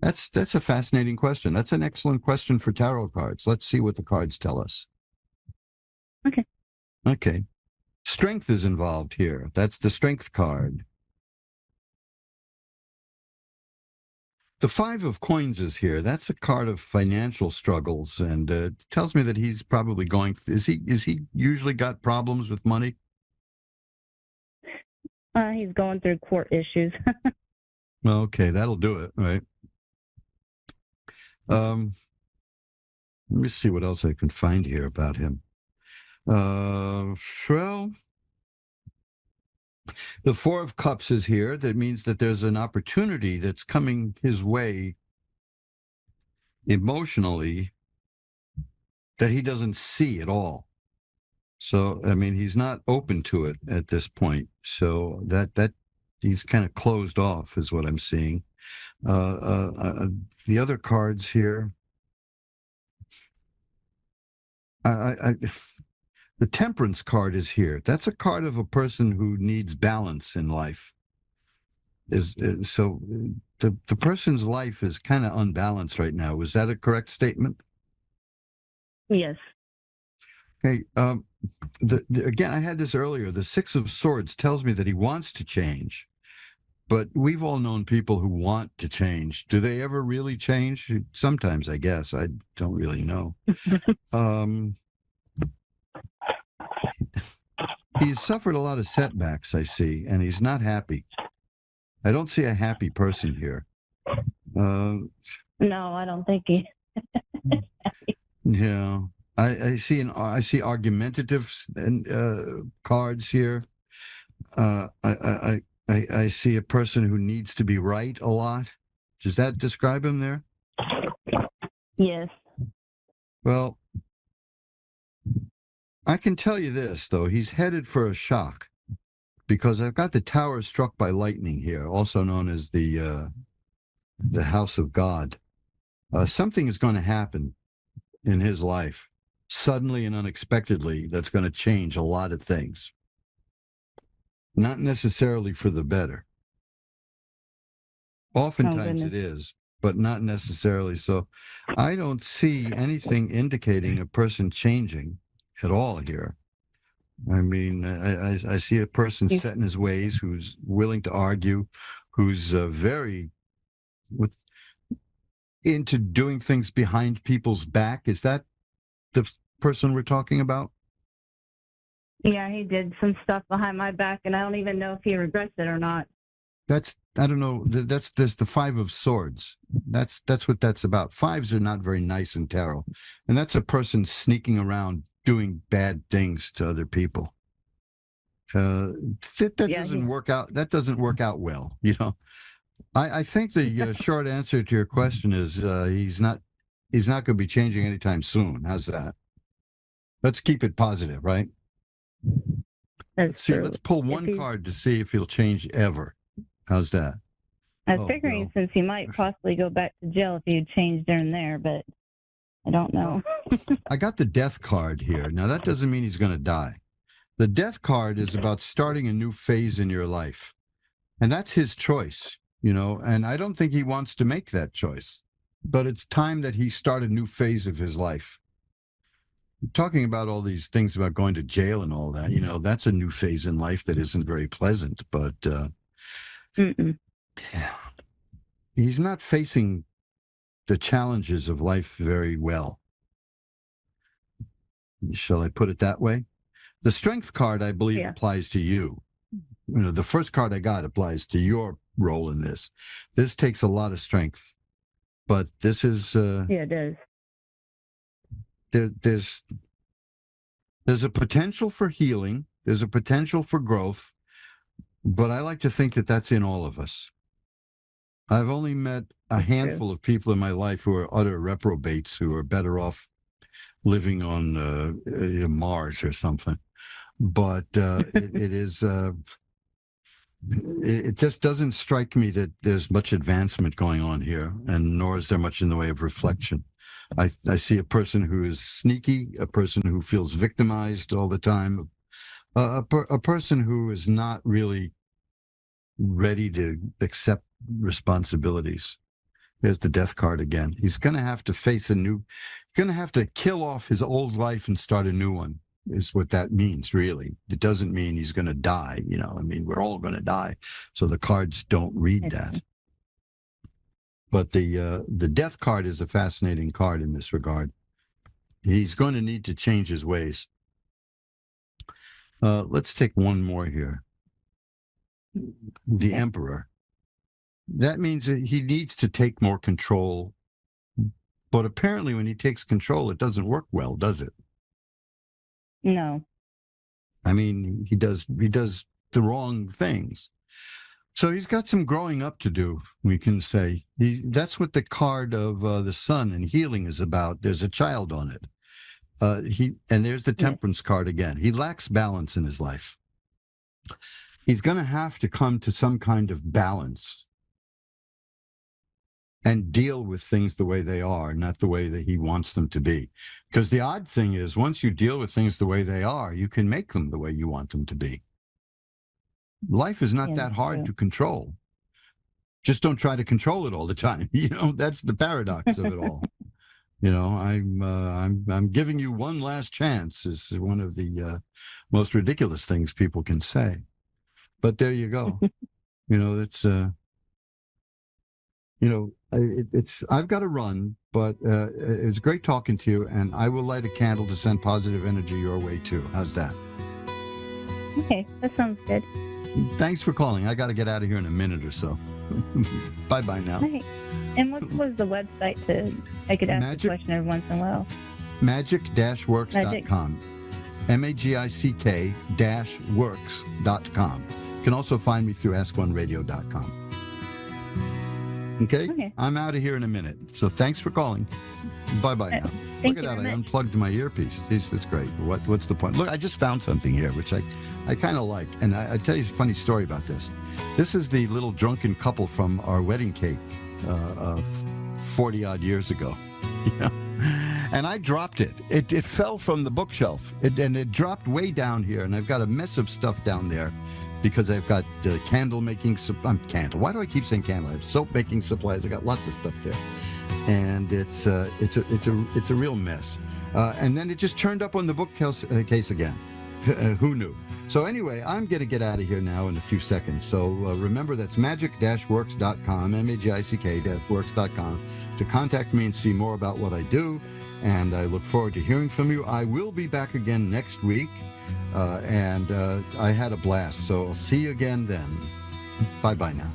That's a fascinating question. That's an excellent question for tarot cards. Let's see what the cards tell us. Okay. Okay. Strength is involved here. That's the strength card. The Five of Coins is here. That's a card of financial struggles, and tells me that he's probably going. Is he usually got problems with money? He's going through court issues. Okay, that'll do it, right? Let me see what else I can find here about him. Well, the Four of Cups is here. That means that there's an opportunity that's coming his way emotionally that he doesn't see at all. So, I mean, he's not open to it at this point. So that He's kind of closed off, is what I'm seeing. The other cards here, the Temperance card is here. That's a card of a person who needs balance in life. So the person's life is kind of unbalanced right now. Was that a correct statement? Yes. Okay. Again, I had this earlier. The Six of Swords tells me that he wants to change, but we've all known people who want to change. Do they ever really change? Sometimes, I guess. I don't really know. He's suffered a lot of setbacks, I see, and he's not happy. I don't see a happy person here. No, I don't think he. Yeah, I see argumentative cards here. I see a person who needs to be right a lot. Does that describe him there? Yes. Well, I can tell you this, though. He's headed for a shock because I've got the tower struck by lightning here, also known as the house of God. Something is going to happen in his life suddenly and unexpectedly that's going to change a lot of things. Not necessarily for the better. Oftentimes it is, but not necessarily so. I don't see anything indicating a person changing at all here. I mean, I see a person set in his ways who's willing to argue, who's very into doing things behind people's back. Is that the person we're talking about? Yeah, he did some stuff behind my back, and I don't even know if he regrets it or not. I don't know. There's the Five of Swords. That's what that's about. Fives are not very nice in tarot, and that's a person sneaking around doing bad things to other people. That doesn't work out. That doesn't work out well. You know, I think the short answer to your question is he's not going to be changing anytime soon. How's that? Let's keep it positive, right? Let's pull one card to see if he'll change ever. How's that? I was figuring since he might possibly go back to jail if he had changed during there, but I don't know. I got the Death card here. Now, that doesn't mean he's going to die. The Death card is about starting a new phase in your life. And that's his choice, you know, and I don't think he wants to make that choice. But it's time that he start a new phase of his life. Talking about all these things about going to jail and all that, you know, that's a new phase in life that isn't very pleasant, but he's not facing the challenges of life very well. Shall I put it that way? The Strength card, I believe, applies to you. You know, the first card I got applies to your role in this. This takes a lot of strength, but this is it does. There's a potential for healing. There's a potential for growth, but I like to think that that's in all of us. I've only met a handful of people in my life who are utter reprobates, who are better off living on Mars or something. But it just doesn't strike me that there's much advancement going on here, and nor is there much in the way of reflection. I see a person who is sneaky, a person who feels victimized all the time, a person who is not really ready to accept responsibilities. There's the Death card again. He's going to have to face going to have to kill off his old life and start a new one, is what that means, really. It doesn't mean he's going to die, you know. I mean, we're all going to die. So the cards don't read that. But the Death card is a fascinating card in this regard. He's going to need to change his ways. Let's take one more here. The Emperor. That means that he needs to take more control. But apparently when he takes control, it doesn't work well, does it? No. I mean, he does the wrong things. So he's got some growing up to do, we can say. That's what the card of the Sun and healing is about. There's a child on it. And there's the Temperance card again. He lacks balance in his life. he's going to have to come to some kind of balance and deal with things the way they are, not the way that he wants them to be. Because the odd thing is, once you deal with things the way they are, you can make them the way you want them to be. Life is not that hard to control. Just don't try to control it all the time. That's the paradox of it all. I'm giving you one last chance is one of the most ridiculous things people can say. But there you go. I've got to run, but it was great talking to you, and I will light a candle to send positive energy your way too. How's that? Okay, that sounds good. Thanks for calling. I got to get out of here in a minute or so. Bye-bye now. Right. And what was the website I could ask a question every once in a while? Magic-works.com. MAGIC-works.com. You can also find me through askoneradio.com. Okay? I'm out of here in a minute. So thanks for calling. Bye-bye now. Look at that. I unplugged my earpiece. That's great. What's the point? Look, I just found something here, which I kind of like. And I tell you a funny story about this. This is the little drunken couple from our wedding cake 40-odd years ago. And I dropped it. It fell from the bookshelf. And it dropped way down here. And I've got a mess of stuff down there because I've got candle making. Why do I keep saying candle? I have soap making supplies. I got lots of stuff there. And it's a real mess. And then it just turned up on the bookcase again. Who knew? So anyway, I'm going to get out of here now in a few seconds. So remember, that's magic-works.com, MAGIC-works.com, to contact me and see more about what I do. And I look forward to hearing from you. I will be back again next week. And I had a blast. So I'll see you again then. Bye-bye now.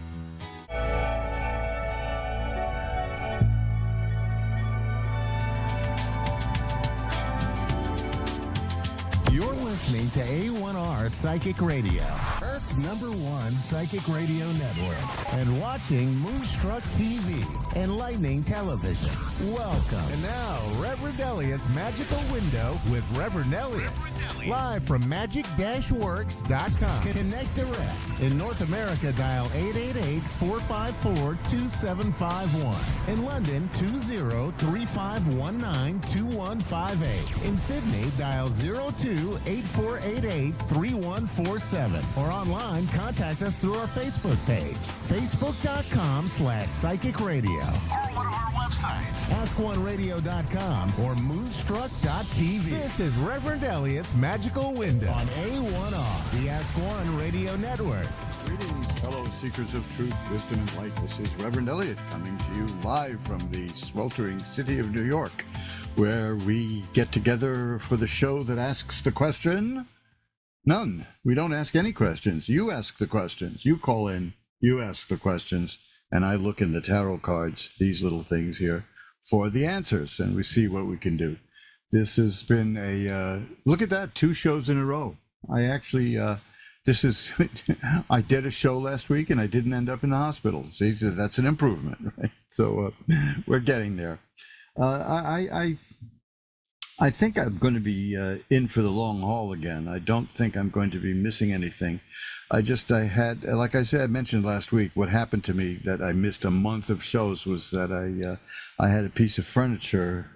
You're listening to A1R Psychic Radio, Earth's #1 psychic radio network, and watching Moonstruck TV, Enlightening Television. Welcome. And now, Reverend Elliot's Magical Window with Reverend Elliot. Live from magic-works.com. Connect direct. In North America, dial 888-454-2751. In London, 20-3519-2158. In Sydney, dial 02-8488-3147. Or online, contact us through our Facebook page, facebook.com/psychic radio. Or one of our websites, askoneradio.com or moonstruck.tv. This is Reverend Elliot's Magical Window on A1R, the Ask One Radio Network. Greetings, fellow seekers of truth, wisdom, and light. This is Reverend Elliot coming to you live from the sweltering city of New York, where we get together for the show that asks the question. None. We don't ask any questions. You ask the questions. You call in. You ask the questions. And I look in the tarot cards, these little things here, for the answers, and we see what we can do. This has been look at that, 2 shows in a row. I actually, I did a show last week and I didn't end up in the hospital. See, that's an improvement, right? So we're getting there. I think I'm going to be in for the long haul again. I don't think I'm going to be missing anything. I had, like I said, I mentioned last week, what happened to me that I missed a month of shows was that I had a piece of furniture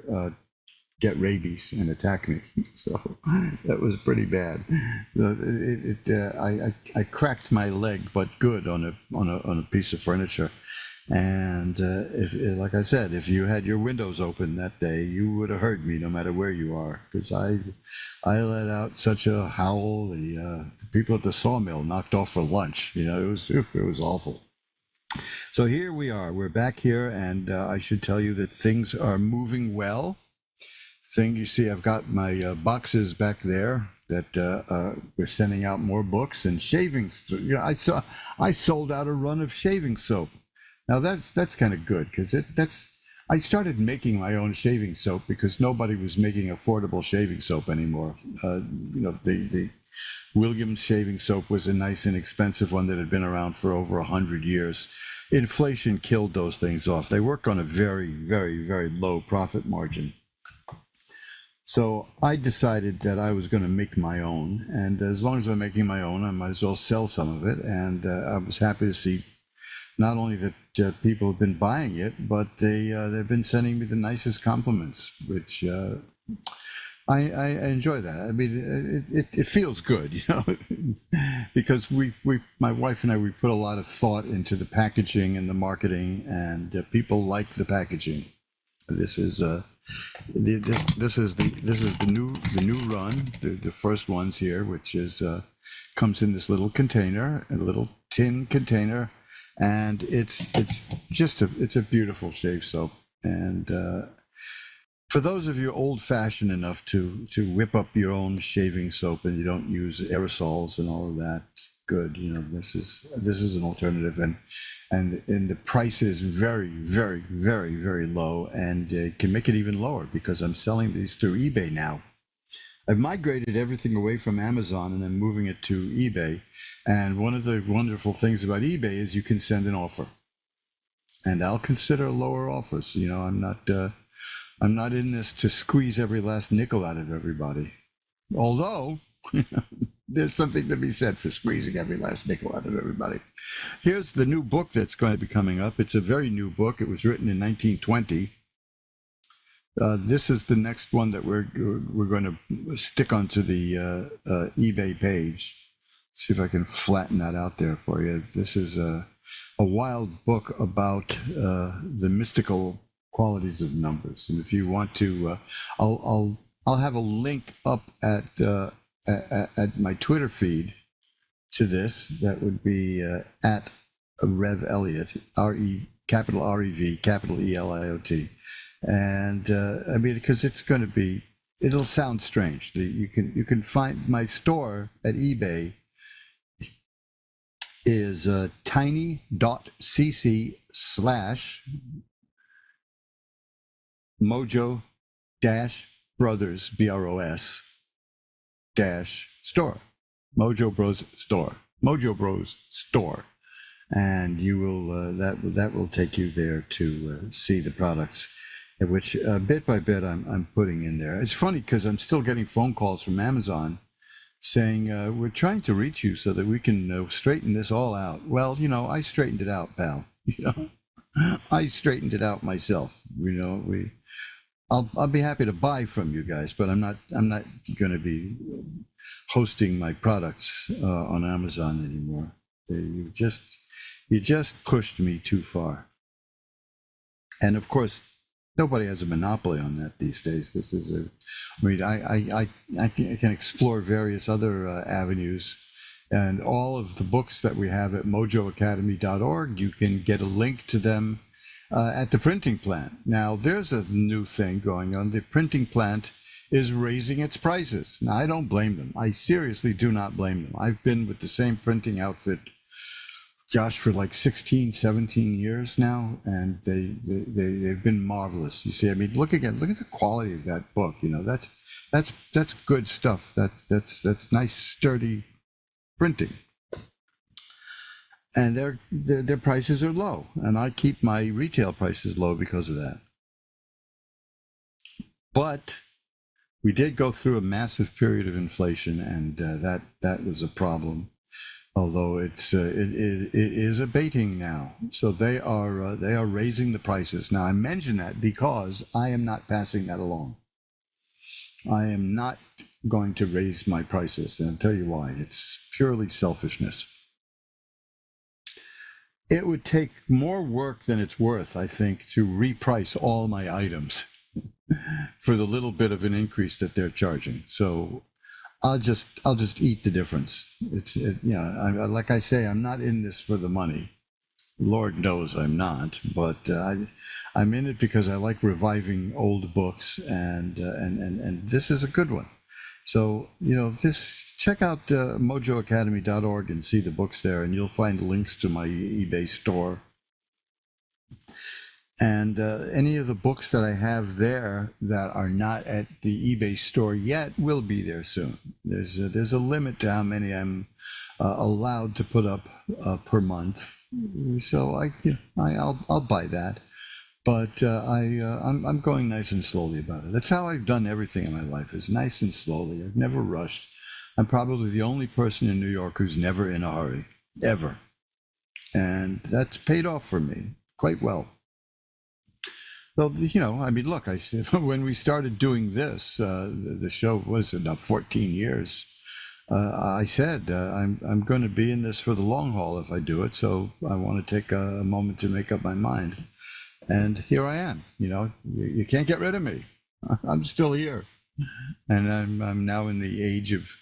get rabies and attack me. So that was pretty bad. I cracked my leg, but good on a piece of furniture. And like I said, if you had your windows open that day, you would have heard me no matter where you are, because I let out such a howl. The people at the sawmill knocked off for lunch. It was awful. So here we are. We're back here, and I should tell you that things are moving well. You see, I've got my boxes back there that we're sending out more books and shaving. I sold out a run of shaving soap. Now that's kind of good, because I started making my own shaving soap because nobody was making affordable shaving soap anymore. The Williams shaving soap was a nice inexpensive one that had been around for over 100 years. Inflation killed those things off. They work on a very, very, very low profit margin. So I decided that I was going to make my own, and as long as I'm making my own, I might as well sell some of it. And I was happy to see not only that people have been buying it, but they've been sending me the nicest compliments, which I enjoy that. I mean, it feels good, you know, because my wife and I, we put a lot of thought into the packaging and the marketing, and people like the packaging. This is the new run, the first ones here, which is comes in this little container, a little tin container, and it's a beautiful shave soap. And for those of you old-fashioned enough to whip up your own shaving soap and you don't use aerosols and all of that, good. You know, this is an alternative, and the price is very, very, very, very low, and can make it even lower because I'm selling these through eBay now. I've migrated everything away from Amazon and I'm moving it to eBay. And one of the wonderful things about eBay is you can send an offer, and I'll consider lower offers. You know, I'm not in this to squeeze every last nickel out of everybody. Although there's something to be said for squeezing every last nickel out of everybody. Here's the new book that's going to be coming up. It's a very new book. It was written in 1920. This is the next one that we're going to stick onto the eBay page. See if I can flatten that out there for you. This is a wild book about the mystical qualities of numbers. And if you want to, I'll have a link up at my Twitter feed to this. That would be at Rev Elliott, capital R-E-V, capital E-L-I-O-T. And I mean, because it'll sound strange. You can find my store at eBay is tiny.cc/Mojo-Brothers, BROS -store, Mojo Bros store, Mojo Bros store, and you will that will take you there to see the products, which bit by bit I'm putting in there. It's funny because I'm still getting phone calls from Amazon saying we're trying to reach you so that we can straighten this all out. Well, you know, I straightened it out, pal. You know, I straightened it out myself. You know, I'll be happy to buy from you guys, but I'm not going to be hosting my products on Amazon anymore. You just pushed me too far. And of course, nobody has a monopoly on that these days. This is I can explore various other avenues, and all of the books that we have at mojoacademy.org, you can get a link to them at the printing plant. Now, there's a new thing going on. The printing plant is raising its prices. Now, I don't blame them. I seriously do not blame them. I've been with the same printing outfit, Josh, for like 16, 17 years now, and they've been marvelous. You see, I mean, look at the quality of that book. You know, that's good stuff. That's nice, sturdy printing. And their prices are low, and I keep my retail prices low because of that. But we did go through a massive period of inflation, and that was a problem. Although it is abating now, so they are raising the prices. Now I mention that because I am not passing that along. I am not going to raise my prices, and I'll tell you why. It's purely selfishness. It would take more work than it's worth, I think, to reprice all my items for the little bit of an increase that they're charging. So I'll just eat the difference. Like I say, I'm not in this for the money. Lord knows I'm not, but I'm in it because I like reviving old books, and this is a good one. So, you know, check out mojoacademy.org and see the books there, and you'll find links to my eBay store. And any of the books that I have there that are not at the eBay store yet will be there soon. There's a limit to how many I'm allowed to put up per month. So I'll buy that. But I'm going nice and slowly about it. That's how I've done everything in my life, is nice and slowly. I've never rushed. I'm probably the only person in New York who's never in a hurry, ever. And that's paid off for me quite well. Well, I mean, look, when we started doing this, the show was about 14 years. I said, I'm going to be in this for the long haul if I do it. So I want to take a moment to make up my mind. And here I am. You can't get rid of me. I'm still here. And I'm now in the age of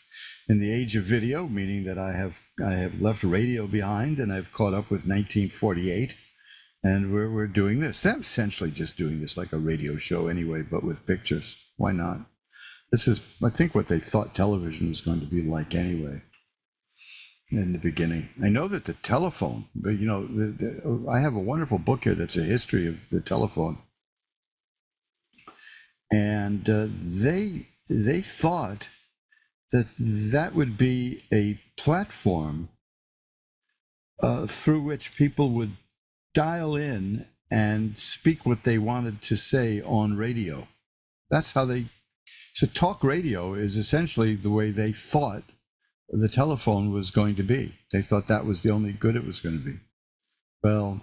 video, meaning that I have left radio behind and I've caught up with 1948. And we're doing this. I'm essentially just doing this like a radio show anyway, but with pictures. Why not? This is, I think, what they thought television was going to be like anyway in the beginning. I know that the telephone, but I have a wonderful book here that's a history of the telephone. And they thought that would be a platform through which people would dial in and speak what they wanted to say on radio. That's how so talk radio is essentially the way they thought the telephone was going to be. They thought that was the only good it was going to be. Well,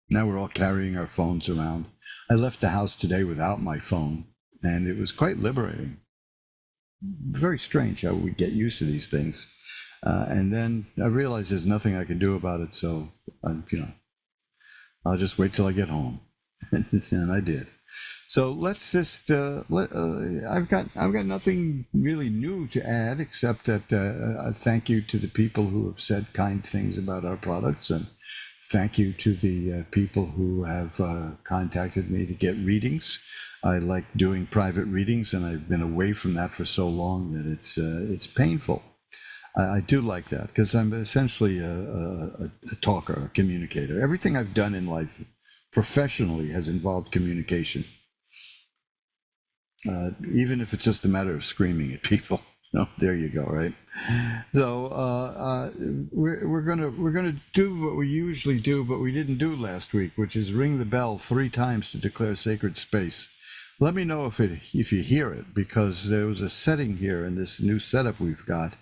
now we're all carrying our phones around. I left the house today without my phone, and it was quite liberating. Very strange how we get used to these things. And then I realized there's nothing I can do about it, so I'll just wait till I get home. And I did. So let's just, I've got nothing really new to add, except that a thank you to the people who have said kind things about our products, and thank you to the people who have contacted me to get readings. I like doing private readings, and I've been away from that for so long that it's painful. I do like that because I'm essentially a talker, a communicator. Everything I've done in life professionally has involved communication, even if it's just a matter of screaming at people. There you go, right? So we're gonna do what we usually do, but we didn't do last week, which is ring the bell 3 times to declare sacred space. Let me know if you hear it, because there was a setting here in this new setup we've got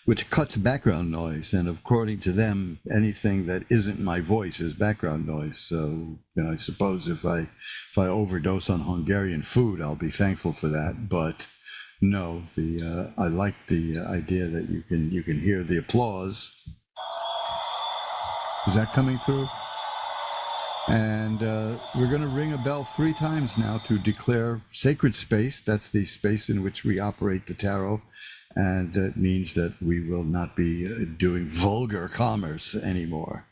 which cuts background noise, and according to them, anything that isn't my voice is background noise. So, I suppose if I overdose on Hungarian food, I'll be thankful for that. But no, I like the idea that you can hear the applause. Is that coming through? And we're going to ring a bell 3 times now to declare sacred space. That's the space in which we operate the tarot. And it means that we will not be doing vulgar commerce anymore,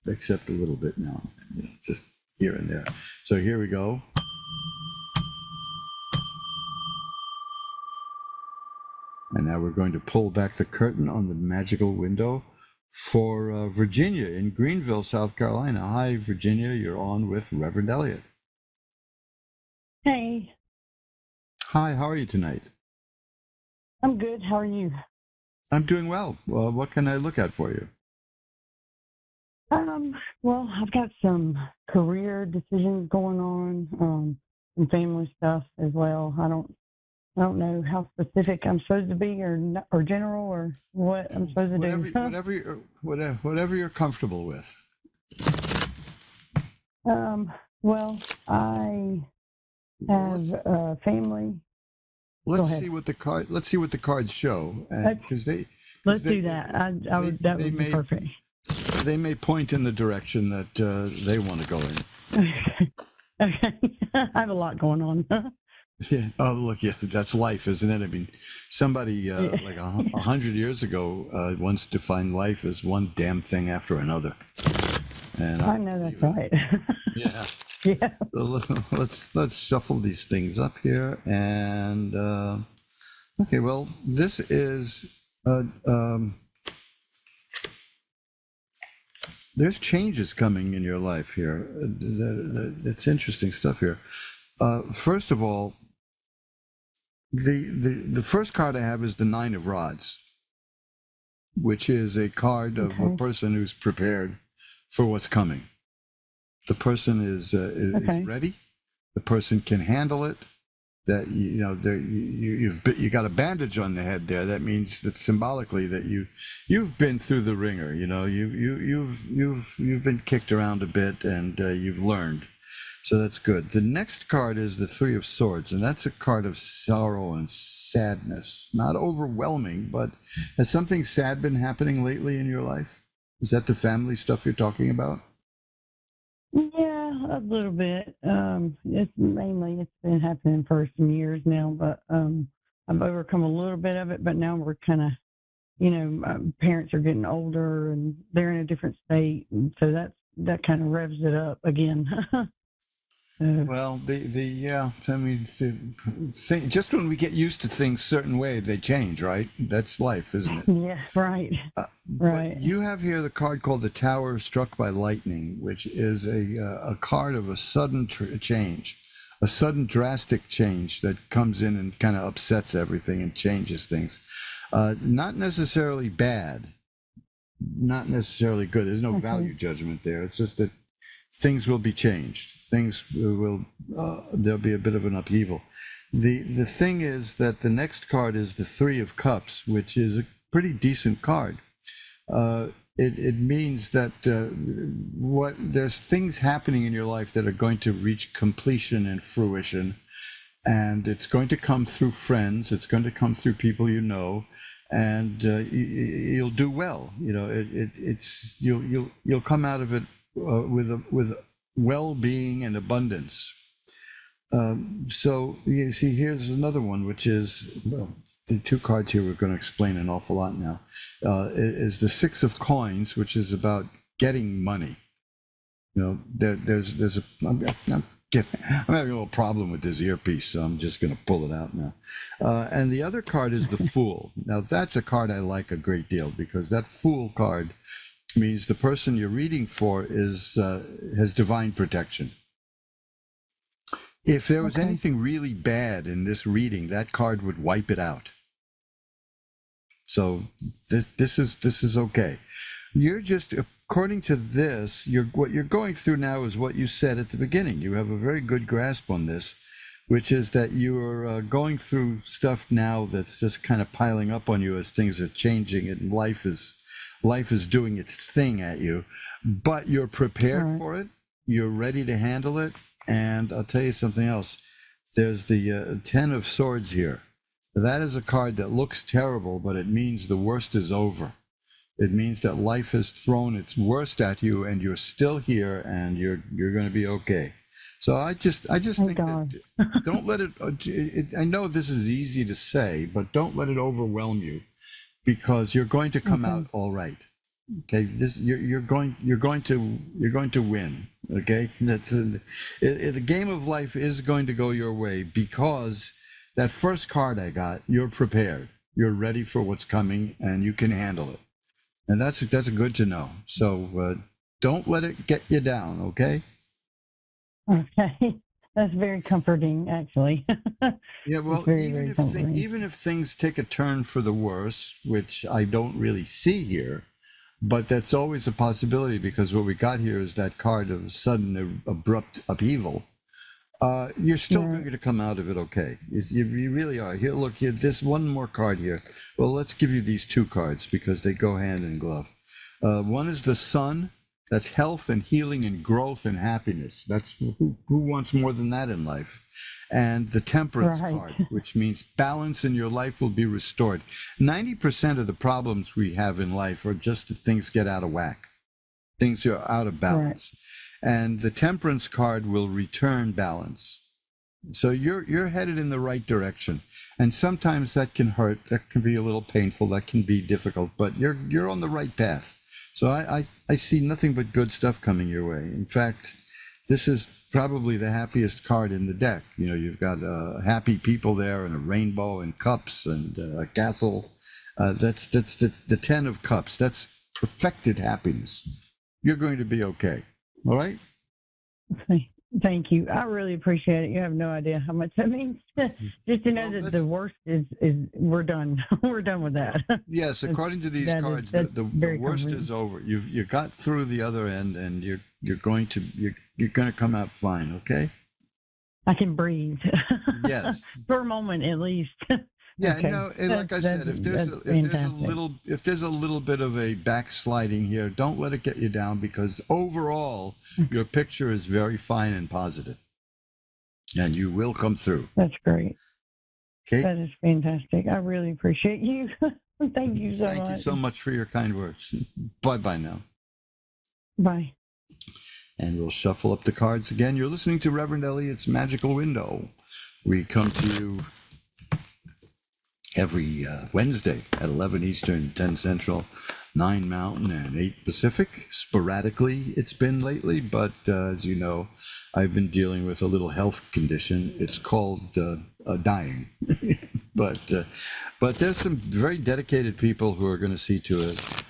except a little bit now, just here and there. So here we go. And now we're going to pull back the curtain on the magical window for Virginia in Greenville, South Carolina. Hi, Virginia. You're on with Reverend Elliot. Hey. Hi, how are you tonight? I'm good. How are you? I'm doing well. Well, what can I look at for you? Well, I've got some career decisions going on, some family stuff as well. I don't know how specific I'm supposed to be, or general, or what I'm supposed to do. Whatever you're comfortable with. Well, I have a family. Let's see what the cards show, because let's do that. That would be perfect. They may point in the direction that they want to go in. Okay, I have a lot going on. Yeah. Oh, look, yeah, that's life, isn't it? I mean, somebody like 100 years ago once defined life as one damn thing after another. And I know that's right. Yeah. Yeah. So let's shuffle these things up here, and okay. Well, this is there's changes coming in your life here. That's interesting stuff here. First of all, the first card I have is the 9 of Rods, which is a card of a person who's prepared for what's coming. The person is ready. The person can handle it. That you got a bandage on the head there. That means that symbolically that you've been through the ringer. You've been kicked around a bit and you've learned. So that's good. The next card is the Three of Swords, and that's a card of sorrow and sadness. Not overwhelming, but has something sad been happening lately in your life? Is that the family stuff you're talking about? Yeah, a little bit. It's been happening for some years now, but I've overcome a little bit of it. But now we're kind of, parents are getting older and they're in a different state, and so that kind of revs it up again. Well, just when we get used to things a certain way, they change, right? That's life, isn't it? Yeah, right. Right. But you have here the card called the Tower Struck by Lightning, which is a card of a sudden change, a sudden drastic change that comes in and kind of upsets everything and changes things. Not necessarily bad, not necessarily good. There's no value judgment there. It's just that things will be changed. There'll be a bit of an upheaval. The thing is that the next card is the Three of Cups, which is a pretty decent card. It means that there's things happening in your life that are going to reach completion and fruition, and it's going to come through friends. It's going to come through people you know, and you'll do well. You'll come out of it with well-being and abundance. So you see, here's another one, which is the two cards here we're going to explain an awful lot now. Is the Six of Coins, which is about getting money. I'm having a little problem with this earpiece, so I'm just going to pull it out now. And the other card is the Fool. Now that's a card I like a great deal, because that Fool card means the person you're reading for has divine protection. If there was anything really bad in this reading, that card would wipe it out. So this is okay. You're just, according to this, what you're going through now is what you said at the beginning. You have a very good grasp on this, which is that you're going through stuff now that's just kind of piling up on you as things are changing and life is doing its thing at you, but you're prepared for it. You're ready to handle it. And I'll tell you something else. There's the Ten of Swords here. That is a card that looks terrible, but it means the worst is over. It means that life has thrown its worst at you, and you're still here, and you're going to be okay. So I just think that don't let it. I know this is easy to say, but don't let it overwhelm you, because you're going to come out all right. Okay, you're going to win. Okay, the game of life is going to go your way, because that first card I got, you're prepared, you're ready for what's coming, and you can handle it, and that's good to know. So don't let it get you down. Okay. Okay. That's very comforting, actually. Yeah, well, even if things take a turn for the worse, which I don't really see here, but that's always a possibility, because what we got here is that card of sudden abrupt upheaval. You're still going to come out of it okay. You really are. Here, look, this one more card here. Well, let's give you these two cards because they go hand in glove. One is the Sun. That's health and healing and growth and happiness. That's who wants more than that in life. And the Temperance card, which means balance in your life will be restored. 90% of the problems we have in life are just that things get out of whack. Things are out of balance. And the Temperance card will return balance. So you're headed in the right direction. And sometimes that can hurt. That can be a little painful. That can be difficult. But you're on the right path. So I see nothing but good stuff coming your way. In fact, this is probably the happiest card in the deck. You've got happy people there, and a rainbow and cups and a castle. That's the Ten of Cups. That's perfected happiness. You're going to be okay. All right? Okay. Thank you. I really appreciate it. You have no idea how much that means. Just to know that the worst is we're done. We're done with that. Yes, according to these cards, the worst is over. You got through the other end, and you're going to come out fine. Okay. I can breathe. Yes. For a moment, at least. Yeah, Okay. no, and like I said, if there's a little bit of a backsliding here, don't let it get you down, because overall your picture is very fine and positive, and you will come through. That's great. Okay. That is fantastic. I really appreciate you. Thank you so much. Thank you so much for your kind words. Bye now. Bye. And we'll shuffle up the cards again. You're listening to Reverend Elliot's Magical Window. We come to you every Wednesday at 11 Eastern, 10 Central, 9 Mountain, and 8 Pacific. Sporadically, it's been lately, but as you know, I've been dealing with a little health condition. It's called dying. But there's some very dedicated people who are going to see to it.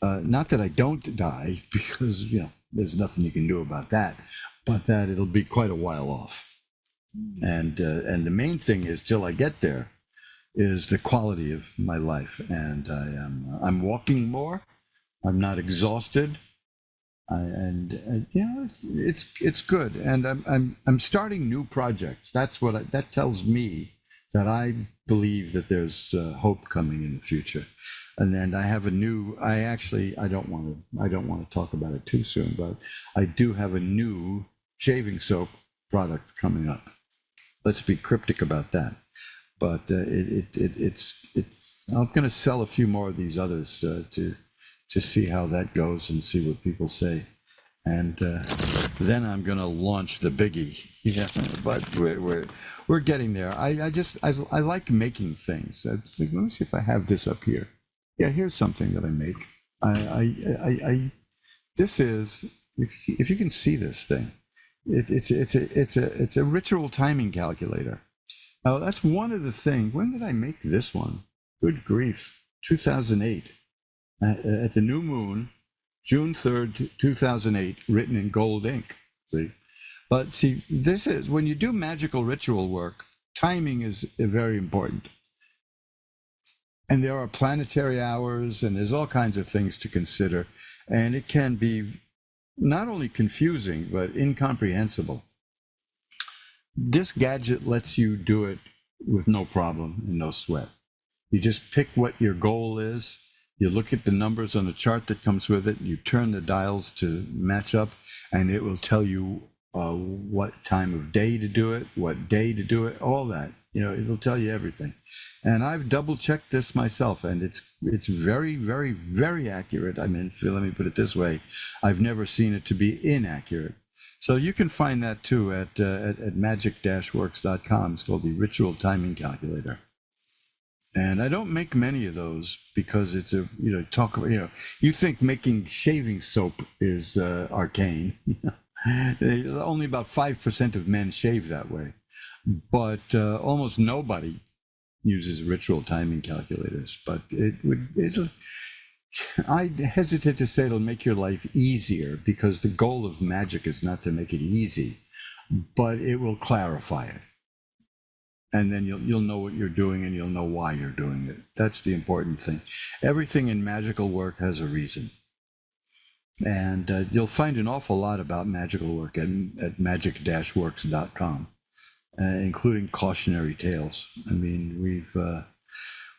Not that I don't die, because, there's nothing you can do about that, but that it'll be quite a while off. And the main thing is, till I get there, is the quality of my life, and I'm walking more. I'm not exhausted, it's good. And I'm starting new projects. That tells me that I believe that there's hope coming in the future. And then I have I don't want to talk about it too soon, but I do have a new shaving soap product coming up. Let's be cryptic about that. But it's I'm going to sell a few more of these others to see how that goes and see what people say, and then I'm going to launch the biggie. Yeah, but we're getting there. I like making things. Let me see if I have this up here. Yeah, here's something that I make. This is, if you can see this thing, it's a ritual timing calculator. Now, that's one of the things. When did I make this one? Good grief. 2008. At the new moon, June 3rd, 2008, written in gold ink. See? But see, this is, when you do magical ritual work, timing is very important. And there are planetary hours, and there's all kinds of things to consider. And it can be not only confusing, but incomprehensible. This gadget lets you do it with no problem and no sweat. You just pick what your goal is. You look at the numbers on the chart that comes with it. You turn the dials to match up, and it will tell you what time of day to do it, what day to do it, all that. It'll tell you everything. And I've double checked this myself, and it's very, very, very accurate. I mean, let me put it this way. I've never seen it to be inaccurate. So you can find that too at magic-works.com. It's called the Ritual Timing Calculator. And I don't make many of those because it's you think making shaving soap is arcane. Only about 5% of men shave that way. But almost nobody uses ritual timing calculators. But I hesitate to say it'll make your life easier, because the goal of magic is not to make it easy, but it will clarify it. And then you'll know what you're doing, and you'll know why you're doing it. That's the important thing. Everything in magical work has a reason. And you'll find an awful lot about magical work at magic-works.com, including cautionary tales. I mean,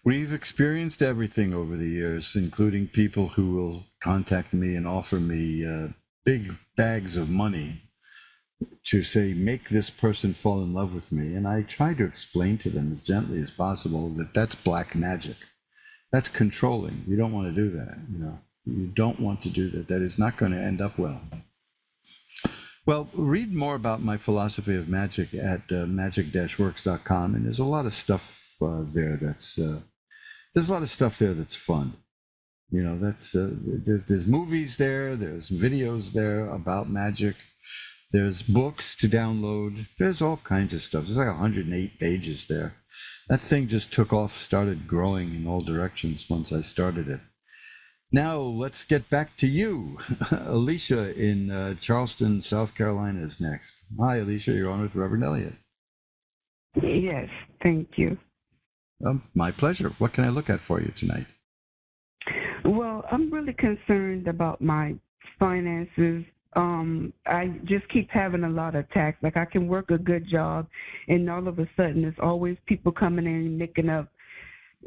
we've experienced everything over the years, including people who will contact me and offer me big bags of money to say, make this person fall in love with me. And I try to explain to them as gently as possible that that's black magic. That's controlling. You don't want to do that. You don't want to do that. That is not going to end up well. Well, read more about my philosophy of magic at magic-works.com, and there's a lot of stuff there that's fun. There's movies there, there's videos there about magic, there's books to download, there's all kinds of stuff. There's like 108 pages there. That thing just took off, started growing in all directions once I started it. Now let's get back to you. Alicia in Charleston, South Carolina is next. Hi, Alicia. You're on with Reverend Elliot. Yes, thank you. My pleasure. What can I look at for you tonight? Well, I'm really concerned about my finances. I just keep having a lot of attacks. Like I can work a good job, and all of a sudden, there's always people coming in, making up,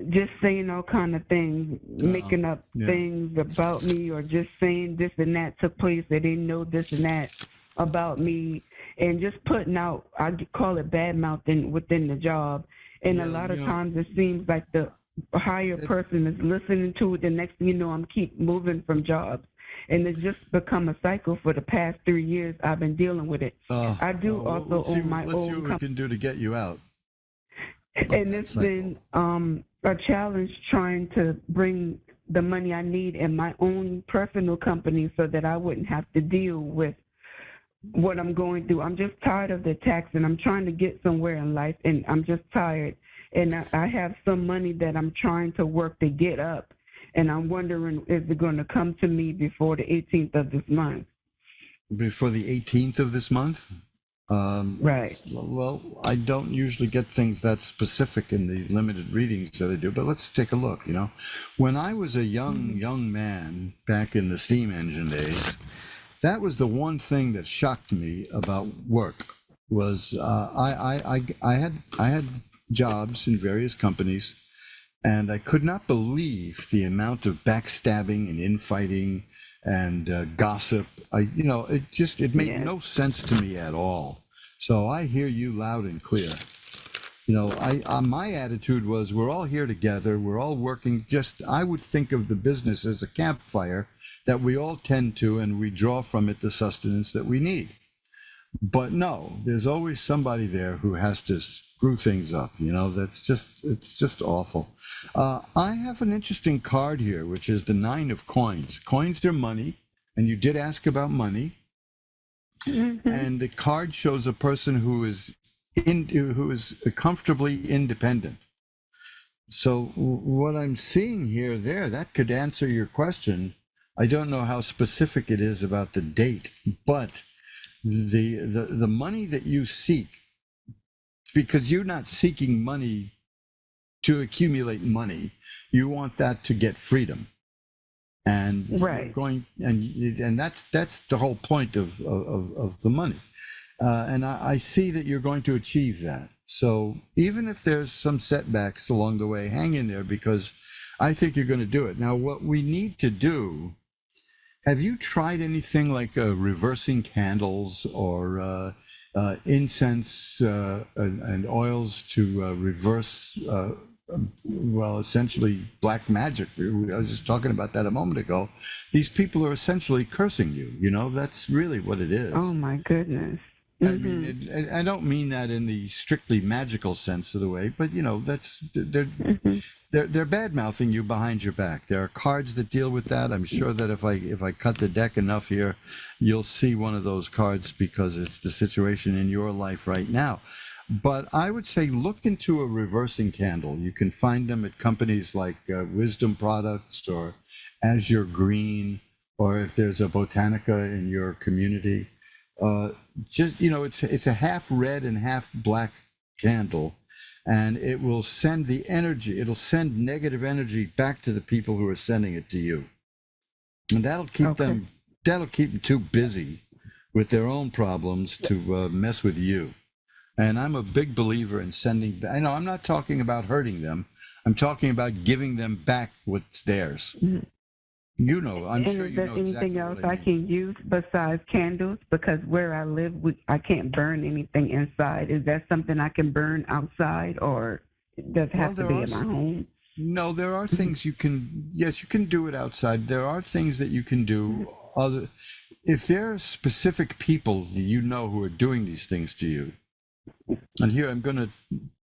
just saying all kind of things, making up things about me, or just saying this and that took place. They didn't know this and that about me, and just putting out, I call it bad mouthing within the job. And a lot of times it seems like the higher person is listening to it. The next thing you know, I'm keep moving from jobs. And it's just become a cycle for the past 3 years. I've been dealing with it. I do also own my own Let's see what we can do to get you out. And it's been a challenge trying to bring the money I need in my own personal company so that I wouldn't have to deal with what I'm going through. I'm just tired of the tax, and I'm trying to get somewhere in life, and I'm just tired. And I have some money that I'm trying to work to get up, and I'm wondering, is it going to come to me before the 18th of this month? Before the 18th of this month? Right. Well, I don't usually get things that specific in the limited readings that I do, but let's take a look. When I was a young man back in the steam engine days, that was the one thing that shocked me about work. Was I had jobs in various companies, and I could not believe the amount of backstabbing and infighting and gossip. It made no sense to me at all. So I hear you loud and clear. My attitude was, we're all here together. We're all working. I would think of the business as a campfire that we all tend to, and we draw from it the sustenance that we need. But no, there's always somebody there who has to screw things up. It's just awful. I have an interesting card here, which is the 9 of Coins. Coins are money, and you did ask about money. Mm-hmm. And the card shows a person who is comfortably independent. So what I'm seeing here, that could answer your question. I don't know how specific it is about the date, but the money that you seek, because you're not seeking money to accumulate money, you want that to get freedom. And and that's the whole point of the money. And I see that you're going to achieve that. So even if there's some setbacks along the way, hang in there, because I think you're going to do it. Now, what we need to do, have you tried anything like reversing candles or incense and oils to reverse, essentially black magic? I was just talking about that a moment ago. These people are essentially cursing you. That's really what it is. Oh, my goodness. I mean, I don't mean that in the strictly magical sense of the way, but they're bad mouthing you behind your back. There are cards that deal with that. I'm sure that if I cut the deck enough here, you'll see one of those cards, because it's the situation in your life right now. But I would say look into a reversing candle. You can find them at companies like Wisdom Products or Azure Green, or if there's a Botanica in your community. It's a half red and half black candle, and it will send the energy. It'll send negative energy back to the people who are sending it to you, and that'll keep them too busy with their own problems to mess with you. And I'm a big believer in sending. I know I'm not talking about hurting them. I'm talking about giving them back what's theirs. Mm-hmm. I'm sure you know exactly what I mean. Is there anything else I can use besides candles? Because where I live, I can't burn anything inside. Is that something I can burn outside, or does it have to be in my home? No, there are things you can. Yes, you can do it outside. There are things that you can do. If there are specific people that who are doing these things to you, and here I'm going to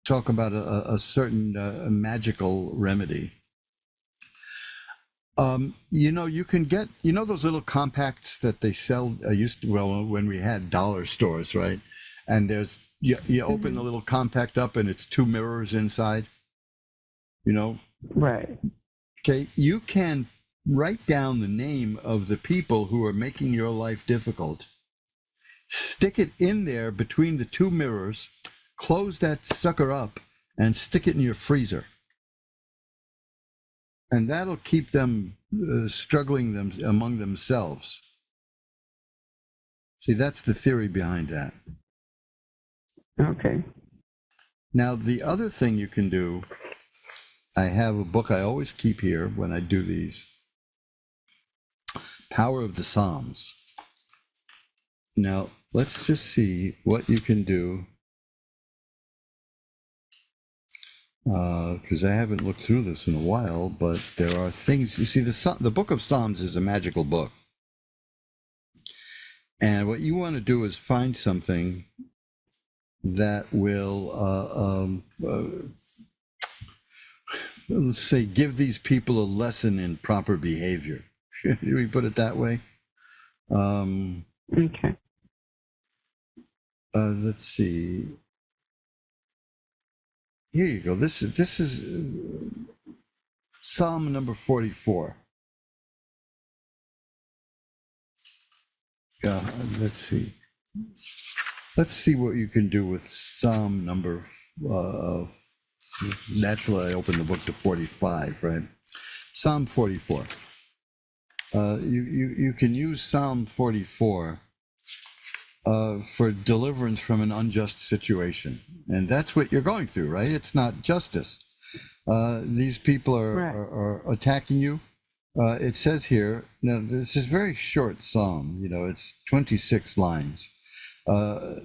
talk about a certain magical remedy. You can get, those little compacts that they sell, when we had dollar stores, right? And you open the little compact up and it's 2 mirrors inside, Right. Okay, you can write down the name of the people who are making your life difficult, stick it in there between the two mirrors, close that sucker up, and stick it in your freezer. And that'll keep them struggling among themselves. See, that's the theory behind that. Okay. Now, the other thing you can do, I have a book I always keep here when I do these, Power of the Psalms. Now, let's just see what you can do, because I haven't looked through this in a while, but there are things, you see, the Book of Psalms is a magical book. And what you want to do is find something that will, let's say, give these people a lesson in proper behavior. Should we put it that way? Okay. Let's see. Here you go. This is Psalm number 44. Let's see. Let's see what you can do with Psalm number. Naturally, I opened the book to 45, right? Psalm 44. You can use Psalm 44 for deliverance from an unjust situation, and that's what you're going through, right? It's not justice. These people are attacking you. It says here. Now, this is a very short psalm. It's 26 lines.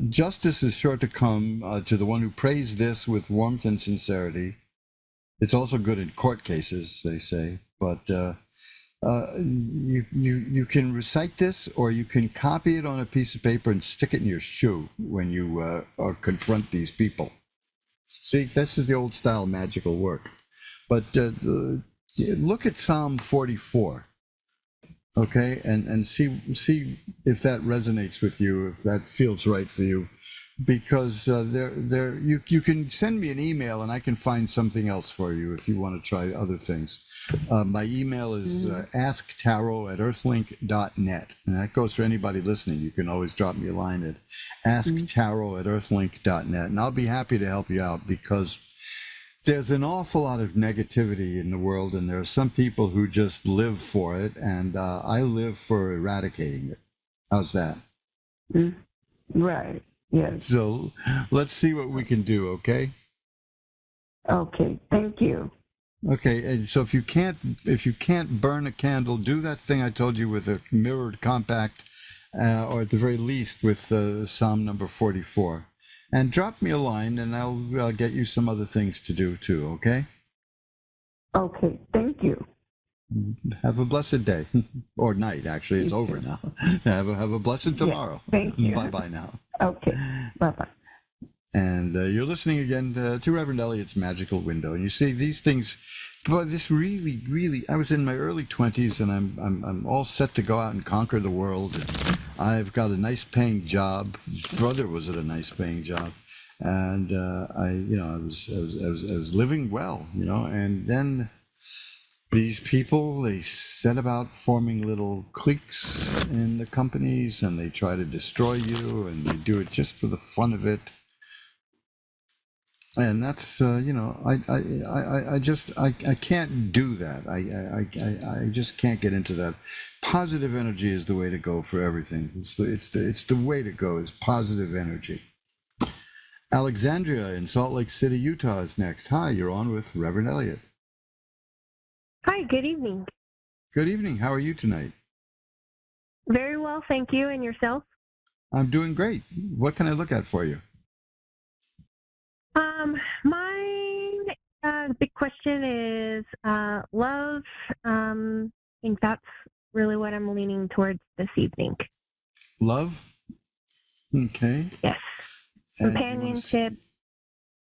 Justice is sure to come to the one who prays this with warmth and sincerity. It's also good in court cases, they say, but you can recite this, or you can copy it on a piece of paper and stick it in your shoe when you confront these people. See, this is the old style magical work. But look at Psalm 44. Okay, and see if that resonates with you, if that feels right for you, because you can send me an email and I can find something else for you if you want to try other things. My email is asktarot@earthlink.net, and that goes for anybody listening. You can always drop me a line at asktarot@earthlink.net, and I'll be happy to help you out, because there's an awful lot of negativity in the world, and there are some people who just live for it, and I live for eradicating it. How's that? Right. Yes. So let's see what we can do, okay? Okay. Thank you. Okay, and so if you can't burn a candle, do that thing I told you with a mirrored compact, or at the very least with Psalm number 44. And drop me a line, and I'll get you some other things to do too, okay? Okay, thank you. Have a blessed day. Or night, actually. It's over now. Have a blessed tomorrow. Yes, thank you. Bye-bye now. Okay, bye-bye. And you're listening again to Reverend Elliot's Magical Window. And you see, these things, boy, this really, really, I was in my early 20s, and I'm all set to go out and conquer the world. And I've got a nice paying job. Brother was at a nice paying job. And I was living well, and then these people, they set about forming little cliques in the companies, and they try to destroy you, and they do it just for the fun of it. And that's I can't do that. I just can't get into that. Positive energy is the way to go for everything. It's the way to go, is positive energy. Alexandria in Salt Lake City, Utah is next. Hi, you're on with Reverend Elliot. Hi, good evening. Good evening. How are you tonight? Very well, thank you. And yourself? I'm doing great. What can I look at for you? My big question is love. I think that's really what I'm leaning towards this evening. Love? Okay. Yes. Companionship.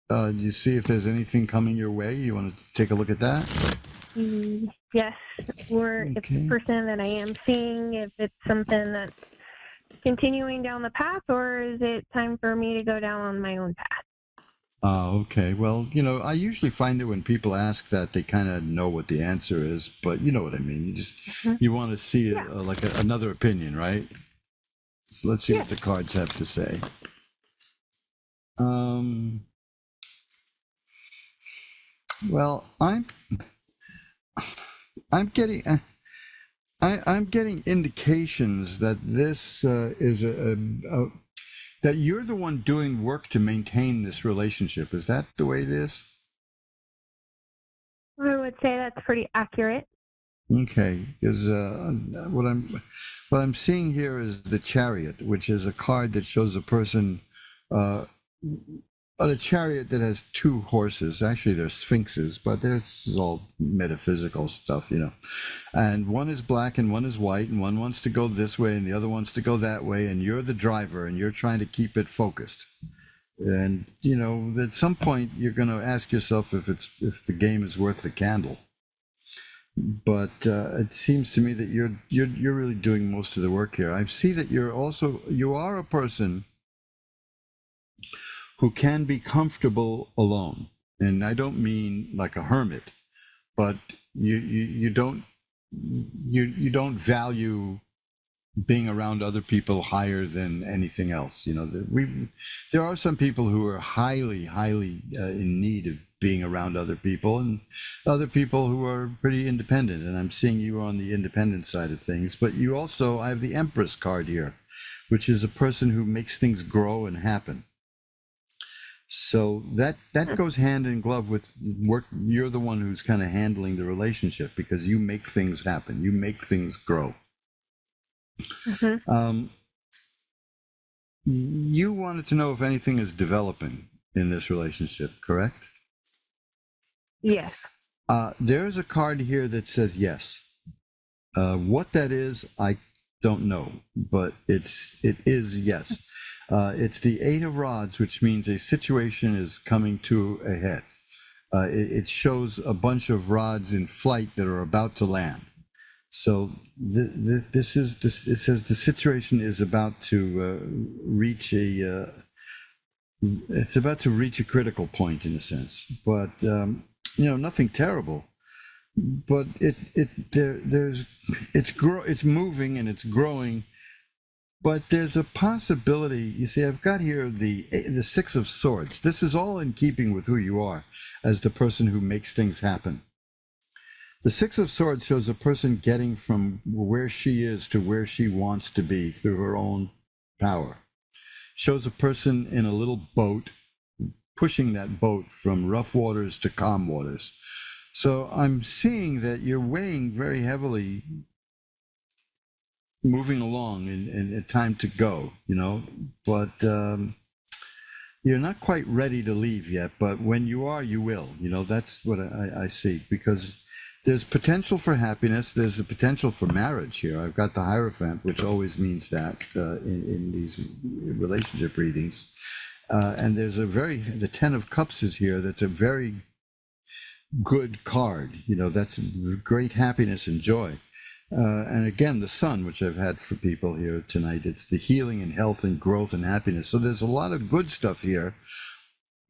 Do you see if there's anything coming your way? You want to take a look at that? Yes. Or if the person that I am seeing, if it's something that's continuing down the path, or is it time for me to go down on my own path? Okay. Well, I usually find that when people ask that, they kind of know what the answer is, but you know what I mean. You want to see another opinion, right? So let's see what the cards have to say. Well, I'm getting I'm getting indications that this is that you're the one doing work to maintain this relationship. Is that the way it is? I would say that's pretty accurate. Okay, because what I'm seeing here is the Chariot, which is a card that shows a person on a chariot that has two horses. Actually, they're sphinxes, but this is all metaphysical stuff, And one is black and one is white, and one wants to go this way and the other wants to go that way, and you're the driver and you're trying to keep it focused. And at some point you're going to ask yourself if the game is worth the candle. But it seems to me that you're really doing most of the work here. I see that you are a person who can be comfortable alone, and I don't mean like a hermit, but you don't value being around other people higher than anything else. There are some people who are highly in need of being around other people, and other people who are pretty independent, and I'm seeing you on the independent side of things. But I have the Empress card here, which is a person who makes things grow and happen. So that goes hand in glove with work. You're the one who's kind of handling the relationship because you make things happen. You make things grow. Mm-hmm. You wanted to know if anything is developing in this relationship, correct? Yes. There's a card here that says yes. What that is, I don't know, but it is yes. It's the Eight of Rods, which means a situation is coming to a head. It shows a bunch of rods in flight that are about to land. So it says the situation is about to reach it's about to reach a critical point in a sense, but nothing terrible. But it's moving and it's growing. But there's a possibility. You see, I've got here the Six of Swords. This is all in keeping with who you are as the person who makes things happen. The Six of Swords shows a person getting from where she is to where she wants to be through her own power. Shows a person in a little boat, pushing that boat from rough waters to calm waters. So I'm seeing that you're weighing very heavily, moving along and time to go, but you're not quite ready to leave yet. But when you are, you will. That's what I see, because there's potential for happiness. There's a potential for marriage here. I've got the Hierophant, which always means that in these relationship readings. And there's the Ten of Cups is here. That's a very good card. That's great happiness and joy. And again, the Sun, which I've had for people here tonight, it's the healing and health and growth and happiness. So there's a lot of good stuff here.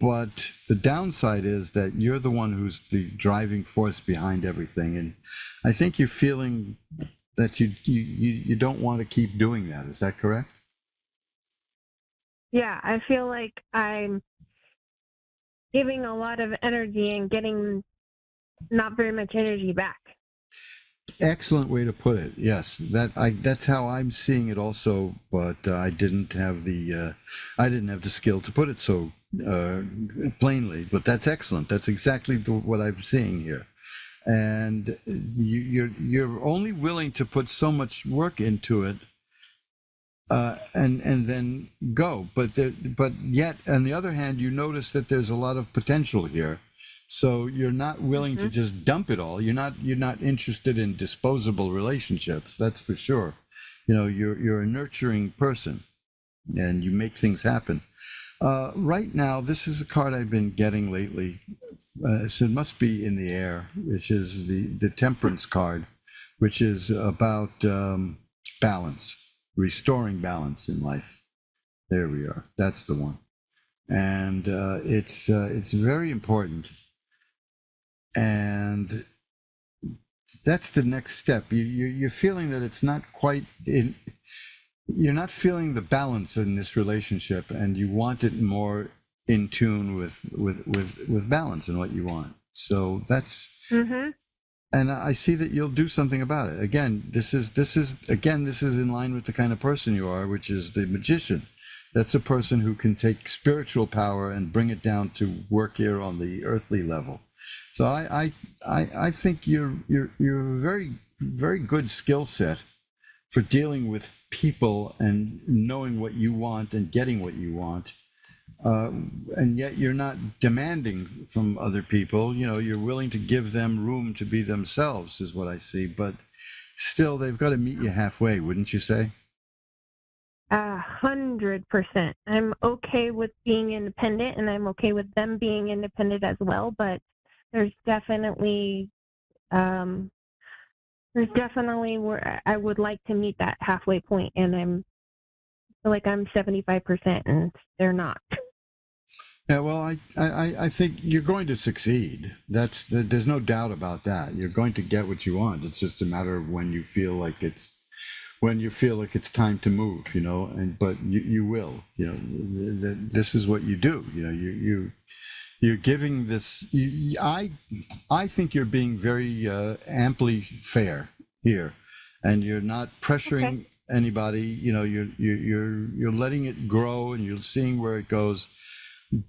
But the downside is that you're the one who's the driving force behind everything. And I think you're feeling that you don't want to keep doing that. Is that correct? Yeah, I feel like I'm giving a lot of energy and getting not very much energy back. Excellent way to put it. Yes, that's how I'm seeing it also. But I didn't have the skill to put it so plainly. But that's excellent. That's exactly what I'm seeing here. And you're only willing to put so much work into it, and then go. But yet, on the other hand, you notice that there's a lot of potential here. So you're not willing to just dump it all. You're not interested in disposable relationships. That's for sure. You're a nurturing person, and you make things happen. Right now, this is a card I've been getting lately. So it must be in the air, which is the Temperance card, which is about balance, restoring balance in life. There we are. That's the one. and it's very important. And that's the next step. You're feeling that it's not quite in. You're not feeling the balance in this relationship, and you want it more in tune with balance and what you want. So that's. Mm-hmm. And I see that you'll do something about it. Again, this is in line with the kind of person you are, which is the magician. That's a person who can take spiritual power and bring it down to work here on the earthly level. So I think you're a very, very good skill set for dealing with people and knowing what you want and getting what you want. And yet you're not demanding from other people. You know, you're willing to give them room to be themselves, is what I see. But still, they've got to meet you halfway, wouldn't you say? 100%. I'm okay with being independent, and I'm okay with them being independent as well. But there's definitely where I would like to meet that halfway point, and I'm 75%, and they're not. Yeah, well, I think you're going to succeed. There's no doubt about that. You're going to get what you want. It's just a matter of when you feel like it's time to move, you know. But you will, you know. This is what you do, you know. You're giving this. I think you're being very amply fair here, and you're not pressuring anybody. You know, you're letting it grow, and you're seeing where it goes.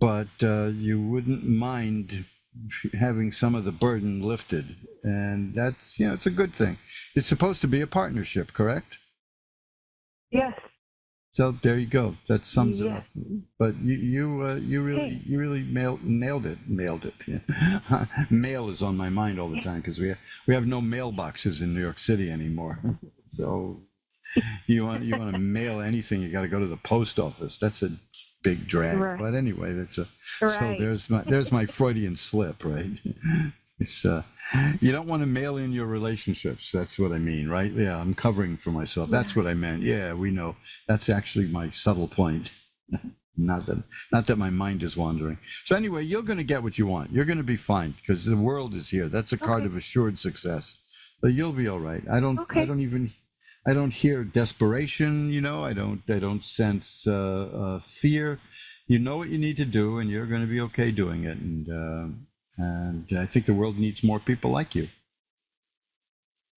But you wouldn't mind having some of the burden lifted, and that's, you know, it's a good thing. It's supposed to be a partnership, correct? Yes. So there you go. That sums it up. But you really nailed it. Mail is on my mind all the time because we have no mailboxes in New York City anymore. So you want to mail anything, you got to go to the post office. That's a big drag. Right. But anyway, so there's my Freudian slip, right? It's you don't want to mail in your relationships. That's what I mean, right? Yeah, I'm covering for myself. That's what I meant. Yeah, we know. That's actually my subtle point. Not that my mind is wandering. So anyway, you're going to get what you want. You're going to be fine because the world is here. That's a card of assured success. But you'll be all right. I don't hear desperation, you know. I don't sense fear. You know what you need to do, and you're going to be okay doing it. And I think the world needs more people like you.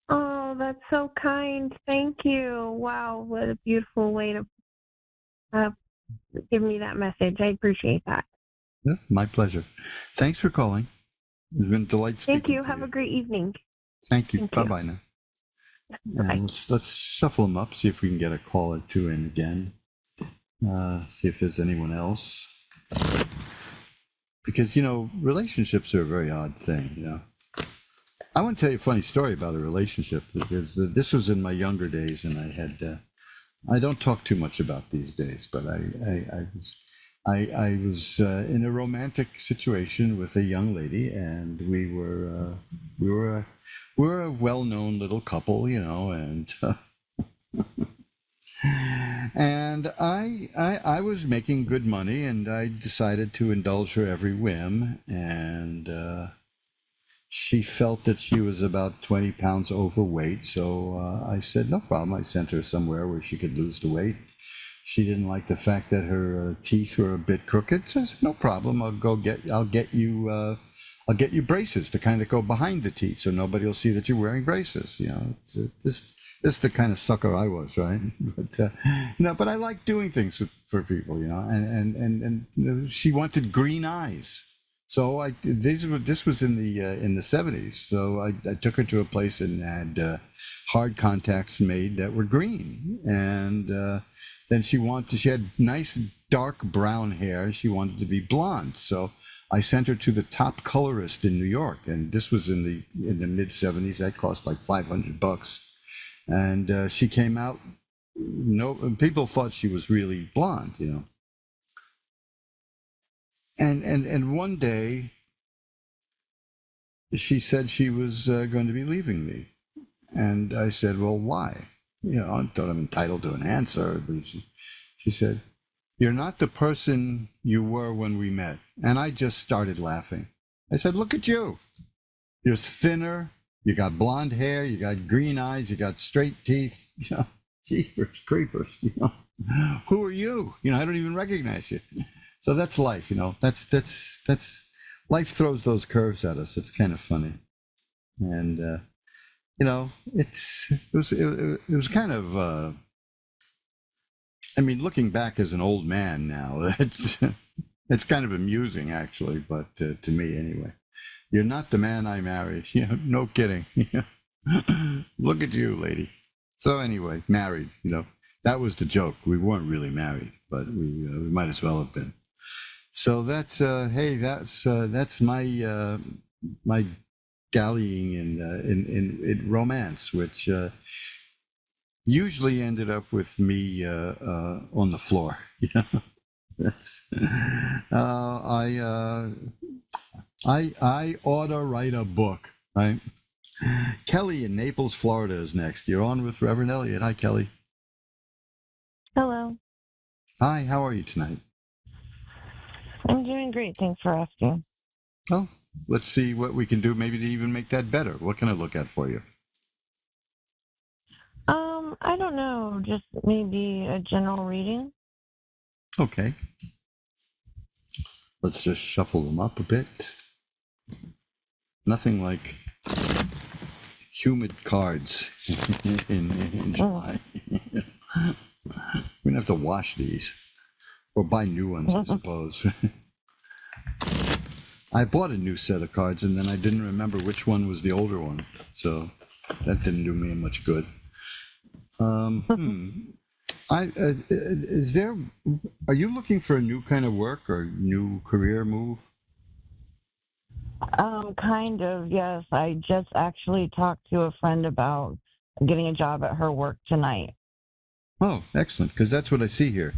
Oh, that's so kind. Thank you. Wow, what a beautiful way to give me that message. I appreciate that. Yeah, my pleasure. Thanks for calling. It's been a delight speaking Thank you. to Have a great evening. Thank you. Bye-bye now. And let's shuffle them up, see if we can get a call or two in again. See if there's anyone else. Because, you know, relationships are a very odd thing, you know. I want to tell you a funny story about a relationship, because this was in my younger days, and I don't talk too much about these days, but I was in a romantic situation with a young lady, and we were a well-known little couple, you know, and and I was making good money, and I decided to indulge her every whim, and she felt that she was about 20 pounds overweight, so I said no problem. I sent her somewhere where she could lose the weight. She didn't like the fact that her teeth were a bit crooked, so I said no problem. I'll get you braces to kind of go behind the teeth, so nobody will see that you're wearing braces. You know, this is the kind of sucker I was, right? But but I like doing things for people, you know. And she wanted green eyes, so this was in the 70s. So I took her to a place and had hard contacts made that were green, and then she had nice dark brown hair. She wanted to be blonde, so I sent her to the top colorist in New York, and this was in the mid 70s. That cost like $500. And she came out. No, people thought she was really blonde, you know. And one day, she said she was going to be leaving me, and I said, "Well, why?" You know, I thought I'm entitled to an answer. But she said, You're not the person you were when we met. And I just started laughing. I said, look at you. You're thinner. You got blonde hair. You got green eyes. You got straight teeth. You know, jeepers creepers. You know, who are you? You know, I don't even recognize you. So that's life. You know, that's life throws those curves at us. It's kind of funny. And, you know, it was kind of, I mean, looking back as an old man now, it's kind of amusing, actually, but to me anyway. You're not the man I married. Yeah, no kidding. Look at you, lady. So anyway, married, you know, that was the joke. We weren't really married, but we might as well have been. So that's, hey, that's my my dallying in romance, which usually ended up with me on the floor. You know, that's I ought to write a book, right? Kelly in Naples, Florida is next. You're on with Reverend Elliot. Hi, Kelly. Hello. Hi, how are you tonight? I'm doing great. Thanks for asking. Oh, let's see what we can do maybe to even make that better. What can I look at for you? I don't know. Just maybe a general reading. Okay. Let's just shuffle them up a bit. Nothing like humid cards in July. We're going to have to wash these or buy new ones, I suppose. I bought a new set of cards and then I didn't remember which one was the older one. So that didn't do me much good. Are you looking for a new kind of work or new career move? Kind of, yes. I just actually talked to a friend about getting a job at her work tonight. Oh, excellent! Because that's what I see here,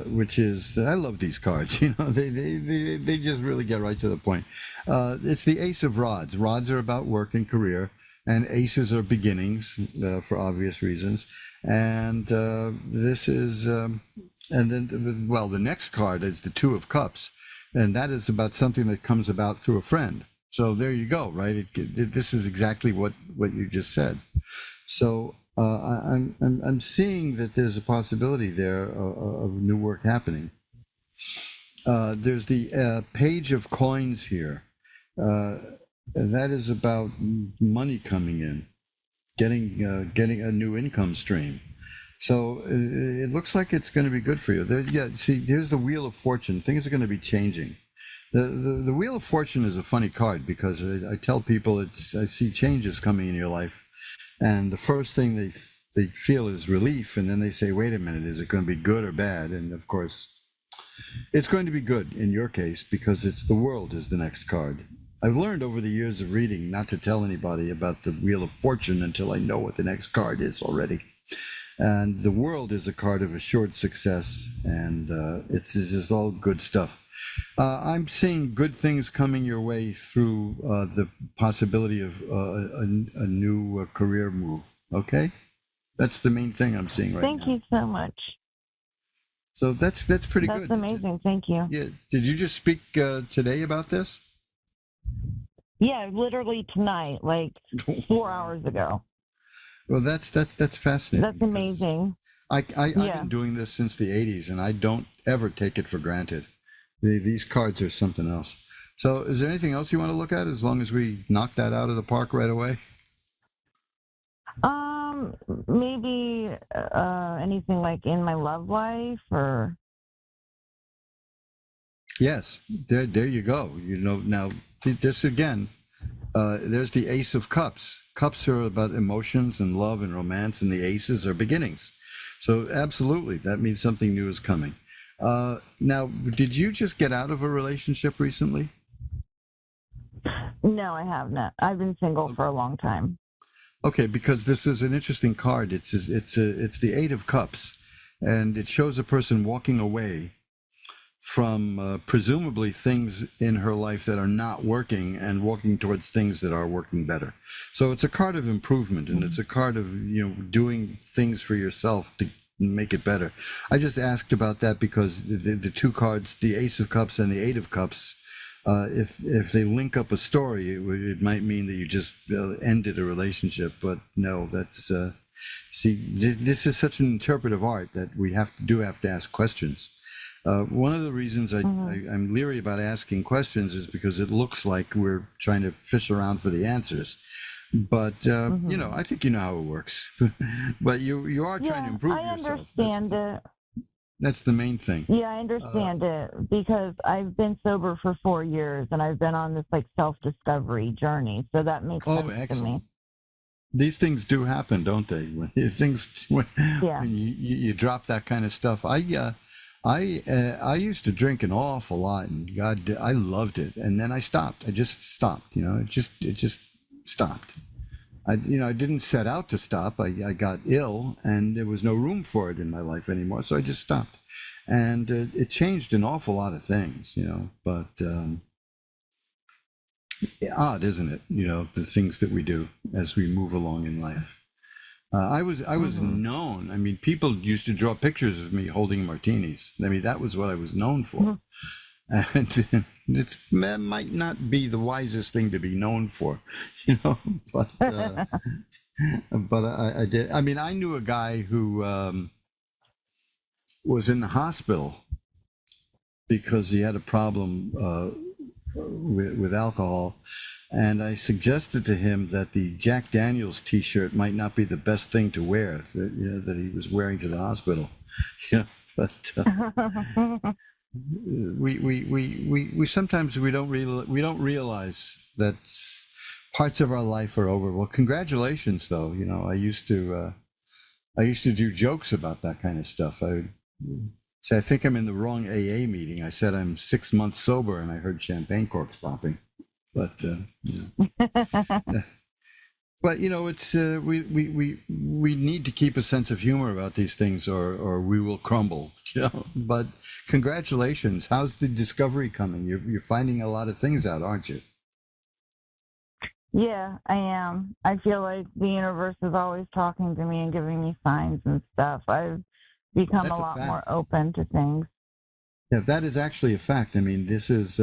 which is I love these cards. You know, they just really get right to the point. It's the Ace of Rods. Rods are about work and career, and aces are beginnings for obvious reasons. And this is, and then well, the next card is the Two of Cups, and that is about something that comes about through a friend. So there you go, right? This is exactly what you just said. So. I'm seeing that there's a possibility there of new work happening. There's the Page of Coins here. That is about money coming in, getting a new income stream. So it looks like it's going to be good for you. See, here's the Wheel of Fortune. Things are going to be changing. The Wheel of Fortune is a funny card because I tell people I see changes coming in your life. And the first thing they feel is relief, and then they say, wait a minute, is it going to be good or bad? And of course, it's going to be good in your case because it's the World is the next card. I've learned over the years of reading not to tell anybody about the Wheel of Fortune until I know what the next card is already. And the World is a card of assured success, and it's just all good stuff. I'm seeing good things coming your way through the possibility of a new career move. Okay, that's the main thing I'm seeing right now. Thank you so much. So that's pretty good. That's amazing. Thank you. Yeah. Did you just speak today about this? Yeah, literally tonight, like 4 hours ago. Well, that's fascinating. That's amazing. I've been doing this since the 80s, and I don't ever take it for granted. These cards are something else. So is there anything else you want to look at as long as we knock that out of the park right away? Maybe anything like in my love life or... Yes, there you go. You know, now this again, there's the Ace of Cups. Cups are about emotions and love and romance, and the aces are beginnings. So absolutely, that means something new is coming. Now, did you just get out of a relationship recently? No, I have not. I've been single for a long time. Okay, because this is an interesting card. It's the Eight of Cups, and it shows a person walking away from presumably things in her life that are not working and walking towards things that are working better. So it's a card of improvement, and it's a card of doing things for yourself make it better. I just asked about that because the two cards, the Ace of Cups and the Eight of Cups, if they link up a story, it might mean that you just ended a relationship. But no, that's see, this is such an interpretive art that we have to ask questions. One of the reasons I'm leery about asking questions is because it looks like we're trying to fish around for the answers. But you know, I think you know how it works. But you are trying to improve yourself. I understand it. That's the main thing. Yeah, I understand it because I've been sober for 4 years and I've been on this like self-discovery journey. So that makes sense to me. These things do happen, don't they? When you drop that kind of stuff. I used to drink an awful lot, and God, I loved it, and then I stopped. I just stopped. You know, it just stopped. I didn't set out to stop. I got ill, and there was no room for it in my life anymore, so I just stopped. And it changed an awful lot of things, you know. But odd, isn't it? You know, the things that we do as we move along in life. I was known. I mean, people used to draw pictures of me holding martinis. I mean, that was what I was known for. And it might not be the wisest thing to be known for, you know. But I did. I mean, I knew a guy who was in the hospital because he had a problem with alcohol. And I suggested to him that the Jack Daniels T-shirt might not be the best thing to wear, that he was wearing to the hospital. Yeah, but we sometimes we don't realize that parts of our life are over. Well, congratulations, though. You know, I used to do jokes about that kind of stuff. I would say, I think I'm in the wrong AA meeting. I said I'm 6 months sober, and I heard champagne corks popping. But you know. But you know, it's we need to keep a sense of humor about these things, or we will crumble. You know. But congratulations! How's the discovery coming? You're finding a lot of things out, aren't you? Yeah, I am. I feel like the universe is always talking to me and giving me signs and stuff. I've become a lot more open to things. Yeah, that is actually a fact. I mean, this is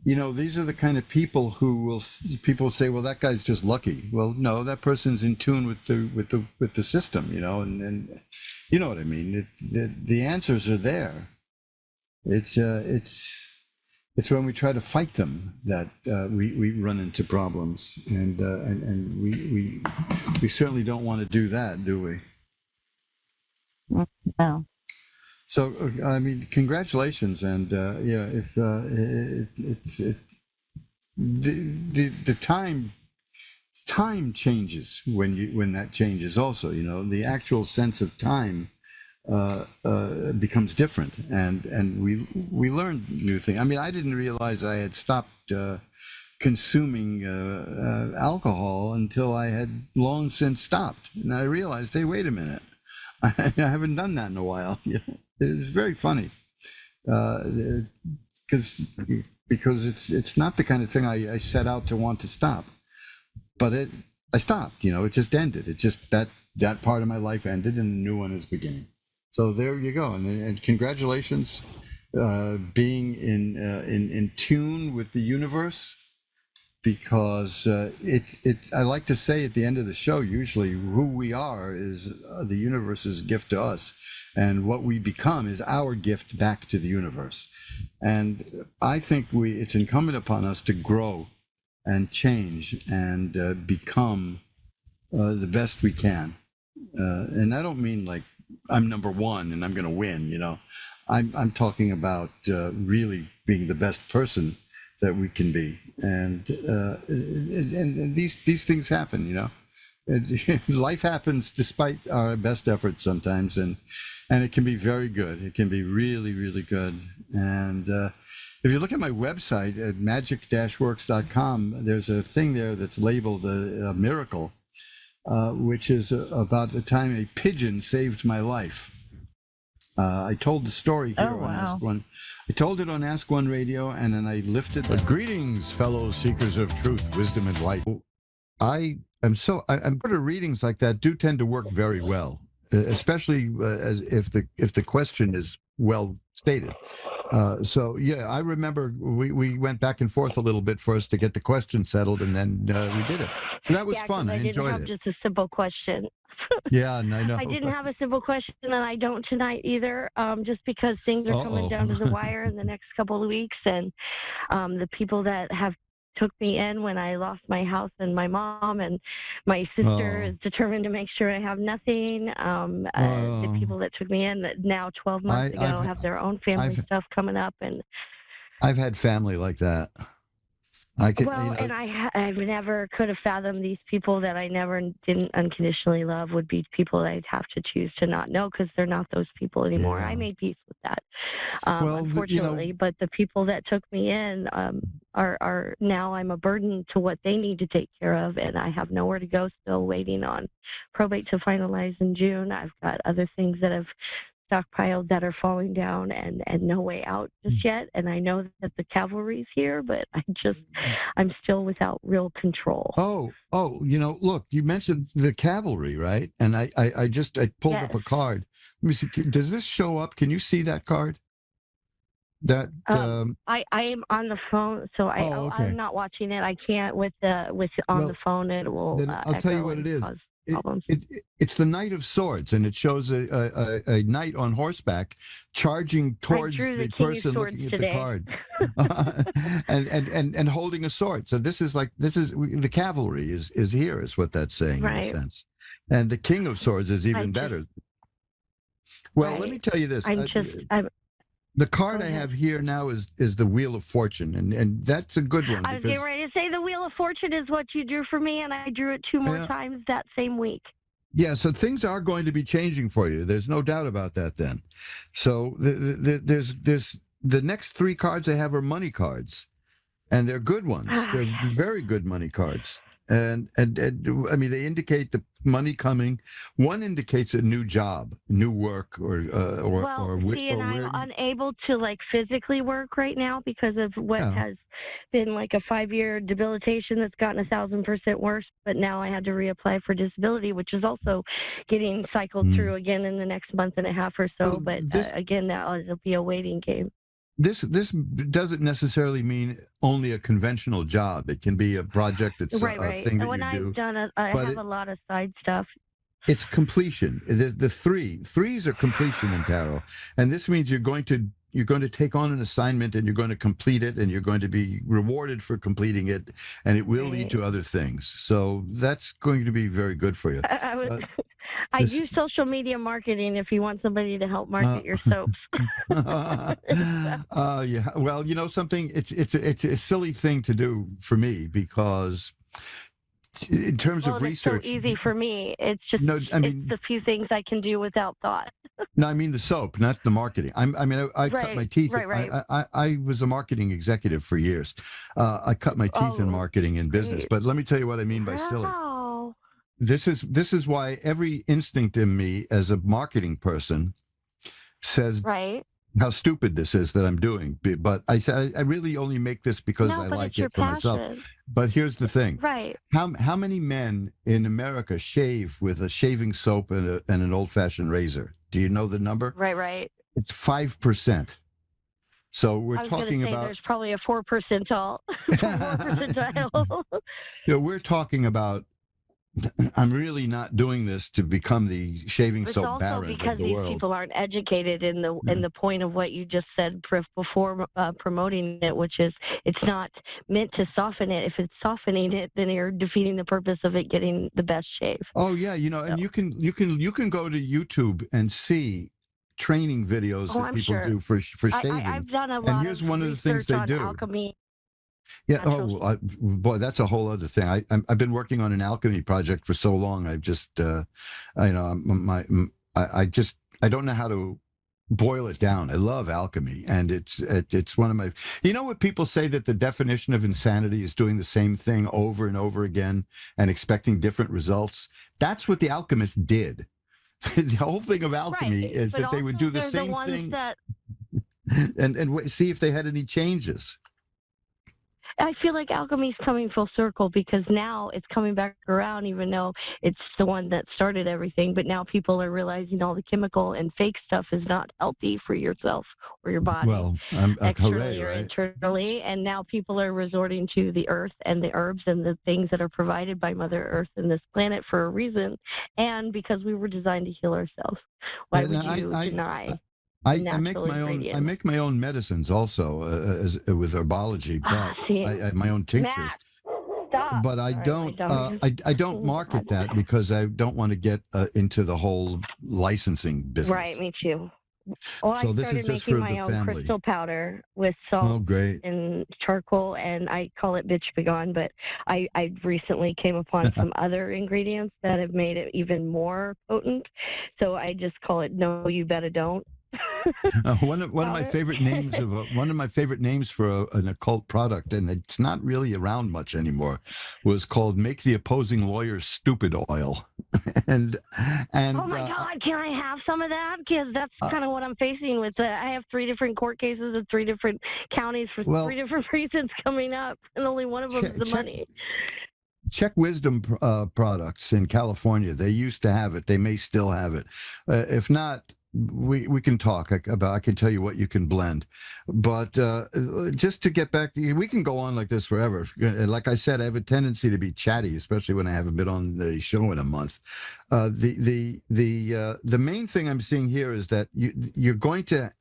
you know, these are the kind of people who people say, well, that guy's just lucky. Well, no, that person's in tune with the system, you know, and you know what I mean. The answers are there. It's when we try to fight them that we run into problems, and we certainly don't want to do that, do we? No. So I mean, congratulations, and yeah, if the time changes when that changes also, you know, the actual sense of time becomes different, and we learn new things. I mean, I didn't realize I had stopped consuming alcohol until I had long since stopped, and I realized, hey, wait a minute. I haven't done that in a while. It was very funny, because it's not the kind of thing I set out to want to stop, but I stopped. You know, it just ended. It just that part of my life ended, and a new one is beginning. So there you go, and congratulations, being in tune with the universe. Because I like to say at the end of the show, usually who we are is the universe's gift to us, and what we become is our gift back to the universe. And I think it's incumbent upon us to grow and change and become the best we can. And I don't mean like I'm number one and I'm going to win. You know, I'm talking about really being the best person that we can be, and these things happen, you know. Life happens despite our best efforts sometimes, and it can be very good. It can be really, really good. And if you look at my website at magic-works.com, there's a thing there that's labeled a miracle, which is about the time a pigeon saved my life. I told the story here on Ask One. I told it on Ask One Radio, and then I lifted. Greetings, fellow seekers of truth, wisdom, and light. I I'm sort of readings like that do tend to work very well, especially as if the question is well stated. So yeah, I remember we went back and forth a little bit for us to get the question settled, and then we did it. And that was fun. I didn't enjoyed have it. just a simple question. Yeah, and I know. I didn't have a simple question, and I don't tonight either. Just because things are coming down to the wire in the next couple of weeks, and the people that have took me in when I lost my house and my mom and my sister is determined to make sure I have nothing. The people that took me in now 12 months ago have their own family stuff coming up, and I've had family like that. and I've never could have fathomed these people that I never didn't unconditionally love would be people that I'd have to choose to not know because they're not those people anymore. I made peace with that, unfortunately. But the people that took me in are now I'm a burden to what they need to take care of, and I have nowhere to go. Still waiting on probate to finalize in June. I've got other things that have stockpiled that are falling down and no way out just yet. And I know that the cavalry's here, but I'm still without real control. Look, you mentioned the cavalry, right? And I pulled up a card. Let me see. Does this show up? Can you see that card? That I am on the phone, so I'm not watching it. I can't with the phone. It will. Then I'll tell you what it is. It's the Knight of Swords, and it shows a knight on horseback charging towards the person looking at the card, and holding a sword. So this is the cavalry is here, is what that's saying in a sense. And the King of Swords is even better. Well, let me tell you this. The card I have here now is the Wheel of Fortune, and that's a good one. I was getting ready to say the Wheel of Fortune is what you drew for me, and I drew it 2 more times that same week. Yeah, so things are going to be changing for you. There's no doubt about that then. So there's the next 3 cards I have are money cards, and they're good ones. They're very good money cards. And I mean, they indicate the money coming. One indicates a new job, new work, I'm unable to physically work right now because of what has been a 5-year debilitation that's gotten 1,000% worse. But now I had to reapply for disability, which is also getting cycled through again in the next month and a half or so. But again, that'll be a waiting game. This doesn't necessarily mean only a conventional job. It can be a project. It's a thing that when you do. I've done it, I have a lot of side stuff. It's completion. The threes are completion in tarot, and this means you're going to take on an assignment and you're going to complete it, and you're going to be rewarded for completing it, and it will lead to other things. So that's going to be very good for you. I do social media marketing if you want somebody to help market your soaps. Yeah. Well, you know something? It's a silly thing to do for me because in terms of research, it's so easy for me. It's just it's the few things I can do without thought. No, I mean the soap, not the marketing. I cut my teeth. I was a marketing executive for years. I cut my teeth in marketing and business. But let me tell you what I mean by silly. This is why every instinct in me as a marketing person says how stupid this is that I'm doing. But I say I really only make this because I like it for myself. But here's the thing. How many men in America shave with a shaving soap and an old-fashioned razor? Do you know the number? Right. It's 5%. So we're talking about. There's probably a 4 percentile. 4 percentile. We're talking about. I'm really not doing this to become the shaving soap baron of the world. It's also because these people aren't educated in the point of what you just said before promoting it, which is it's not meant to soften it. If it's softening it, then you're defeating the purpose of it getting the best shave. Oh yeah, and you can go to YouTube and see training videos that people do for shaving. I've done a lot. And here's one of the things they do. Alchemy. Yeah. Boy, that's a whole other thing. I've been working on an alchemy project for so long. I've just, I don't know how to boil it down. I love alchemy, and it's one of my. You know what people say, that the definition of insanity is doing the same thing over and over again and expecting different results. That's what the alchemists did. The whole thing of alchemy is that they would do the same thing and see if they had any changes. I feel like alchemy's coming full circle because now it's coming back around, even though it's the one that started everything. But now people are realizing all the chemical and fake stuff is not healthy for yourself or your body, Well, I'm externally hooray, or right? internally. And now people are resorting to the earth and the herbs and the things that are provided by Mother Earth and this planet for a reason, and because we were designed to heal ourselves. Why would you deny? I make my own. I make my own medicines also with herbology, but I my own tinctures. Matt, stop. But I Sorry, don't. my dog just- I don't market that because I don't want to get into the whole licensing business. Right, me too. Well, So I this started is just making for my the own family. crystal powder with salt Oh, great. and charcoal, and I call it bitch begone. But I recently came upon some other ingredients that have made it even more potent. So I just call it no, you better don't. One of my favorite names of one of my favorite names for an occult product, and it's not really around much anymore, was called "Make the Opposing Lawyer Stupid Oil." and oh my God, can I have some of that? Because that's kind of what I'm facing with. I have 3 different court cases in 3 different counties for 3 different reasons coming up, and only one of them is the money. Check Wisdom products in California. They used to have it. They may still have it. If not, we can talk about. I can tell you what you can blend. But just to get back to, we can go on like this forever. Like I said, I have a tendency to be chatty, especially when I haven't been on the show in a month. The main thing I'm seeing here is that you're going to.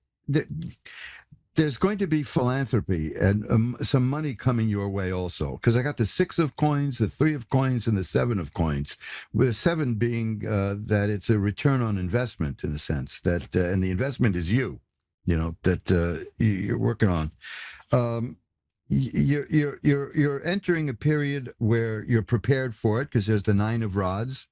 There's going to be philanthropy and some money coming your way also, because I got the 6 of coins, the 3 of coins, and the 7 of coins, with 7 being that it's a return on investment in a sense, that and the investment is that you're working on. You're entering a period where you're prepared for it because there's the 9 of rods.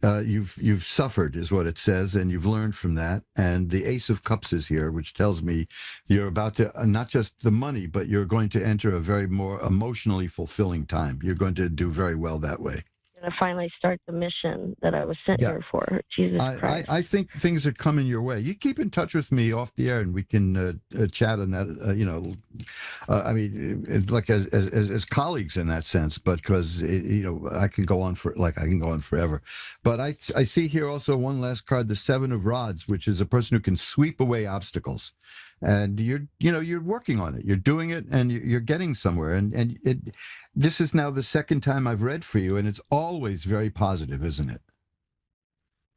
You've suffered is what it says, and you've learned from that. And the Ace of Cups is here, which tells me you're about to not just the money, but you're going to enter a very more emotionally fulfilling time. You're going to do very well that way. I'm going to finally start the mission that I was sent here for. Jesus Christ. I think things are coming your way. You keep in touch with me off the air, and we can chat on that. I mean, like as colleagues in that sense, but because I can go on forever. But I see here also one last card, the 7 of Rods, which is a person who can sweep away obstacles. And you're working on it. You're doing it, and you're getting somewhere. And this is now the second time I've read for you, and it's always very positive, isn't it?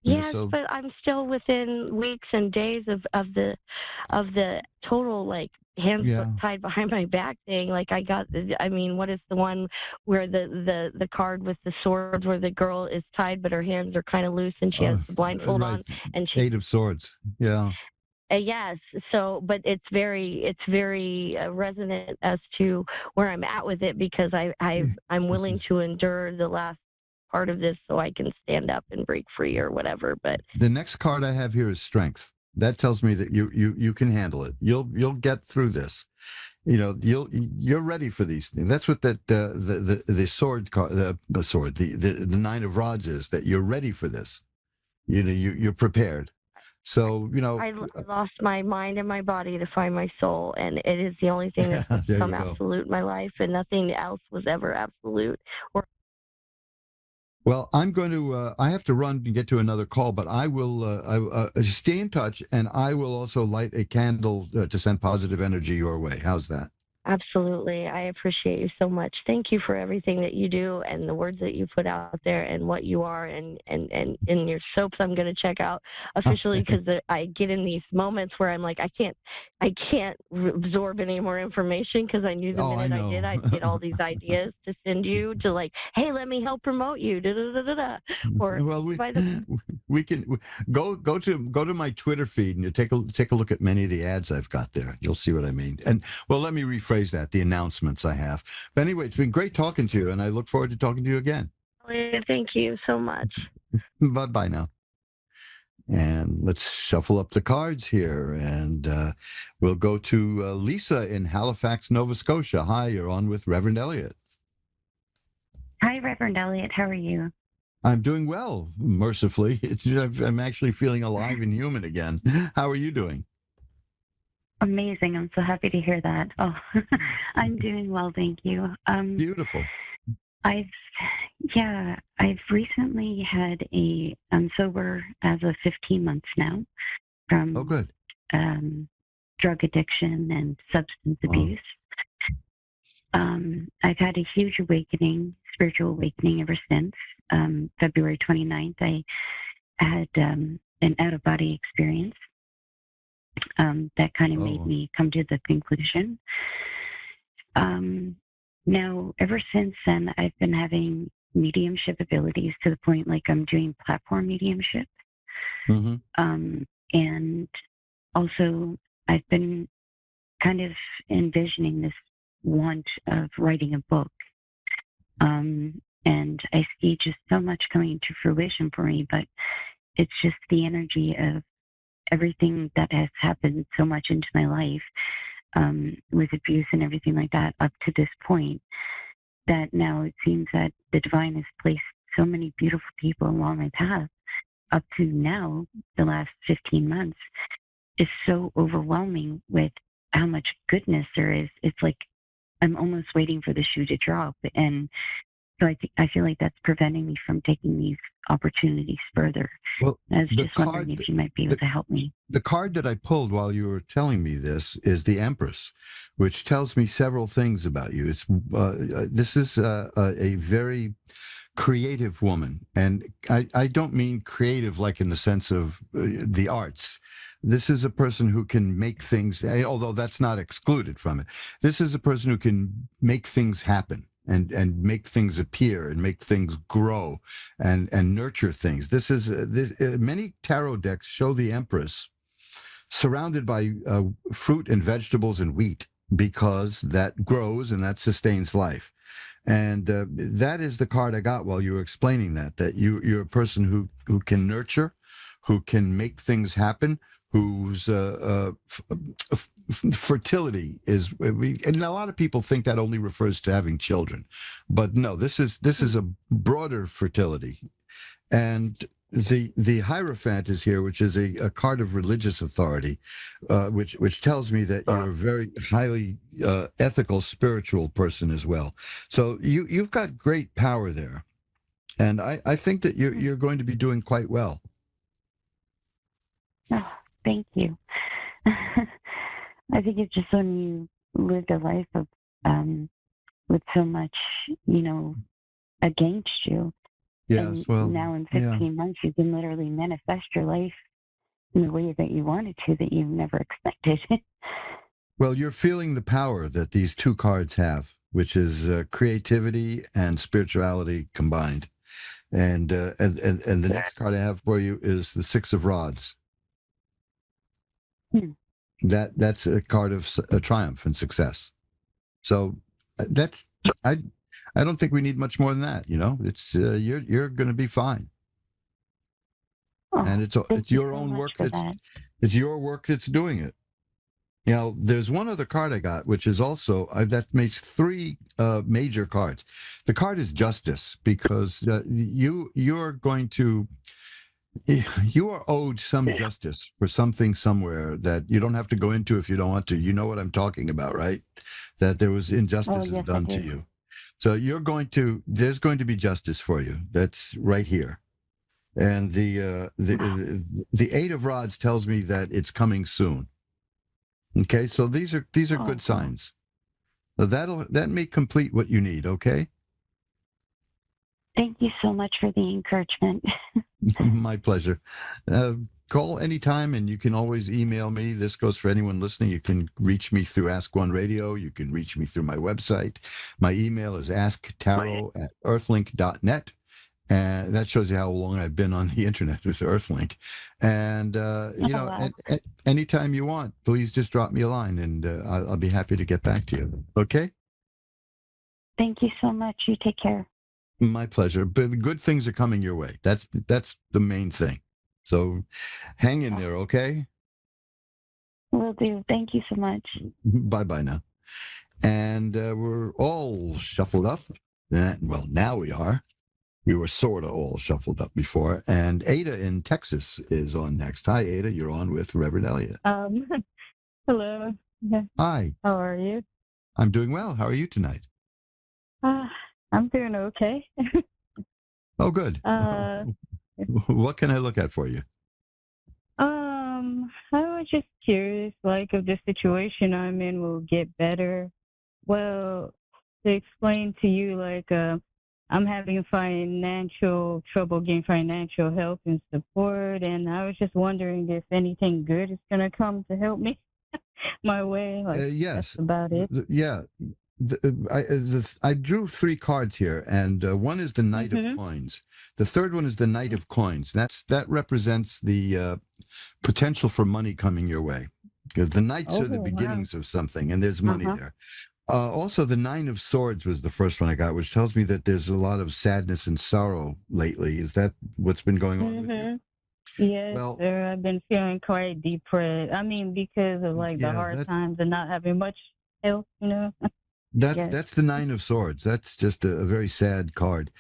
Yes, but I'm still within weeks and days of the total hands tied behind my back thing. What is the one where the card with the swords where the girl is tied but her hands are kind of loose and she has the blindfold on, and she 8 of Swords. Yeah. Yes. So, but it's very resonant as to where I'm at with it, because I'm willing to endure the last part of this so I can stand up and break free or whatever. But the next card I have here is Strength. That tells me that you can handle it. You'll get through this. You're ready for these things. That's what the sword card, the 9 of Rods is, that you're ready for this. You're prepared. So, I lost my mind and my body to find my soul, and it is the only thing that's become absolute in my life, and nothing else was ever absolute. Well, I'm going to, I have to run and get to another call, but I will stay in touch, and I will also light a candle to send positive energy your way. How's that? Absolutely. I appreciate you so much. Thank you for everything that you do and the words that you put out there and what you are, and your soaps I'm going to check out officially, because I get in these moments where I'm like, I can't absorb any more information, because I knew the minute I did, I'd get all these ideas to send you to hey, let me help promote you. Or we can go to my Twitter feed and you take a look at many of the ads I've got there. You'll see what I mean. And let me rephrase that, the announcements I have. But anyway, it's been great talking to you, and I look forward to talking to you again. Thank you so much. Bye now. And let's shuffle up the cards here, and we'll go to Lisa in Halifax, Nova Scotia. Hi, you're on with Reverend Elliot. Hi, Reverend Elliot. How are you? I'm doing well, mercifully. I'm actually feeling alive and human again. How are you doing? amazing. I'm so happy to hear that. Oh, I'm doing well, thank you. Beautiful. I've recently had I'm sober as of 15 months now from good. Drug addiction and substance abuse. I've had a huge awakening, spiritual awakening ever since. February 29th, I had an out-of-body experience that kind of made me come to the conclusion. Now, ever since then, I've been having mediumship abilities to the point like I'm doing platform mediumship. And also, I've been kind of envisioning this want of writing a book. And I see just so much coming to fruition for me, but it's just the energy of everything that has happened so much into my life, with abuse and everything like that up to this point, that now it seems that the divine has placed so many beautiful people along my path up to now, the last 15 months, is so overwhelming with how much goodness there is. It's like I'm almost waiting for the shoe to drop. And so I feel like that's preventing me from taking these opportunities further. Well, I was just wondering if you might be able to help me. The card that I pulled while you were telling me this is the Empress, which tells me several things about you. This is a very creative woman, and I don't mean creative like in the sense of the arts. This is a person who can make things, although that's not excluded from it. This is a person who can make things happen and make things appear and make things grow and nurture things. Many tarot decks show the Empress surrounded by fruit and vegetables and wheat, because that grows and that sustains life. And that is the card I got while you were explaining that you're a person who can nurture, who can make things happen, whose fertility is, and a lot of people think that only refers to having children, but no, this is a broader fertility. And the Hierophant is here, which is a card of religious authority, which tells me that you're a very highly ethical, spiritual person as well. So you've got great power there, and I think that you're going to be doing quite well. Oh, thank you. I think it's just when you live a life of with so much, against you. Yes, and now in 15 months, you can literally manifest your life in the way that you wanted to, that you've never expected. Well, you're feeling the power that these two cards have, which is creativity and spirituality combined. And the next card I have for you is the Six of Rods. That's a card of triumph and success. So I don't think we need much more than that. It's you're going to be fine. And it's your own work it's your work that's doing it. There's one other card I got, which is also that makes three major cards. The card is Justice, because you are owed some justice for something somewhere that you don't have to go into if you don't want to. You know what I'm talking about, right? That there was injustices done to you. So there's going to be justice for you. That's right here. And the Eight of Rods tells me that it's coming soon. Okay, so these are good signs. So that may complete what you need, okay? Thank you so much for the encouragement. My pleasure. Call anytime, and you can always email me. This goes for anyone listening. You can reach me through Ask One Radio. You can reach me through my website. My email is asktarot@earthlink.net. And that shows you how long I've been on the internet with Earthlink. And, anytime you want, please just drop me a line, and I'll be happy to get back to you. Okay? Thank you so much. You take care. My pleasure. But the good things are coming your way. That's the main thing. So hang in there, okay? Will do. Thank you so much. Bye-bye now. And we're all shuffled up. Well, now we are. We were sort of all shuffled up before. And Ada in Texas is on next. Hi, Ada. You're on with Reverend Elliot. Hello. Yeah. Hi. How are you? I'm doing well. How are you tonight? I'm doing okay. Oh, good. What can I look at for you? I was just curious, like, if the situation I'm in will get better. Well, to explain to you, like, I'm having financial trouble getting financial help and support, and I was just wondering if anything good is gonna come to help me my way. Like, Yes. that's about it. I drew 3 cards here, and one is the Knight of Coins. The third one is the Knight of Coins. That represents the potential for money coming your way. The Knights are the beginnings of something, and there's money there. Also, the Nine of Swords was the first one I got, which tells me that there's a lot of sadness and sorrow lately. Is that what's been going on with you? Yes, Well, sir. I've been feeling quite depressed. I mean, because of like the hard times and not having much help, you know. That's the Nine of Swords. That's just a very sad card.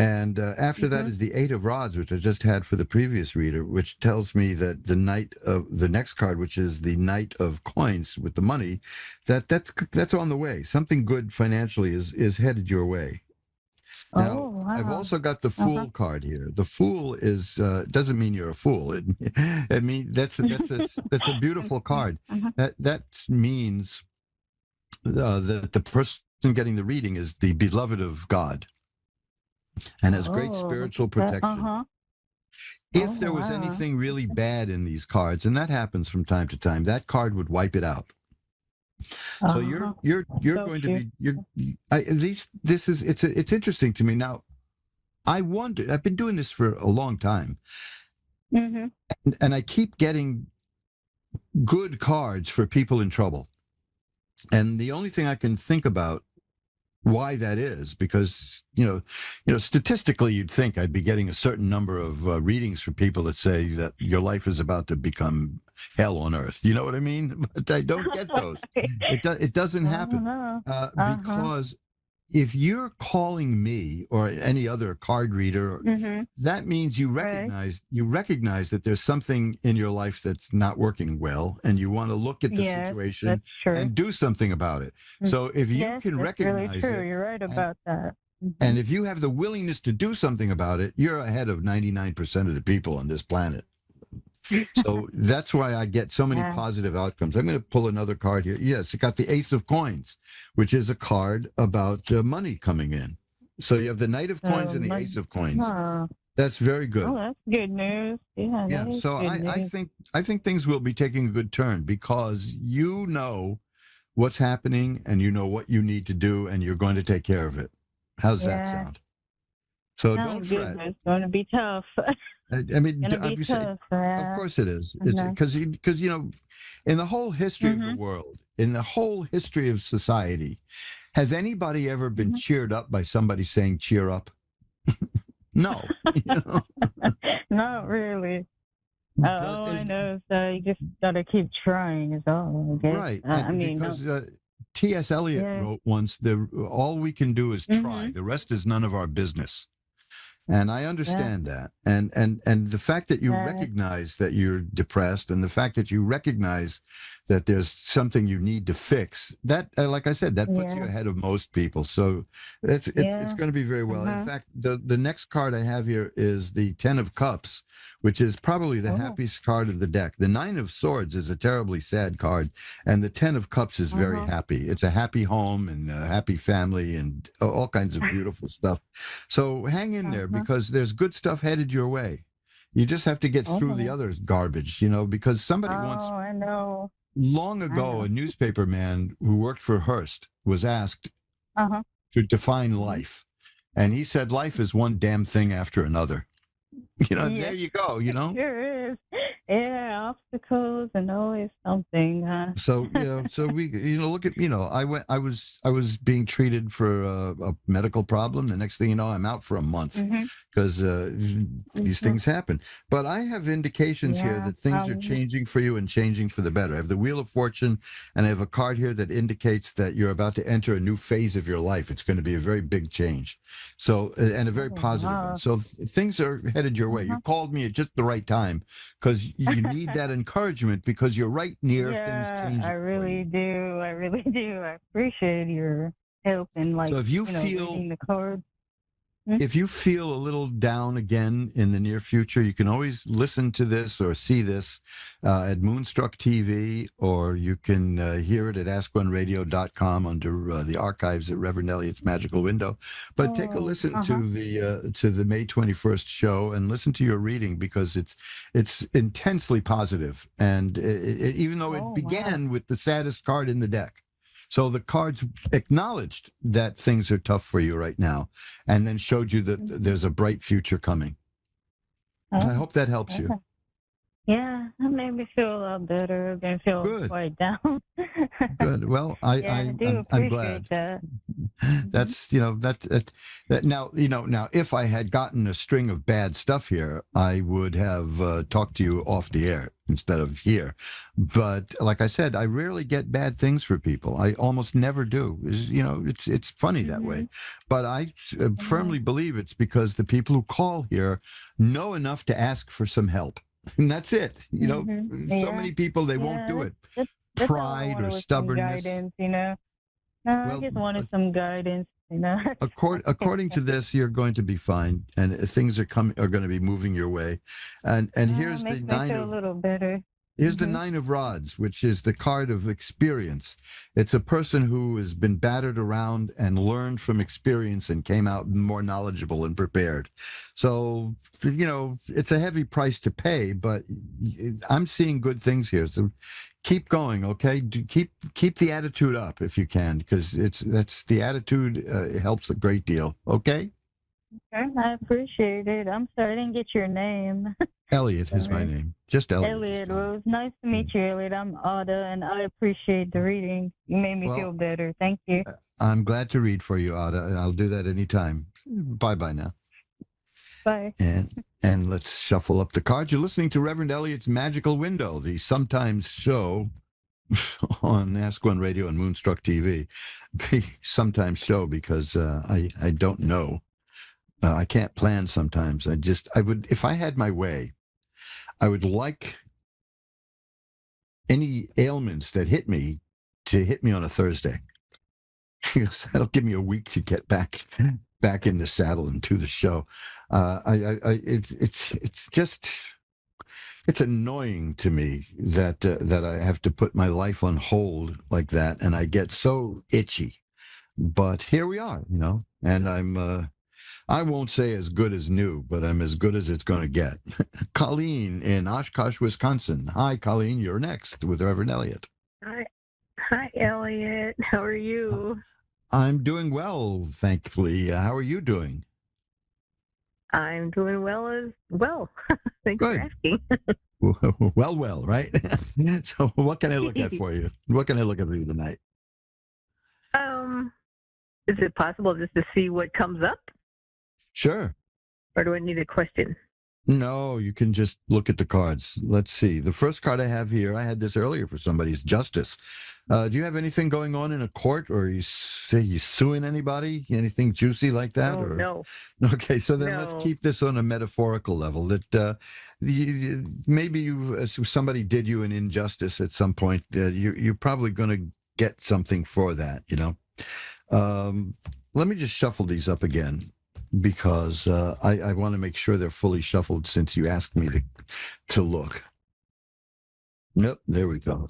And after that is the Eight of Rods, which I just had for the previous reader, which tells me that the next card, which is the Knight of Coins with the money, that's on the way. Something good financially is headed your way. Now, I've also got the Fool card here. The Fool is doesn't mean you're a fool. It means that's a beautiful card. That means that the person getting the reading is the beloved of God and has great spiritual protection. If there was anything really bad in these cards, and that happens from time to time, that card would wipe it out. So you're going to be it's interesting to me now. I wonder. I've been doing this for a long time, and I keep getting good cards for people in trouble. And the only thing I can think about why that is, because statistically you'd think I'd be getting a certain number of readings for people that say that your life is about to become hell on earth. You know what I mean? But I don't get those. It doesn't happen because if you're calling me or any other card reader, that means you recognize that there's something in your life that's not working well, and you want to look at the situation and do something about it. So if you can recognize really true. it, You're right about that. and if you have the willingness to do something about it, you're ahead of 99% of the people on this planet. So that's why I get so many positive outcomes. I'm going to pull another card here. Yes, it got the Ace of Coins, which is a card about money coming in. So you have the Knight of Coins and the Ace of Coins. That's very good. Oh, that's good news. Yeah. So I think things will be taking a good turn because you know what's happening and you know what you need to do and you're going to take care of it. How's that sound? So don't fret. It's going to be tough. I mean, obviously, of course it is. It's because in the whole history of the world, in the whole history of society, has anybody ever been cheered up by somebody saying "cheer up"? No. Not really. All I know is you just got to keep trying. Is all. I guess. Right. Because T.S. Eliot wrote once, "All we can do is try. The rest is none of our business." And I understand that. And the fact that you recognize that you're depressed and the fact that you recognize that there's something you need to fix, that, like I said, that puts you ahead of most people. So it's going to be very well. In fact, the next card I have here is the Ten of Cups, which is probably the happiest card of the deck. The Nine of Swords is a terribly sad card, and the Ten of Cups is very happy. It's a happy home and a happy family and all kinds of beautiful stuff. So hang in there because there's good stuff headed your way. You just have to get through the other garbage, because somebody once, I know. Long ago, a newspaper man who worked for Hearst was asked to define life. And he said, life is one damn thing after another. There you go, Sure is. Yeah, obstacles and always something, huh? So we, look at, I was being treated for a medical problem. The next thing you know, I'm out for a month because these things happen. But I have indications here that things are changing for you and changing for the better. I have the Wheel of Fortune, and I have a card here that indicates that you're about to enter a new phase of your life. It's going to be a very big change. So, and a very positive one. So things are headed your your way. You called me at just the right time because you need that encouragement because you're right near things changing. I really do. I really do. I appreciate your help and So if you feel reading the cards. if you feel a little down again in the near future, you can always listen to this or see this at Moonstruck TV, or you can hear it at AskOneRadio.com under the archives at Reverend Elliot's Magical Window. But take a listen to the May 21st show and listen to your reading because it's intensely positive. And even though it began with the saddest card in the deck. So the cards acknowledged that things are tough for you right now and then showed you that there's a bright future coming. I hope that helps you. Yeah, that made me feel a lot better. I've been feeling quite down. Good. Well, I do appreciate I'm glad. that. That's that now now if I had gotten a string of bad stuff here, I would have talked to you off the air instead of here. But like I said, I rarely get bad things for people. I almost never do. It's funny that way. But I firmly believe it's because the people who call here know enough to ask for some help. And that's it. So many people, they won't do it. That's Pride or stubbornness. Guidance, I just wanted some guidance, According to this, you're going to be fine, and things are going to be moving your way. And here's the nine. A little better. Here's the Nine of Rods, which is the card of experience. It's a person who has been battered around and learned from experience and came out more knowledgeable and prepared. So, it's a heavy price to pay, but I'm seeing good things here. So keep going, okay? Keep the attitude up if you can, because that's the attitude helps a great deal, okay? Okay, I appreciate it. I'm sorry I didn't get your name. Elliot is my name. Just Elliot. Elliot, well, it was nice to meet you, Elliot. I'm Ada, and I appreciate the reading. You made me feel better. Thank you. I'm glad to read for you, Ada, and I'll do that anytime. Bye-bye now. Bye. And let's shuffle up the cards. You're listening to Reverend Elliot's Magical Window, the sometimes show on Ask One Radio and Moonstruck TV. The sometimes show because I don't know. I can't plan sometimes. I would, if I had my way, I would like any ailments that hit me to hit me on a Thursday. Because that'll give me a week to get back in the saddle and to the show. It's annoying to me that I have to put my life on hold like that, and I get so itchy. But here we are, and I won't say as good as new, but I'm as good as it's going to get. Colleen in Oshkosh, Wisconsin. Hi, Colleen. You're next with Reverend Elliot. Hi, Elliot. How are you? I'm doing well, thankfully. How are you doing? I'm doing well as well. Thanks for asking. well, right? So what can I look at for you? What can I look at for you tonight? Is it possible just to see what comes up? Sure. Or do I need a question? No, you can just look at the cards. Let's see. The first card I have here, I had this earlier for somebody's justice. Do you have anything going on in a court, or you suing anybody? Anything juicy like that? Oh, no. Okay, so then let's keep this on a metaphorical level. That maybe somebody did you an injustice at some point. You're probably going to get something for that. Let me just shuffle these up again, because I want to make sure they're fully shuffled since you asked me to look. Nope, there we go.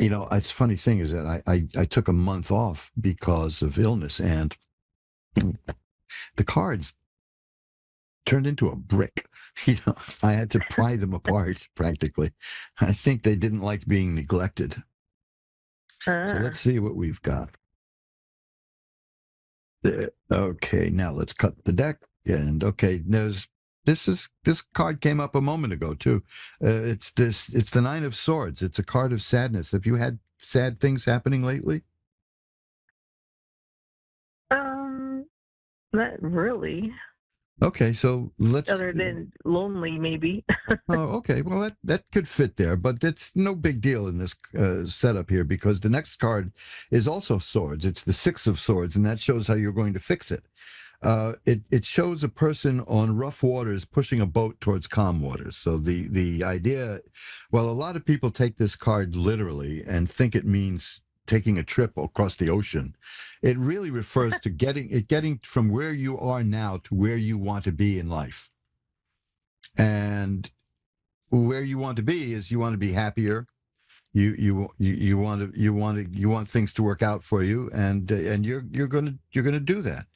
It's funny thing is that I took a month off because of illness, and the cards turned into a brick. I had to pry them apart practically. I think they didn't like being neglected. So let's see what we've got. Okay, now let's cut the deck. And okay, this card came up a moment ago too. It's the Nine of Swords. It's a card of sadness. Have you had sad things happening lately? Not really. Okay, so let's. Other than lonely, maybe. Oh, okay. Well, that could fit there, but that's no big deal in this setup here, because the next card is also swords. It's the Six of Swords, and that shows how you're going to fix it. it shows a person on rough waters pushing a boat towards calm waters. So the idea, well, a lot of people take this card literally and think it means taking a trip across the ocean. It really refers to getting from where you are now to where you want to be in life. And where you want to be is you want to be happier. You want things to work out for you, and you're gonna do that.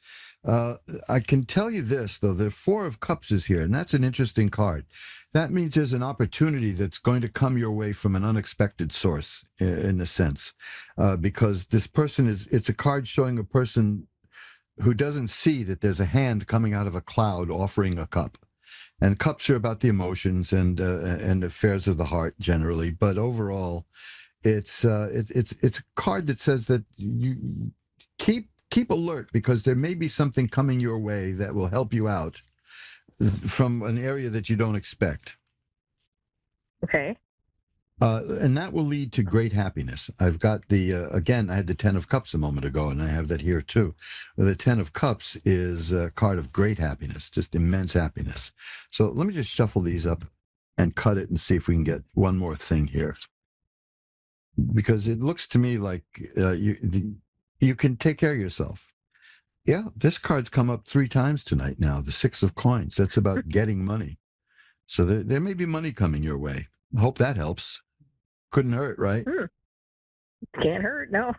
I can tell you this though: the Four of Cups is here, and that's an interesting card. That means there's an opportunity that's going to come your way from an unexpected source, in a sense, because this person it's a card showing a person who doesn't see that there's a hand coming out of a cloud offering a cup. And cups are about the emotions and affairs of the heart generally, but overall, it's a card that says that you keep alert, because there may be something coming your way that will help you out from an area that you don't expect. Okay. And that will lead to great happiness. I've got again, I had the Ten of Cups a moment ago, and I have that here too. The Ten of Cups is a card of great happiness, just immense happiness. So let me just shuffle these up and cut it and see if we can get one more thing here. Because it looks to me like you can take care of yourself. Yeah, this card's come up 3 times tonight now, the Six of Coins. That's about getting money. So there may be money coming your way. I hope that helps. Couldn't hurt, right? Can't hurt, no.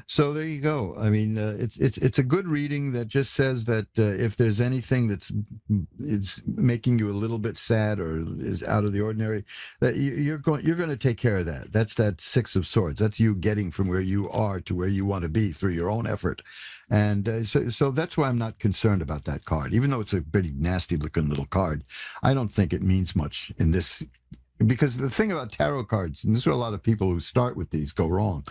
So there you go. I mean, it's a good reading that just says that if there's anything that's making you a little bit sad or is out of the ordinary, that you're going to take care of that. That's that Six of Swords. That's you getting from where you are to where you want to be through your own effort. And so that's why I'm not concerned about that card, even though it's a pretty nasty looking little card. I don't think it means much in this. Because the thing about tarot cards, and this is where a lot of people who start with these go wrong,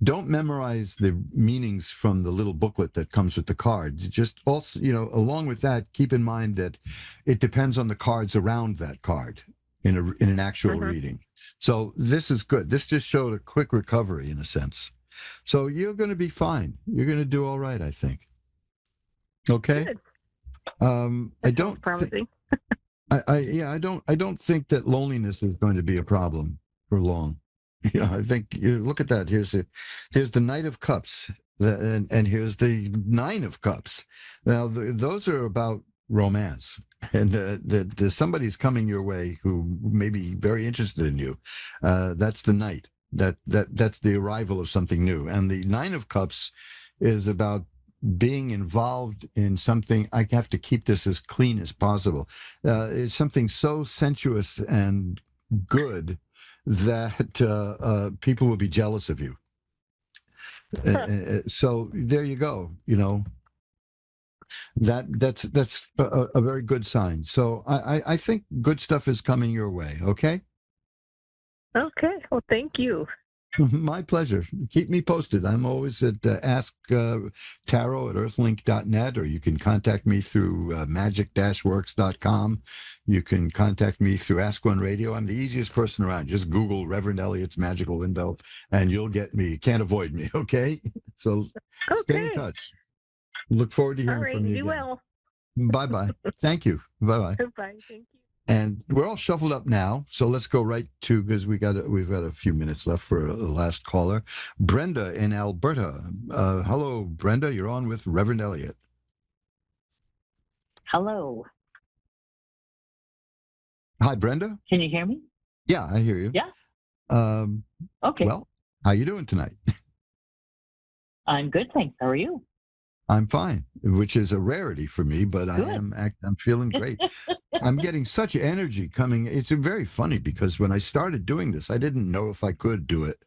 don't memorize the meanings from the little booklet that comes with the cards. Just also, along with that, keep in mind that it depends on the cards around that card in an actual reading. So this is good. This just showed a quick recovery in a sense. So you're going to be fine. You're going to do all right, I think. Okay. Good. I don't promising. I don't think that loneliness is going to be a problem for long. I think you look at that. Here's the Knight of Cups, and here's the Nine of Cups. Now those are about romance, and there's somebody's coming your way who may be very interested in you. That's the Knight. That's the arrival of something new, and the Nine of Cups is about being involved in something. I have to keep this as clean as possible. It's something so sensuous and good that people will be jealous of you. So there you go. That's a very good sign. So I think good stuff is coming your way. Okay. Okay. Well, thank you. My pleasure. Keep me posted. I'm always at asktarot@earthlink.net, or you can contact me through magic-works.com. You can contact me through Ask One Radio. I'm the easiest person around. Just Google Reverend Elliot's Magical Window, and you'll get me. You can't avoid me, okay? So stay in touch. Look forward to hearing from you do again. well. Bye-bye. Thank you. Bye-bye. Bye. Thank you. And we're all shuffled up now, so let's go right to, because we've got a few minutes left for a last caller. Brenda in Alberta. Hello, Brenda. You're on with Reverend Elliot. Hello. Hi, Brenda. Can you hear me? Yeah, I hear you. Yeah. Okay. Well, how you doing tonight? I'm good, thanks. How are you? I'm fine, which is a rarity for me, but Good. I'm feeling great. I'm getting such energy coming. It's very funny because when I started doing this, I didn't know if I could do it.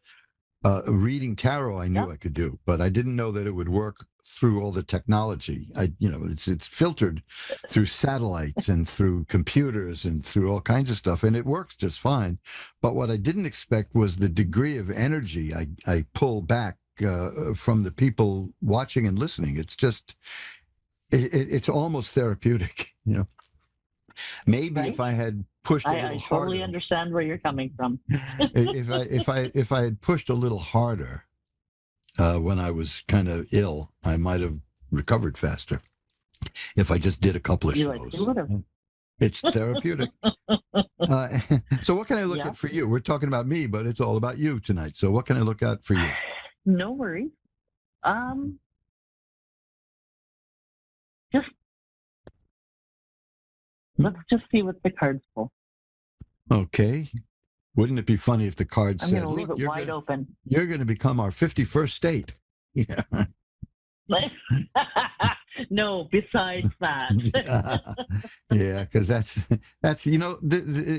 Reading tarot, I knew I could do, but I didn't know that it would work through all the technology. It's filtered through satellites and through computers and through all kinds of stuff, and it works just fine. But what I didn't expect was the degree of energy I pull back from the people watching and listening. It's just, it's almost therapeutic, Maybe if I had pushed a little I harder. totally understand where you're coming from. if I had pushed a little harder when I was kind of ill, I might have recovered faster if I just did a couple of You shows. would have. It's therapeutic. So what can I look Yeah. at for you? We're talking about me, but it's all about you tonight. So what can I look at for you? No worries. Just let's just see what the cards pull. Okay. Wouldn't it be funny if the card I'm said, going to leave "Look, it wide open. you're going to become our 51st state." Yeah. No, besides that. Yeah, because that's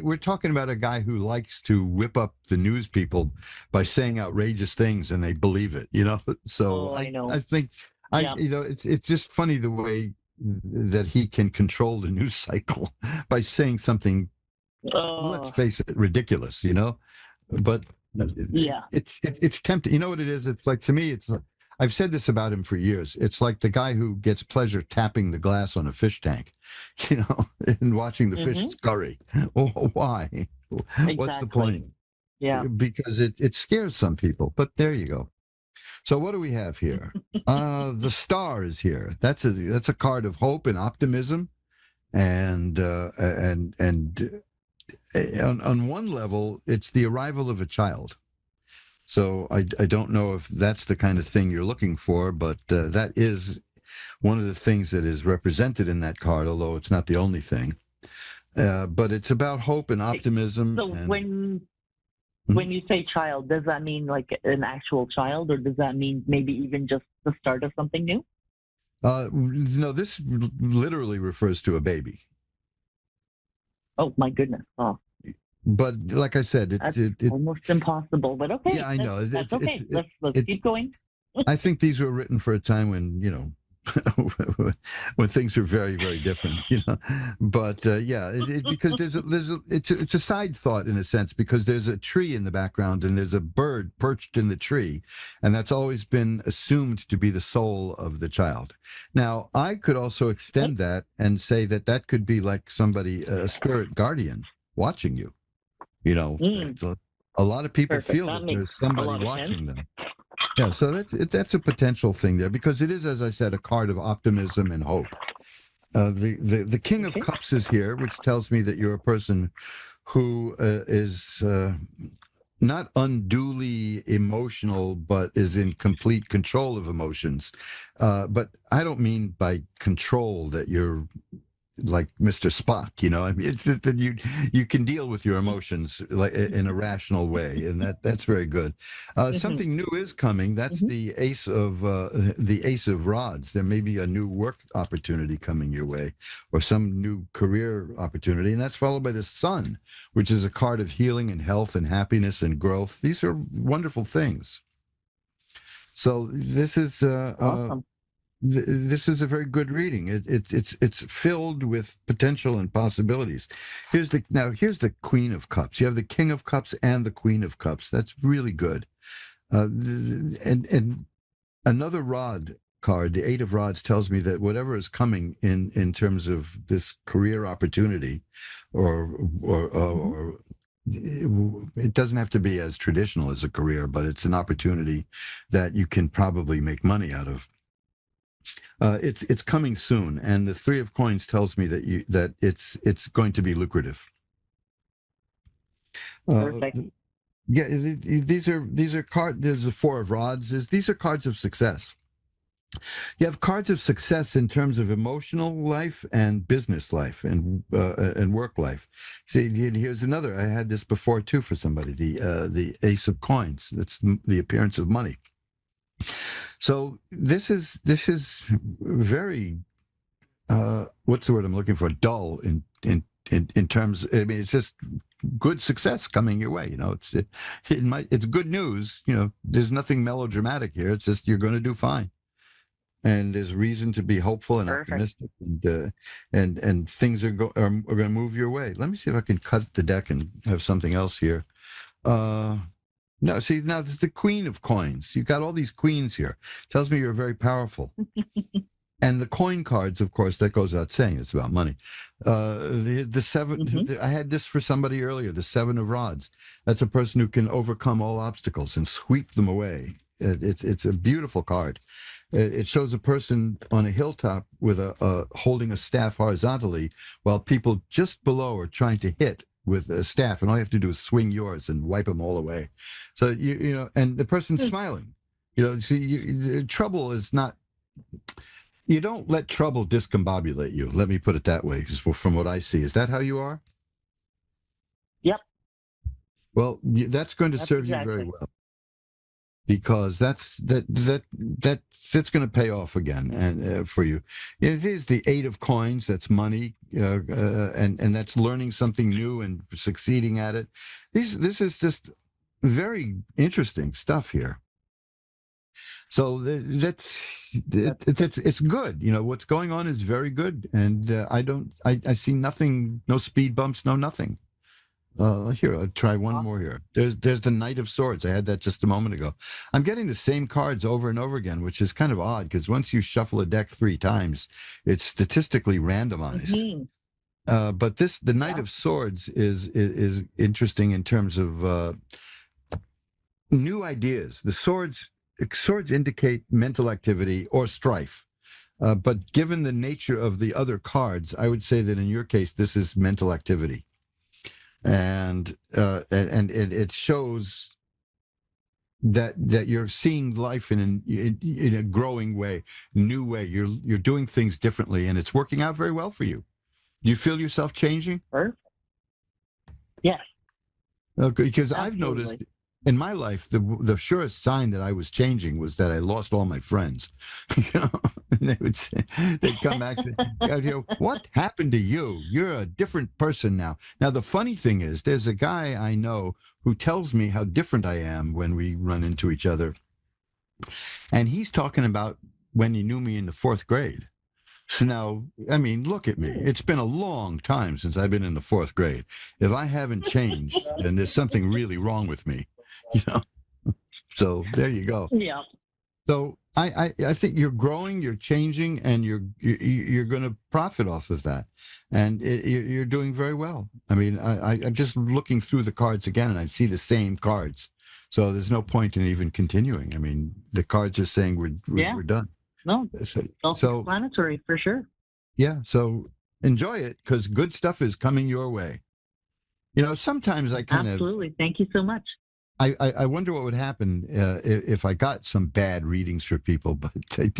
we're talking about a guy who likes to whip up the news people by saying outrageous things and they believe it. So I know. I think Yeah. it's just funny the way that he can control the news cycle by saying something. Let's face it, ridiculous. But Yeah. it's tempting. You know what it is? It's like, to me, I've said this about him for years. It's like the guy who gets pleasure tapping the glass on a fish tank, and watching the fish scurry. Oh, why? What's the point? Yeah. Because it scares some people. But there you go. So what do we have here? The Star is here. That's a card of hope and optimism, and on one level, it's the arrival of a child. So I don't know if that's the kind of thing you're looking for, but that is one of the things that is represented in that card, although it's not the only thing. But it's about hope and optimism. So when you say child, does that mean like an actual child, or does that mean maybe even just the start of something new? No, this literally refers to a baby. Oh my goodness! Oh. But like I said, That's almost impossible. But okay, yeah, I know. That's okay. Let's keep going. I think these were written for a time when when things are very, very different. But because it's a side thought in a sense, because there's a tree in the background and there's a bird perched in the tree, and that's always been assumed to be the soul of the child. Now, I could also extend that and say that could be like somebody, a spirit guardian, watching you. A lot of people feel that there's somebody watching them. Yeah, so that's a potential thing there, because it is, as I said, a card of optimism and hope. The King of Cups is here, which tells me that you're a person who is not unduly emotional, but is in complete control of emotions. But I don't mean by control that you're like Mr. Spock, I mean, it's just that you can deal with your emotions like in a rational way, and that's very good. Something new is coming. That's the Ace of Rods. There may be a new work opportunity coming your way, or some new career opportunity, and that's followed by the Sun, which is a card of healing and health and happiness and growth. These are wonderful things. So this is awesome. This is a very good reading. It's filled with potential and possibilities. Here's the Queen of Cups. You have the King of Cups and the Queen of Cups. That's really good. And another rod card, the Eight of Rods, tells me that whatever is coming in terms of this career opportunity, or it doesn't have to be as traditional as a career, but it's an opportunity that you can probably make money out of. It's coming soon, and the Three of Coins tells me that it's going to be lucrative. Perfect. Yeah, these are cards. There's the Four of Rods. These are cards of success. You have cards of success in terms of emotional life and business life and work life. See, here's another. I had this before too for somebody. The Ace of Coins. That's the appearance of money. So this is very what's the word I'm looking for? Dull in terms. I mean, it's just good success coming your way. It's good news. There's nothing melodramatic here. It's just you're going to do fine, and there's reason to be hopeful and optimistic, and things are going to move your way. Let me see if I can cut the deck and have something else here. No, see, now this is the Queen of Coins. You've got all these queens here. Tells me you're very powerful. And the coin cards, of course, that goes without saying. It's about money. The seven, I had this for somebody earlier, the Seven of Rods. That's a person who can overcome all obstacles and sweep them away. It's a beautiful card. It shows a person on a hilltop with a holding a staff horizontally, while people just below are trying to hit with a staff, and all you have to do is swing yours and wipe them all away. So you know, and the person's smiling. You know, see, trouble is not. You don't let trouble discombobulate you. Let me put it that way, from what I see. Is that how you are? Yep. Well, that's going to serve you very well, because that's going to pay off again, and for you. It is the 8 of coins. That's money, and that's learning something new and succeeding at it. This is just very interesting stuff here. So it's good. You know, what's going on is very good, and I see nothing, no speed bumps, no nothing. Here, I'll try one more here. There's the Knight of Swords. I had that just a moment ago. I'm getting the same cards over and over again, which is kind of odd, because once you shuffle a deck 3 times, it's statistically randomized. But the Knight of Swords is interesting in terms of new ideas. The swords indicate mental activity or strife. But given the nature of the other cards, I would say that in your case, this is mental activity. And it shows that you're seeing life in a growing way, new way. You're doing things differently, and it's working out very well for you. Do you feel yourself changing? Yes. Okay, because Absolutely. I've noticed in my life, the surest sign that I was changing was that I lost all my friends. You know, and they'd come back and say, "What happened to you? You're a different person now." Now, the funny thing is, there's a guy I know who tells me how different I am when we run into each other. And he's talking about when he knew me in the 4th grade. So now, I mean, look at me. It's been a long time since I've been in the 4th grade. If I haven't changed, then there's something really wrong with me. You know, so there you go. Yeah. So I think you're growing, you're changing, and you're going to profit off of that, and you're doing very well. I mean, I'm just looking through the cards again, and I see the same cards. So there's no point in even continuing. I mean, the cards are saying we're done. No, so self-explanatory for sure. Yeah. So enjoy it, because good stuff is coming your way. You know, sometimes I kind of absolutely. Thank you so much. I wonder what would happen if I got some bad readings for people, but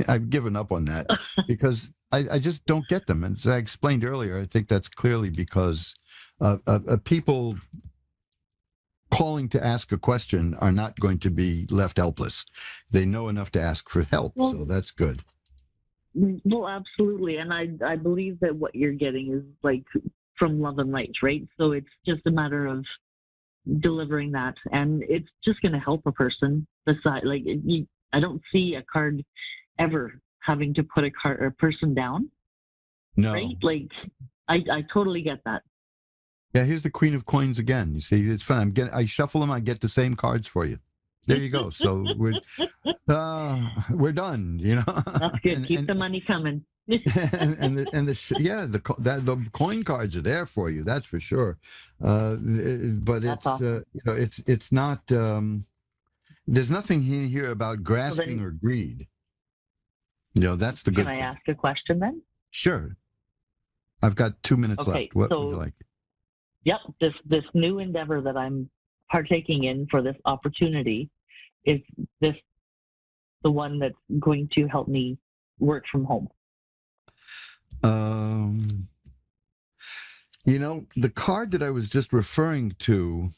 I've given up on that because I just don't get them. And as I explained earlier, I think that's clearly because people calling to ask a question are not going to be left helpless. They know enough to ask for help, so that's good. Well, absolutely. And I believe that what you're getting is like from love and light, right? So it's just a matter of delivering that, and it's just going to help a person. Beside, like, I don't see a card ever having to put a person down. No, right? Like, I totally get that. Yeah, here's the Queen of Coins again. You see, it's fun. I shuffle them. I get the same cards for you. There you go. So we're done. You know, that's good. Keep the money coming. the coin cards are there for you. That's for sure. But that's awesome. You know, it's not. There's nothing here about grasping or greed. You know, that's the good. Can I ask a question then? Sure. I've got 2 minutes left. What would you like? Yep, this new endeavor that I'm partaking in for this opportunity, is this the one that's going to help me work from home? You know, the card that I was just referring to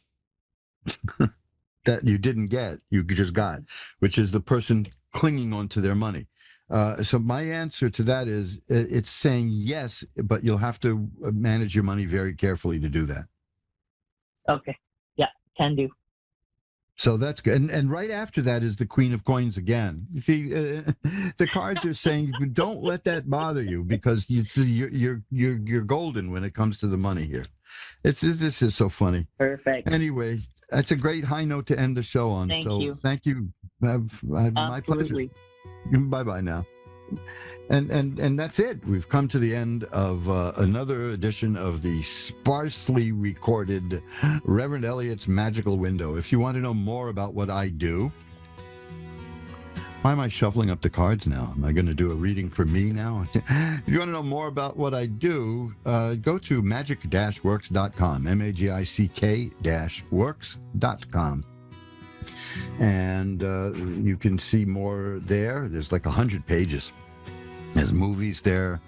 that you didn't get, you just got, which is the person clinging onto their money. So my answer to that is it's saying yes, but you'll have to manage your money very carefully to do that. Okay. Yeah, can do. So that's good. And right after that is the Queen of Coins again. You see, the cards are saying don't let that bother you, because you're golden when it comes to the money here. This is so funny. Perfect. Anyway, that's a great high note to end the show on. Thank you. Thank you. My pleasure. Bye-bye now. And that's it. We've come to the end of another edition of the sparsely recorded Reverend Elliot's Magical Window. If you want to know more about what I do, Why am I shuffling up the cards now? Am I going to do a reading for me now? If you want to know more about what I do, go to magic-works.com, magic-works.com. And you can see more there. There's like 100 pages. There's movies there.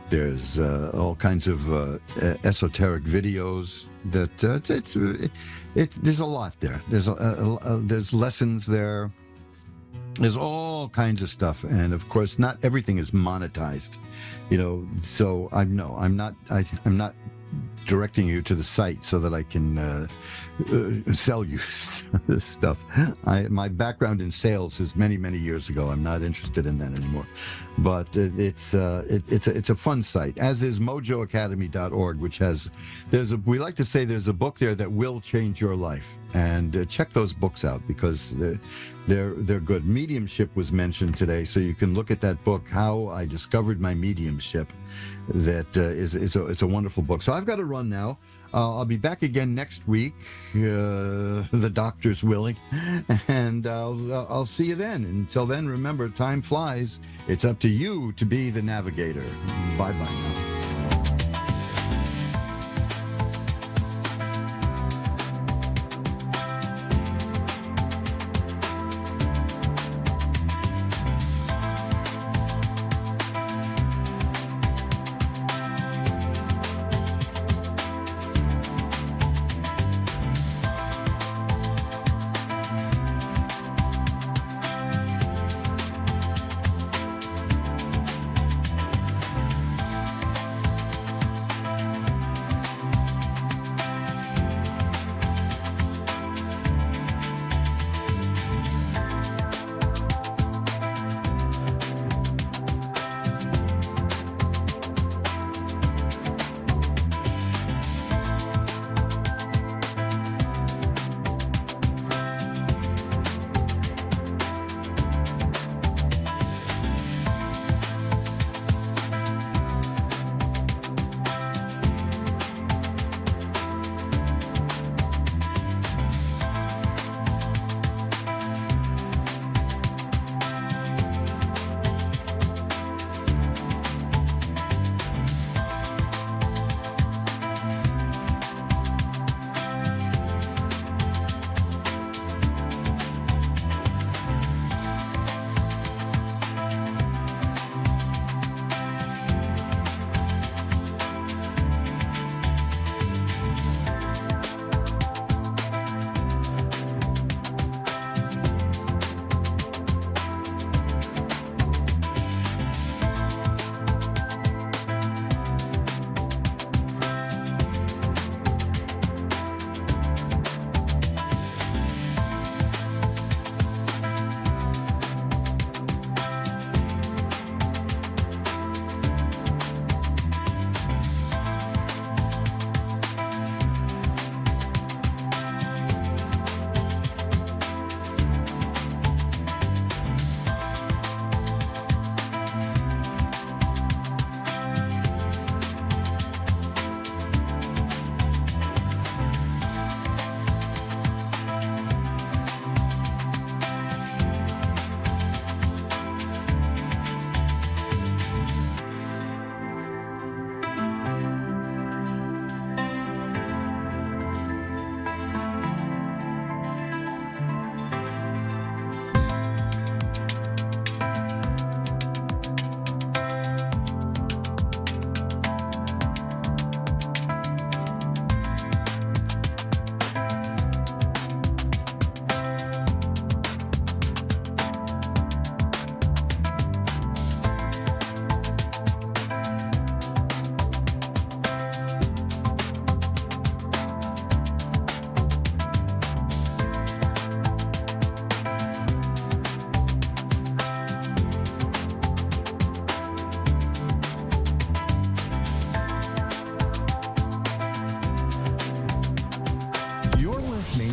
There's all kinds of esoteric videos. There's a lot there. There's lessons there. There's all kinds of stuff, and of course, not everything is monetized. So I'm not directing you to the site so that I can sell you this stuff. My background in sales is many years ago. I'm not interested in that anymore. But it's a fun site, as is mojoacademy.org, which we like to say there's a book there that will change your life. And check those books out because they're good. Mediumship was mentioned today, so you can look at that book, How I Discovered My Mediumship. It's a wonderful book. So I've got to run now. I'll be back again next week, the doctor's willing, and I'll see you then. Until then, remember, time flies. It's up to you to be the navigator. Bye-bye now.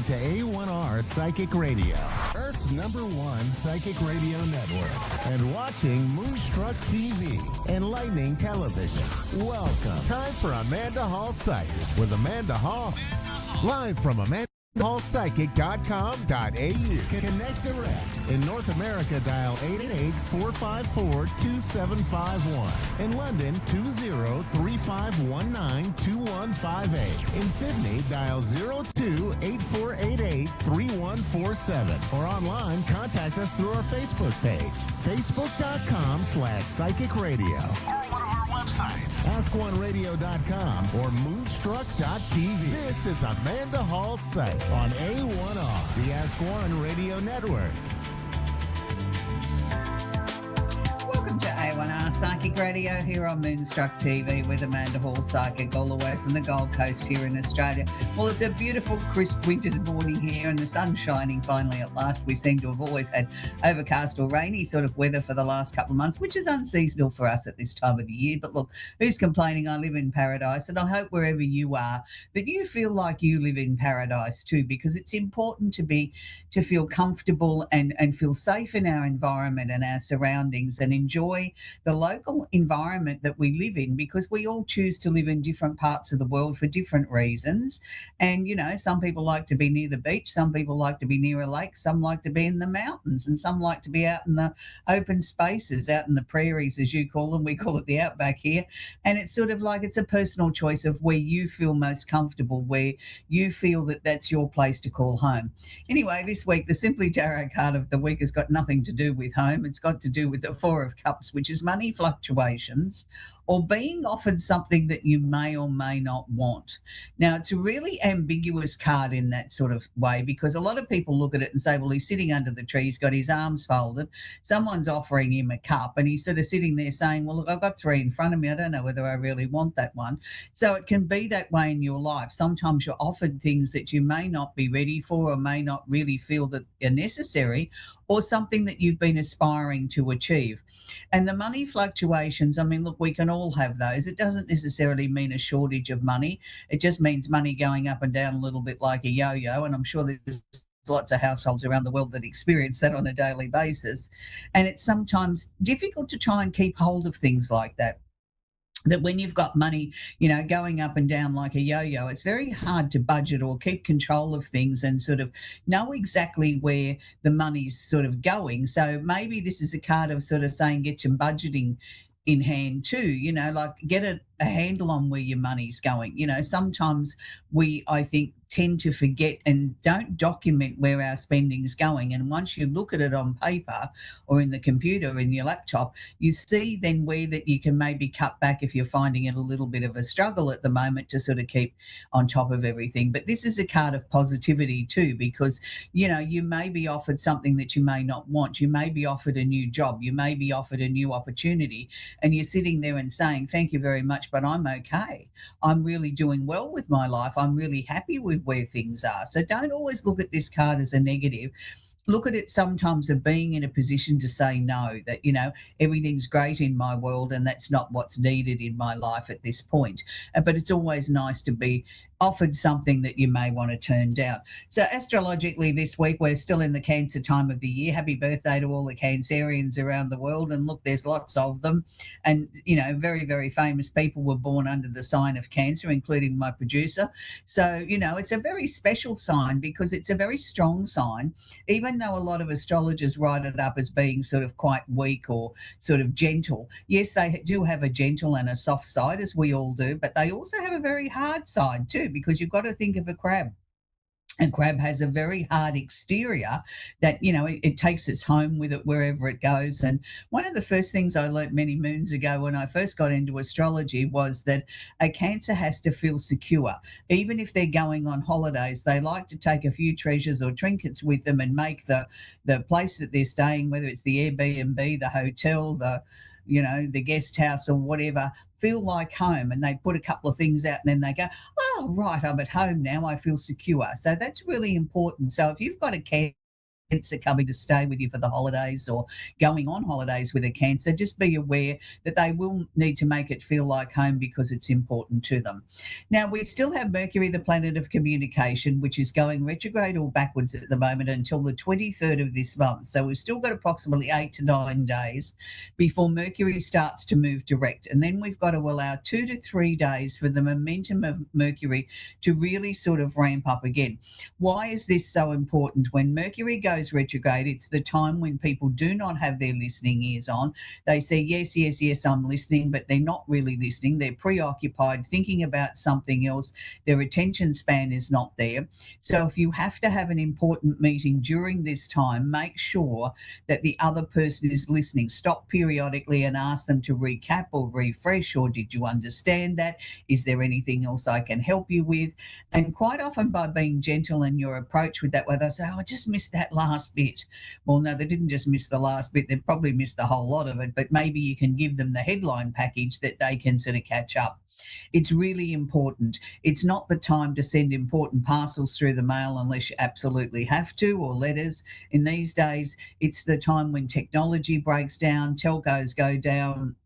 to A1R Psychic Radio, Earth's #1 psychic radio network, and watching Moonstruck TV and Lightning Television. Welcome. Time for Amanda Hall Psychic with Amanda Hall. Live from Amanda AmandaHallPsychic.com.au. Connect direct. In North America, dial 888-454-2751. In London, 20-3519-2158. In Sydney, dial 02-8488-3147. Or online, contact us through our Facebook page, facebook.com/psychic radio. Websites, AskOneRadio.com or Moonstruck.tv. This is Amanda Hall's site on A1R, the Ask One Radio Network. Welcome to A1R Psychic Radio here on Moonstruck TV with Amanda Hall Psychic, all the way from the Gold Coast here in Australia. Well, it's a beautiful, crisp winter's morning here and the sun's shining finally at last. We seem to have always had overcast or rainy sort of weather for the last couple of months, which is unseasonal for us at this time of the year. But look, who's complaining? I live in paradise, and I hope wherever you are that you feel like you live in paradise too, because it's important to feel comfortable and feel safe in our environment and our surroundings and enjoy the local environment that we live in, because we all choose to live in different parts of the world for different reasons. And, you know, some people like to be near the beach, some people like to be near a lake, some like to be in the mountains, and some like to be out in the open spaces, out in the prairies, as you call them. We call it the outback here. And it's sort of like it's a personal choice of where you feel most comfortable, where you feel that that's your place to call home. Anyway, this week, the Simply Tarot card of the week has got nothing to do with home. It's got to do with the Four of Cups, which is money fluctuations or being offered something that you may or may not want. Now, it's a really ambiguous card in that sort of way, because a lot of people look at it and say, well, he's sitting under the tree, he's got his arms folded, someone's offering him a cup, and he's sort of sitting there saying, well, look, I've got three in front of me, I don't know whether I really want that one. So it can be that way in your life. Sometimes you're offered things that you may not be ready for or may not really feel that are necessary, or something that you've been aspiring to achieve. And the money fluctuations, I mean, look, we can all have those. It doesn't necessarily mean a shortage of money. It just means money going up and down a little bit like a yo-yo. And I'm sure there's lots of households around the world that experience that on a daily basis. And it's sometimes difficult to try and keep hold of things like that. That when you've got money, you know, going up and down like a yo-yo, it's very hard to budget or keep control of things and sort of know exactly where the money's sort of going. So maybe this is a card of sort of saying get your budgeting in hand too, you know, like get a handle on where your money's going. You know, sometimes we, I think, tend to forget and don't document where our spending's going. And once you look at it on paper or in the computer or in your laptop, you see then where that you can maybe cut back if you're finding it a little bit of a struggle at the moment to sort of keep on top of everything. But this is a card of positivity too, because, you know, you may be offered something that you may not want. You may be offered a new job. You may be offered a new opportunity, and you're sitting there and saying, thank you very much, but I'm okay. I'm really doing well with my life. I'm really happy with where things are. So don't always look at this card as a negative. Look at it sometimes of being in a position to say no, that, you know, everything's great in my world and that's not what's needed in my life at this point. But it's always nice to be offered something that you may want to turn down. So astrologically this week, we're still in the Cancer time of the year. Happy birthday to all the Cancerians around the world. And look, there's lots of them. And, you know, very, very famous people were born under the sign of Cancer, including my producer. So, you know, it's a very special sign because it's a very strong sign, even though a lot of astrologers write it up as being sort of quite weak or sort of gentle. Yes, they do have a gentle and a soft side, as we all do, but they also have a very hard side too, because you've got to think of a crab. And crab has a very hard exterior that, you know, it takes its home with it wherever it goes. And one of the first things I learnt many moons ago when I first got into astrology was that a Cancer has to feel secure. Even if they're going on holidays, they like to take a few treasures or trinkets with them and make the place that they're staying, whether it's the Airbnb, the hotel, the guest house or whatever, feel like home. And they put a couple of things out and then they go, oh, right, I'm at home now, I feel secure. So that's really important. So if you've got a Cancer Cancer coming to stay with you for the holidays or going on holidays with a Cancer, just be aware that they will need to make it feel like home because it's important to them. Now, we still have Mercury, the planet of communication, which is going retrograde or backwards at the moment until the 23rd of this month. So we've still got approximately 8 to 9 days before Mercury starts to move direct. And then we've got to allow 2 to 3 days for the momentum of Mercury to really sort of ramp up again. Why is this so important? When Mercury goes retrograde, it's the time when people do not have their listening ears on. They say, yes, yes, yes, I'm listening, but they're not really listening. They're preoccupied thinking about something else. Their attention span is not there. So if you have to have an important meeting during this time, make sure that the other person is listening. Stop periodically and ask them to recap or refresh, or did you understand that? Is there anything else I can help you with? And quite often by being gentle in your approach with that, where they say, oh, I just missed that last bit. Well, no, they didn't just miss the last bit. They probably missed a whole lot of it, but maybe you can give them the headline package that they can sort of catch up. It's really important. It's not the time to send important parcels through the mail unless you absolutely have to, or letters. In these days, it's the time when technology breaks down, telcos go down,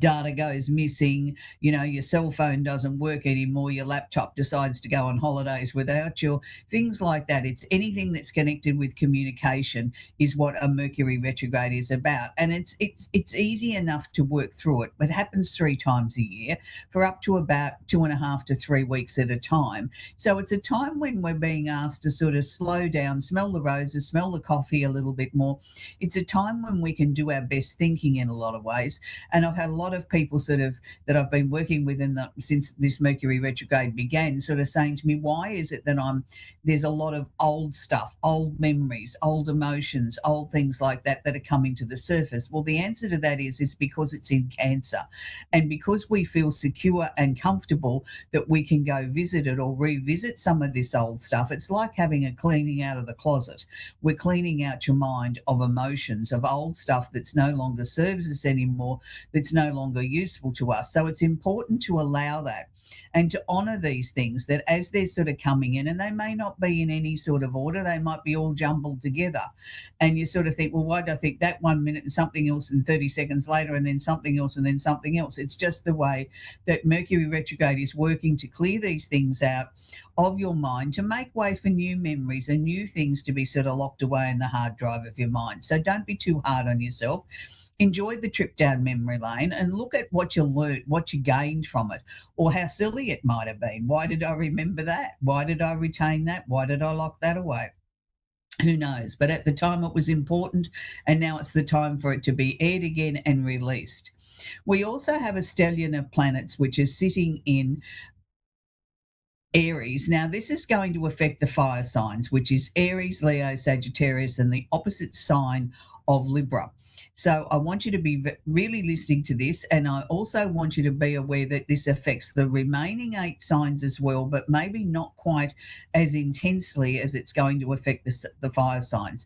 data goes missing, your cell phone doesn't work anymore, your laptop decides to go on holidays without you, things like that. It's anything that's connected with communication is what a Mercury retrograde is about. And it's easy enough to work through it, but it happens 3 times a year for up to about 2.5 to 3 weeks at a time. So it's a time when we're being asked to sort of slow down, smell the roses, smell the coffee a little bit more. It's a time when we can do our best thinking in a lot of ways. And I've had a lot of people that I've been working with since this Mercury retrograde began, sort of saying to me, why is it that there's a lot of old stuff, old memories, old emotions, old things like that are coming to the surface? Well, the answer to that is because it's in Cancer. And because we feel secure and comfortable that we can go visit it or revisit some of this old stuff, it's like having a cleaning out of the closet. We're cleaning out your mind of emotions, of old stuff that's no longer serves us anymore, that's no longer useful to us. So it's important to allow that and to honour these things that as they're sort of coming in, and they may not be in any sort of order, they might be all jumbled together. And you sort of think, well, why do I think that 1 minute and something else and 30 seconds later and then something else and then something else? It's just the way that Mercury retrograde is working to clear these things out of your mind to make way for new memories and new things to be sort of locked away in the hard drive of your mind. So don't be too hard on yourself. Enjoy the trip down memory lane and look at what you learnt, what you gained from it, or how silly it might have been. Why did I remember that? Why did I retain that? Why did I lock that away? Who knows? But at the time it was important, and now it's the time for it to be aired again and released. We also have a stellium of planets which is sitting in Aries. Now, this is going to affect the fire signs, which is Aries, Leo, Sagittarius, and the opposite sign of Libra. So I want you to be really listening to this, and I also want you to be aware that this affects the remaining 8 signs as well, but maybe not quite as intensely as it's going to affect the fire signs.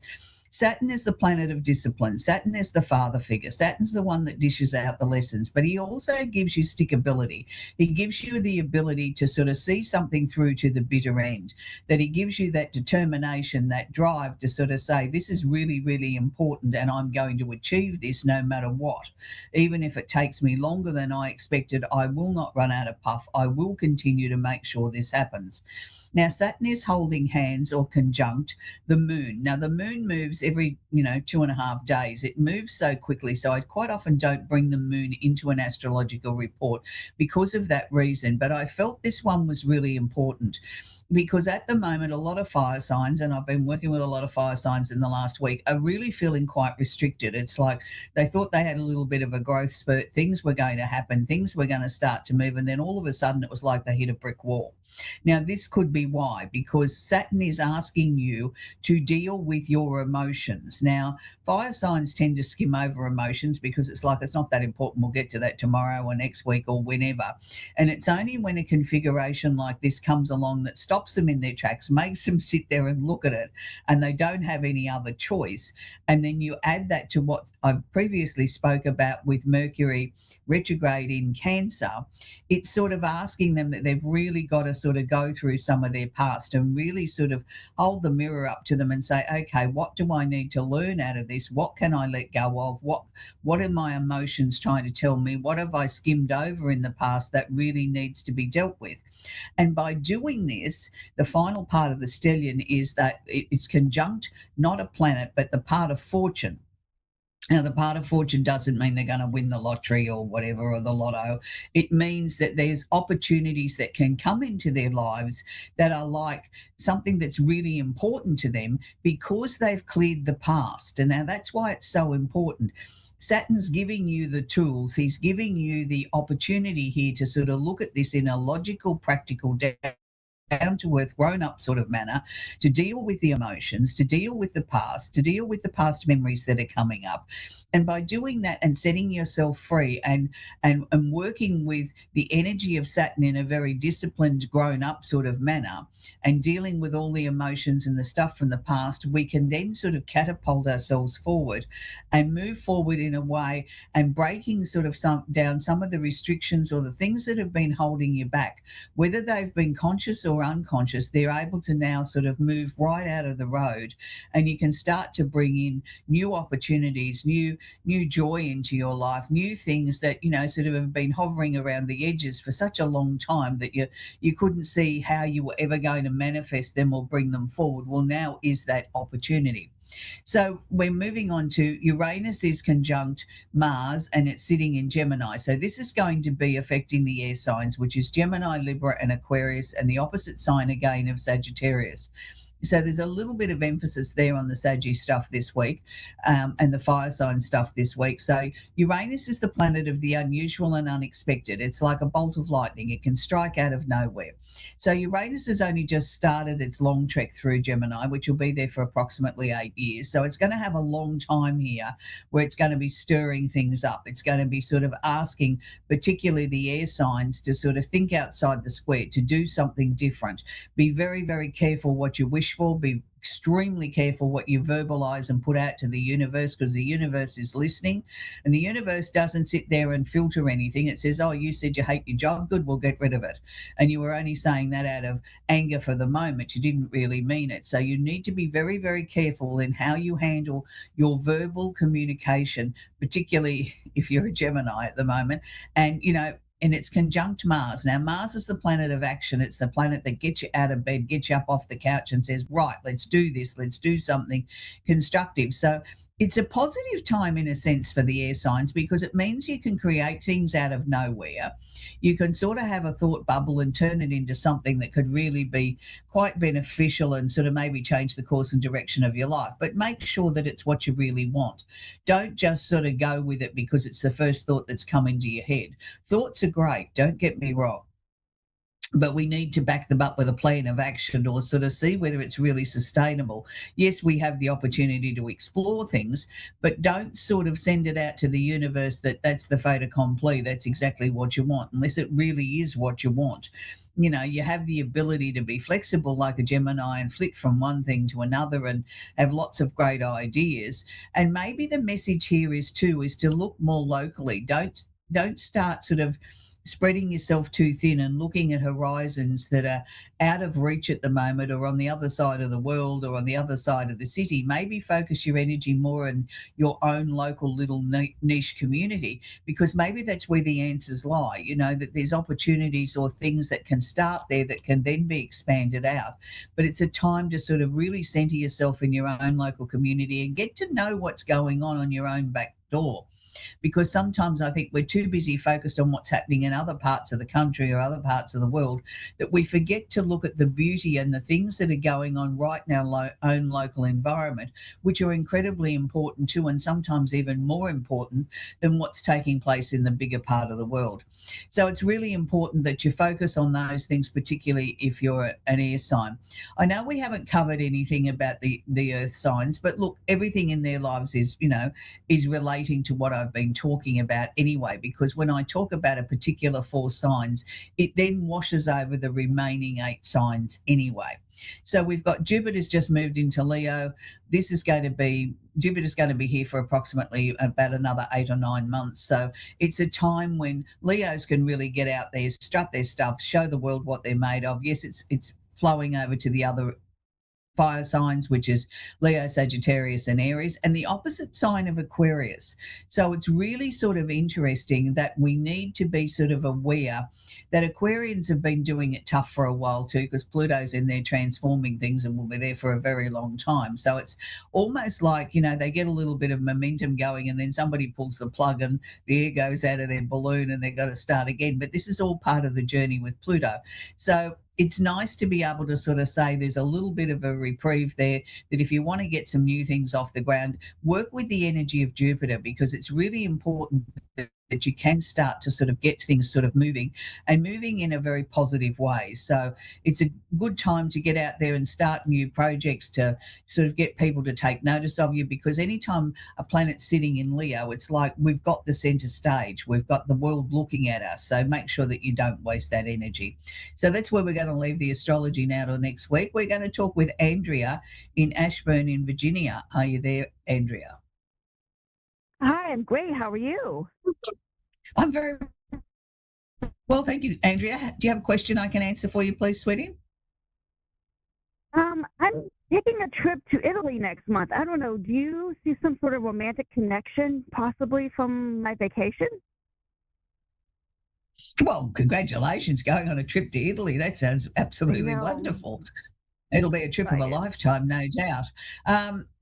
Saturn is the planet of discipline. Saturn is the father figure. Saturn's the one that dishes out the lessons, but he also gives you stickability. He gives you the ability to sort of see something through to the bitter end, that he gives you that determination, that drive to sort of say, this is really, really important and I'm going to achieve this no matter what. Even if it takes me longer than I expected, I will not run out of puff. I will continue to make sure this happens. Now, Saturn is holding hands or conjunct the moon. Now, the moon moves every, 2.5 days. It moves so quickly, so I quite often don't bring the moon into an astrological report because of that reason. But I felt this one was really important because at the moment, a lot of fire signs, and I've been working with a lot of fire signs in the last week, are really feeling quite restricted. It's like they thought they had a little bit of a growth spurt. Things were going to happen. Things were going to start to move. And then all of a sudden, it was like they hit a brick wall. Now, this could be why, because Saturn is asking you to deal with your emotions. Now, fire signs tend to skim over emotions because it's like it's not that important. We'll get to that tomorrow or next week or whenever. And it's only when a configuration like this comes along that stops stops them in their tracks, makes them sit there and look at it, and they don't have any other choice. And then you add that to what I previously spoke about with Mercury retrograde in Cancer. It's sort of asking them that they've really got to sort of go through some of their past and really sort of hold the mirror up to them and say, okay, what do I need to learn out of this? What can I let go of? What are my emotions trying to tell me? What have I skimmed over in the past that really needs to be dealt with? And by doing this, the final part of the stellium is that it's conjunct not a planet, but the part of fortune. Now, the part of fortune doesn't mean they're going to win the lottery or whatever, or the lotto. It means that there's opportunities that can come into their lives that are like something that's really important to them because they've cleared the past. And now that's why it's so important. Saturn's giving you the tools. He's giving you the opportunity here to sort of look at this in a logical, practical, down-to-earth, grown-up sort of manner, to deal with the emotions, to deal with the past, to deal with the past memories that are coming up. And by doing that and setting yourself free and working with the energy of Saturn in a very disciplined, grown-up sort of manner and dealing with all the emotions and the stuff from the past, we can then sort of catapult ourselves forward and move forward in a way and breaking sort of down some of the restrictions or the things that have been holding you back, whether they've been conscious or unconscious. They're able to now sort of move right out of the road, and you can start to bring in new opportunities, new joy into your life, new things that, you know, sort of have been hovering around the edges for such a long time that you couldn't see how you were ever going to manifest them or bring them forward. Well, now is that opportunity. So we're moving on to Uranus is conjunct Mars, and it's sitting in Gemini. So this is going to be affecting the air signs, which is Gemini, Libra and Aquarius, and the opposite sign again of Sagittarius. So there's a little bit of emphasis there on the Saggy stuff this week, and the fire sign stuff this week. So Uranus is the planet of the unusual and unexpected. It's like a bolt of lightning. It can strike out of nowhere. So Uranus has only just started its long trek through Gemini, which will be there for approximately 8 years. So it's going to have a long time here where it's going to be stirring things up. It's going to be sort of asking, particularly the air signs, to sort of think outside the square, to do something different. Be very, very careful what you wish for. Be extremely careful what you verbalize and put out to the universe, because the universe is listening, and the universe doesn't sit there and filter anything. It says, oh, you said you hate your job, good, we'll get rid of it. And you were only saying that out of anger for the moment. You didn't really mean it. So you need to be very, very careful in how you handle your verbal communication, particularly if you're a Gemini at the moment. And, you know, and it's conjunct Mars. Now, Mars is the planet of action. It's the planet that gets you out of bed, gets you up off the couch and says, right, let's do this. Let's do something constructive. So it's a positive time in a sense for the air signs, because it means you can create things out of nowhere. You can sort of have a thought bubble and turn it into something that could really be quite beneficial and sort of maybe change the course and direction of your life. But make sure that it's what you really want. Don't just sort of go with it because it's the first thought that's come into your head. Thoughts are great, don't get me wrong, but we need to back them up with a plan of action or sort of see whether it's really sustainable. Yes, we have the opportunity to explore things, but don't sort of send it out to the universe that that's the fait accompli, that's exactly what you want, unless it really is what you want. You know, you have the ability to be flexible like a Gemini and flit from one thing to another and have lots of great ideas. And maybe the message here is to look more locally. Don't start sort of spreading yourself too thin and looking at horizons that are out of reach at the moment, or on the other side of the world, or on the other side of the city. Maybe focus your energy more in your own local little niche community, because maybe that's where the answers lie, you know, that there's opportunities or things that can start there that can then be expanded out. But it's a time to sort of really center yourself in your own local community and get to know what's going on your own back door. Because sometimes I think we're too busy focused on what's happening in other parts of the country or other parts of the world that we forget to look at the beauty and the things that are going on right in our own local environment, which are incredibly important too, and sometimes even more important than what's taking place in the bigger part of the world. So it's really important that you focus on those things, particularly if you're an air sign. I know we haven't covered anything about the earth signs, but look, everything in their lives is, you know, is related relating to what I've been talking about anyway, because when I talk about a particular 4 signs, it then washes over the remaining 8 signs anyway. So we've got Jupiter's just moved into Leo. Jupiter's going to be here for approximately about another 8 or 9 months. So it's a time when Leos can really get out there, strut their stuff, show the world what they're made of. Yes, it's flowing over to the other fire signs, which is Leo, Sagittarius, and Aries, and the opposite sign of Aquarius. So it's really sort of interesting that we need to be sort of aware that Aquarians have been doing it tough for a while too, because Pluto's in there transforming things and will be there for a very long time. So it's almost like, they get a little bit of momentum going and then somebody pulls the plug and the air goes out of their balloon and they've got to start again. But this is all part of the journey with Pluto. So it's nice to be able to sort of say there's a little bit of a reprieve there, that if you want to get some new things off the ground, work with the energy of Jupiter, because it's really important that you can start to sort of get things sort of moving in a very positive way. So it's a good time to get out there and start new projects, to sort of get people to take notice of you, because anytime a planet's sitting in Leo, it's like we've got the center stage, we've got the world looking at us. So make sure that you don't waste that energy. So that's where we're going to leave the astrology now till next week. We're going to talk with Andrea in Ashburn in Virginia. Are you there, Andrea? Hi, I'm great. How are you? I'm very well, thank you, Andrea. Do you have a question I can answer for you, please, sweetie? I'm taking a trip to Italy next month. I don't know. Do you see some sort of romantic connection possibly from my vacation? Well, congratulations, going on a trip to Italy. That sounds absolutely wonderful. It'll be a trip of a lifetime, no doubt.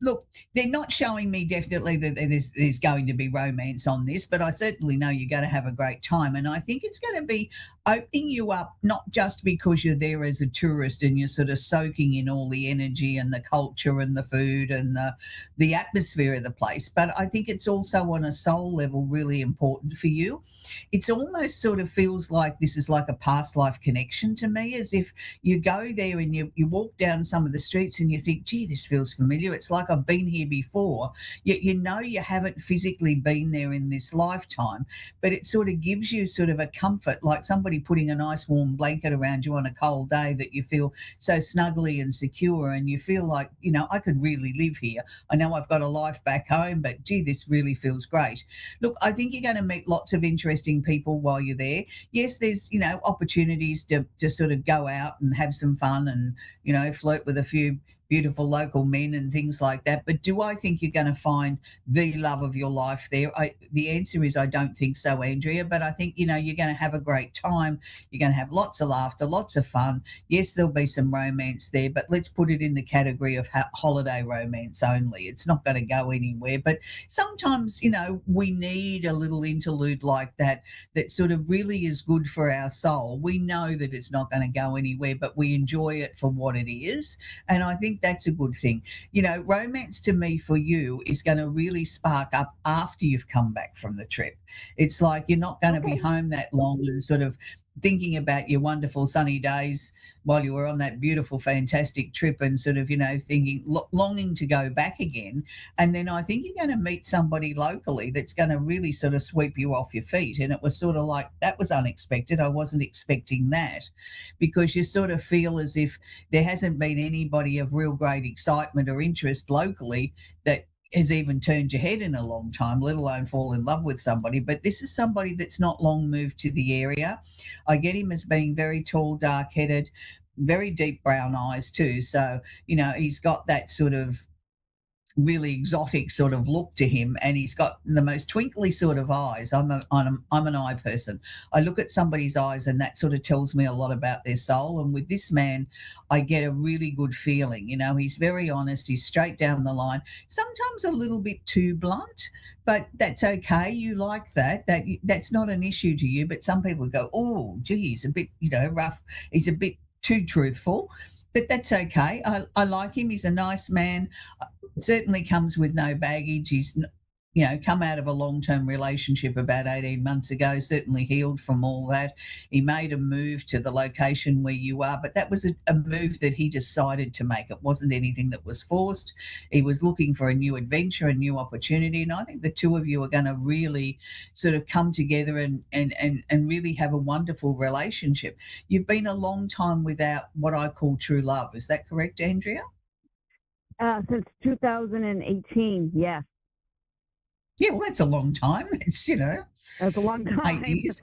Look, they're not showing me definitely that there's going to be romance on this, but I certainly know you're going to have a great time. And I think it's going to be opening you up, not just because you're there as a tourist and you're sort of soaking in all the energy and the culture and the food and the atmosphere of the place, but I think it's also on a soul level really important for you. It's almost sort of feels like this is like a past life connection to me, as if you go there and you walk down some of the streets and you think, gee, this feels familiar. It's like I've been here before. Yet you haven't physically been there in this lifetime, but it sort of gives you sort of a comfort, like somebody putting a nice warm blanket around you on a cold day, that you feel so snuggly and secure and you feel like, I could really live here. I know I've got a life back home, but gee, this really feels great. Look, I think you're going to meet lots of interesting people while you're there. Yes, there's, opportunities to sort of go out and have some fun and, flirt with a few beautiful local men and things like that. But do I think you're going to find the love of your life there? The answer is I don't think so, Andrea, but I think, you're going to have a great time. You're going to have lots of laughter, lots of fun. Yes, there'll be some romance there, but let's put it in the category of holiday romance only. It's not going to go anywhere. But sometimes, we need a little interlude like that sort of really is good for our soul. We know that it's not going to go anywhere, but we enjoy it for what it is. And I think that's a good thing. Romance to me for you is going to really spark up after you've come back from the trip. It's like you're not going to be home that long and sort of thinking about your wonderful sunny days while you were on that beautiful, fantastic trip and sort of, thinking, longing to go back again. And then I think you're going to meet somebody locally that's going to really sort of sweep you off your feet. And it was sort of like, that was unexpected. I wasn't expecting that, because you sort of feel as if there hasn't been anybody of real great excitement or interest locally that has even turned your head in a long time, let alone fall in love with somebody. But this is somebody that's not long moved to the area. I get him as being very tall, dark-headed, very deep brown eyes too. So, he's got that sort of really exotic sort of look to him, and he's got the most twinkly sort of eyes. I'm an eye person. I look at somebody's eyes and that sort of tells me a lot about their soul. And with this man, I get a really good feeling. He's very honest. He's straight down the line, sometimes a little bit too blunt, but that's okay. You like that. That's not an issue to you. But some people go, oh, gee, he's a bit, rough. He's a bit too truthful. But that's okay. I like him. He's a nice man. Certainly comes with no baggage. come out of a long-term relationship about 18 months ago, certainly healed from all that. He made a move to the location where you are, but that was a move that he decided to make. It wasn't anything that was forced. He was looking for a new adventure, a new opportunity. And I think the two of you are going to really sort of come together and really have a wonderful relationship. You've been a long time without what I call true love. Is that correct, Andrea? Since 2018, yes. Yeah, well, that's a long time. It's, That's a long time. 8 years.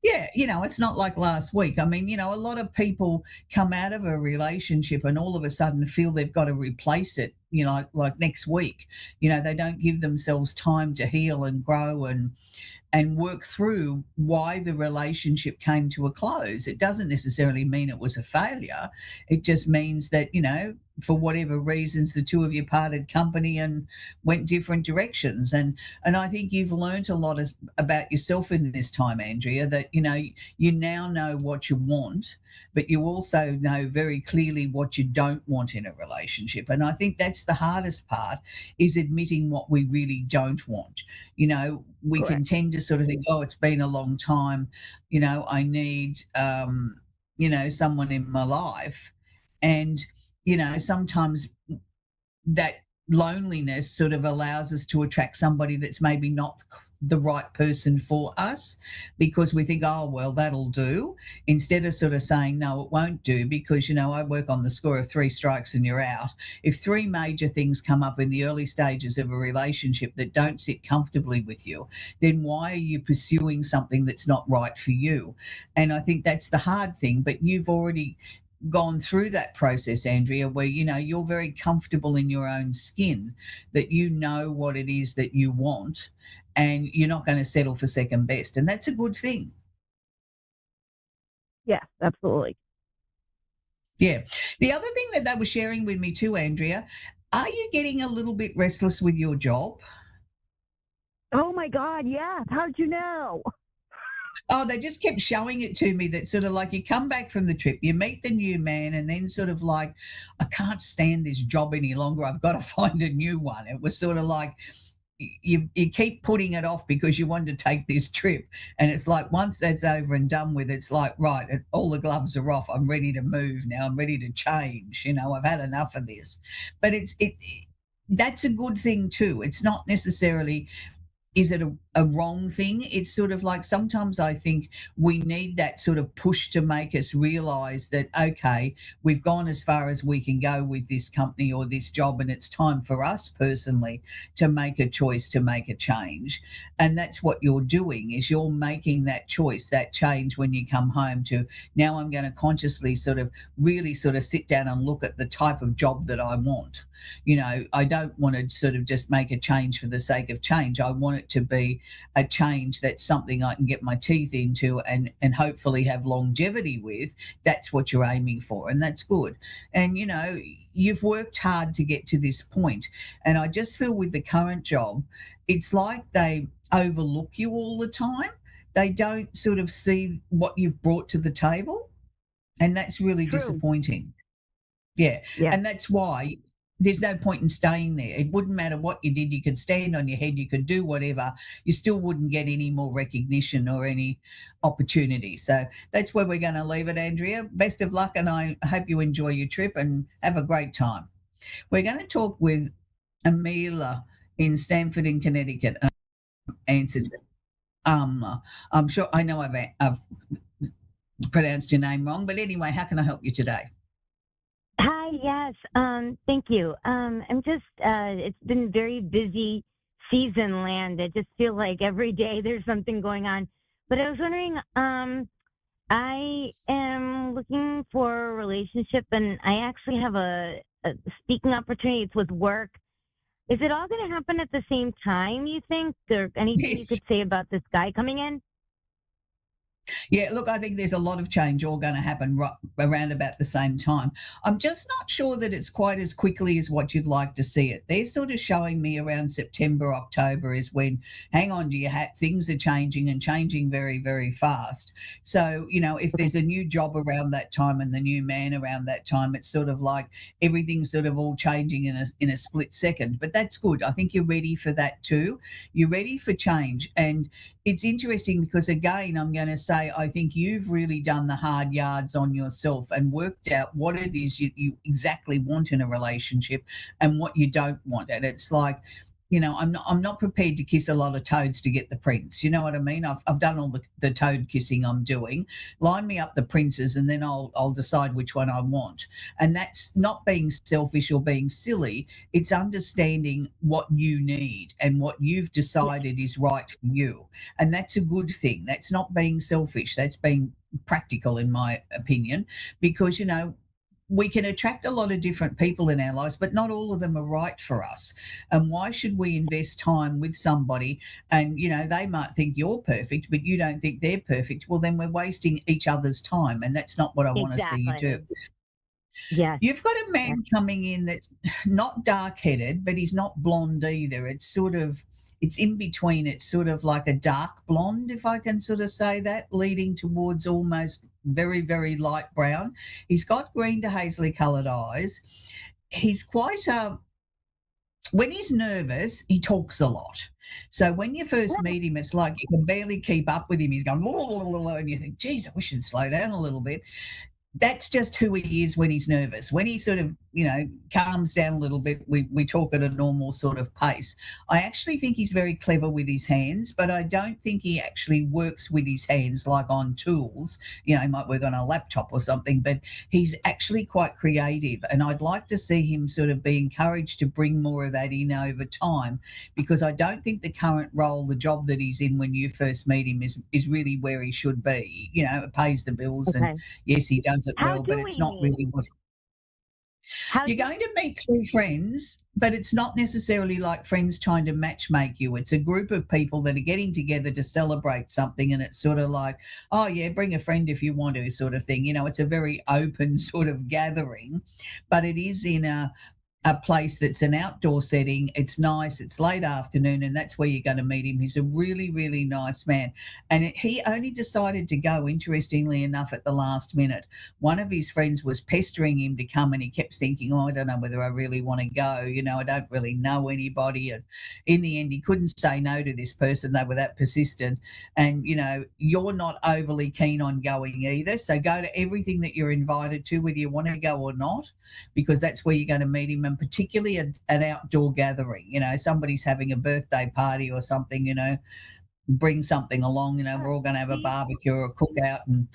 Yeah, it's not like last week. I mean, a lot of people come out of a relationship and all of a sudden feel they've got to replace it, like next week. They don't give themselves time to heal and grow and work through why the relationship came to a close. It doesn't necessarily mean it was a failure. It just means that, for whatever reasons, the two of you parted company and went different directions. And I think you've learned a lot about yourself in this time, Andrea, that, you now know what you want, but you also know very clearly what you don't want in a relationship. And I think that's the hardest part, is admitting what we really don't want. We Correct. can tend to sort of think, oh, it's been a long time, I need, someone in my life. And, sometimes that loneliness sort of allows us to attract somebody that's maybe not the right person for us, because we think, oh, well, that'll do, instead of sort of saying, no, it won't do, because, I work on the score of 3 strikes and you're out. If 3 major things come up in the early stages of a relationship that don't sit comfortably with you, then why are you pursuing something that's not right for you? And I think that's the hard thing, but you've already gone through that process, Andrea, where you're very comfortable in your own skin, that you know what it is that you want, and you're not going to settle for second best, and that's a good thing. Yes, absolutely. Yeah. The other thing that they were sharing with me too, Andrea, are you getting a little bit restless with your job? Oh my God, yes. How'd you know? Oh, they just kept showing it to me, that sort of like you come back from the trip, you meet the new man, and then sort of like, I can't stand this job any longer. I've got to find a new one. It was sort of like you keep putting it off because you want to take this trip. And it's like, once that's over and done with, it's like, right, all the gloves are off. I'm ready to move now. I'm ready to change. I've had enough of this. But that's a good thing too. It's not necessarily, is it a wrong thing? It's sort of like, sometimes I think we need that sort of push to make us realise that, okay, we've gone as far as we can go with this company or this job, and it's time for us personally to make a choice, to make a change. And that's what you're doing, is you're making that choice, that change when you come home, to now I'm going to consciously sort of really sort of sit down and look at the type of job that I want. I don't want to sort of just make a change for the sake of change. I want it to be a change that's something I can get my teeth into and hopefully have longevity with. That's what you're aiming for, and that's good. And, you've worked hard to get to this point. And I just feel with the current job, it's like they overlook you all the time. They don't sort of see what you've brought to the table. And that's really disappointing. Yeah. And that's why there's no point in staying there. It wouldn't matter what you did. You could stand on your head, you could do whatever. You still wouldn't get any more recognition or any opportunity. So that's where we're going to leave it, Andrea. Best of luck, and I hope you enjoy your trip and have a great time. We're going to talk with Amila in Stamford in Connecticut. Answered. I'm sure I know I've pronounced your name wrong, but anyway, how can I help you today? Hi, yes. Thank you. I'm just, it's been very busy season land. I just feel like every day there's something going on. But I was wondering, I am looking for a relationship, and I actually have a speaking opportunity. It's with work. Is it all going to happen at the same time, you think? Or anything you could say about this guy coming in? Yeah, look, I think there's a lot of change all going to happen around about the same time. I'm just not sure that it's quite as quickly as what you'd like to see it. They're sort of showing me around September, October is when, hang on to your hat, things are changing and changing very, very fast. So, if there's a new job around that time and the new man around that time, it's sort of like everything's sort of all changing in a split second. But that's good. I think you're ready for that too. You're ready for change. And it's interesting because, again, I'm going to say, I think you've really done the hard yards on yourself and worked out what it is you exactly want in a relationship and what you don't want. And it's like, I'm not prepared to kiss a lot of toads to get the prince. You know what I mean? I've done all the toad kissing I'm doing. Line me up the princes and then I'll decide which one I want. And that's not being selfish or being silly. It's understanding what you need and what you've decided is right for you. And that's a good thing. That's not being selfish. That's being practical, in my opinion, because, we can attract a lot of different people in our lives, but not all of them are right for us. And why should we invest time with somebody and, they might think you're perfect, but you don't think they're perfect? Well, then we're wasting each other's time. And that's not what I want to see you do. Yeah. You've got a man coming in that's not dark-headed, but he's not blonde either. It's in between. It's sort of like a dark blonde, if I can sort of say that, leading towards almost very, very light brown. He's got green to hazily coloured eyes. He's quite when he's nervous, he talks a lot. So when you first meet him, it's like you can barely keep up with him. He's going, and you think, geez, I wish he'd slow down a little bit. That's just who he is when he's nervous. When he sort of, calms down a little bit, we talk at a normal sort of pace. I actually think he's very clever with his hands, but I don't think he actually works with his hands like on tools. He might work on a laptop or something, but he's actually quite creative. And I'd like to see him sort of be encouraged to bring more of that in over time, because I don't think the current role, the job that he's in when you first meet him is really where he should be. It pays the bills and yes, he does it well, but it's not really what... You're going to meet through friends, but it's not necessarily like friends trying to matchmake you. It's a group of people that are getting together to celebrate something, and it's sort of like, oh, yeah, bring a friend if you want to sort of thing. It's a very open sort of gathering, but it is in a place that's an outdoor setting. It's nice. It's late afternoon, and that's where you're going to meet him. He's a really, really nice man. And he only decided to go, interestingly enough, at the last minute. One of his friends was pestering him to come, and he kept thinking, oh, I don't know whether I really want to go. I don't really know anybody. And in the end, he couldn't say no to this person. They were that persistent. And, you're not overly keen on going either. So go to everything that you're invited to, whether you want to go or not, because that's where you're going to meet him. And particularly an outdoor gathering, somebody's having a birthday party or something, bring something along, we're all going to have a barbecue or a cookout, and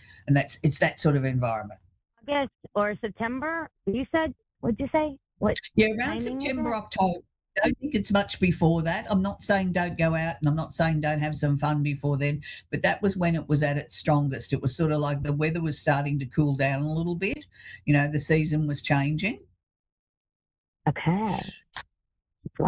it's that sort of environment. August or September, you said, what'd you say? What? Yeah, around September, October. I don't think it's much before that. I'm not saying don't go out, and I'm not saying don't have some fun before then, but that was when it was at its strongest. It was sort of like the weather was starting to cool down a little bit. The season was changing. Okay.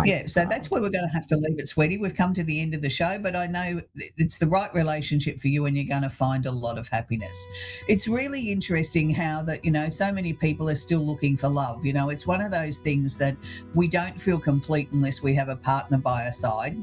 Yeah, so that's where we're going to have to leave it, sweetie. We've come to the end of the show, but I know it's the right relationship for you and you're going to find a lot of happiness. It's really interesting how that, so many people are still looking for love. It's one of those things that we don't feel complete unless we have a partner by our side.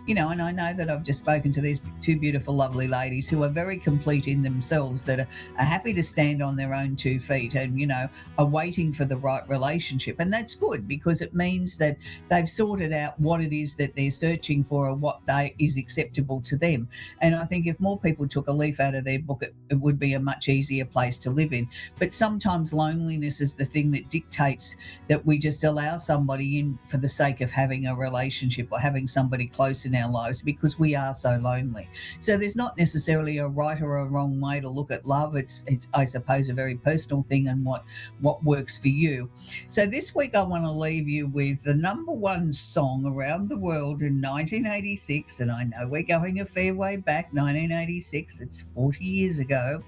And I know that I've just spoken to these two beautiful, lovely ladies who are very complete in themselves, that are happy to stand on their own 2 feet and, are waiting for the right relationship. And that's good, because it means that they've sorted out what it is that they're searching for or what is acceptable to them. And I think if more people took a leaf out of their book, it would be a much easier place to live in. But sometimes loneliness is the thing that dictates that we just allow somebody in for the sake of having a relationship or having somebody close in our lives, because we are so lonely. So there's not necessarily a right or a wrong way to look at love. It's I suppose, a very personal thing and what works for you. So this week I want to leave you with the number one one song around the world in 1986, and I know we're going a fair way back, 1986, it's 40 years ago,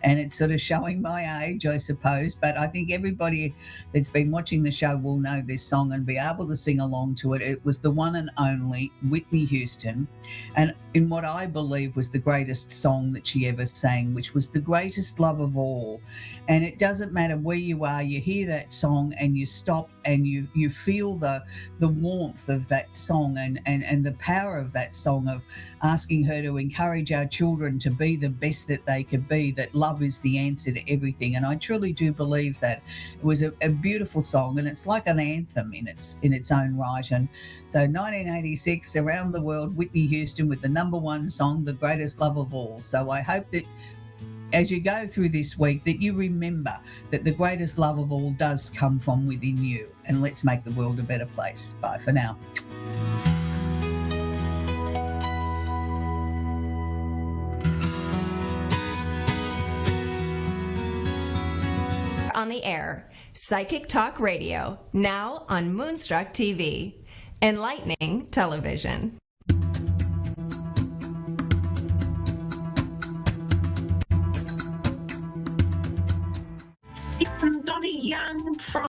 and it's sort of showing my age, I suppose, but I think everybody that's been watching the show will know this song and be able to sing along to it. It was the one and only Whitney Houston, and in what I believe was the greatest song that she ever sang, which was The Greatest Love of All. And it doesn't matter where you are, you hear that song and you stop and you feel the warmth of that song and the power of that song, of asking her to encourage our children to be the best that they could be, that love is the answer to everything. And I truly do believe that it was a beautiful song, and it's like an anthem in its own right. And so 1986, around the world, Whitney Houston with the number one song, The Greatest Love of All. So I hope that as you go through this week, that you remember that the greatest love of all does come from within you. And let's make the world a better place. Bye for now. On the air, Psychic Talk Radio, now on Moonstruck TV, enlightening television. Donnie Young from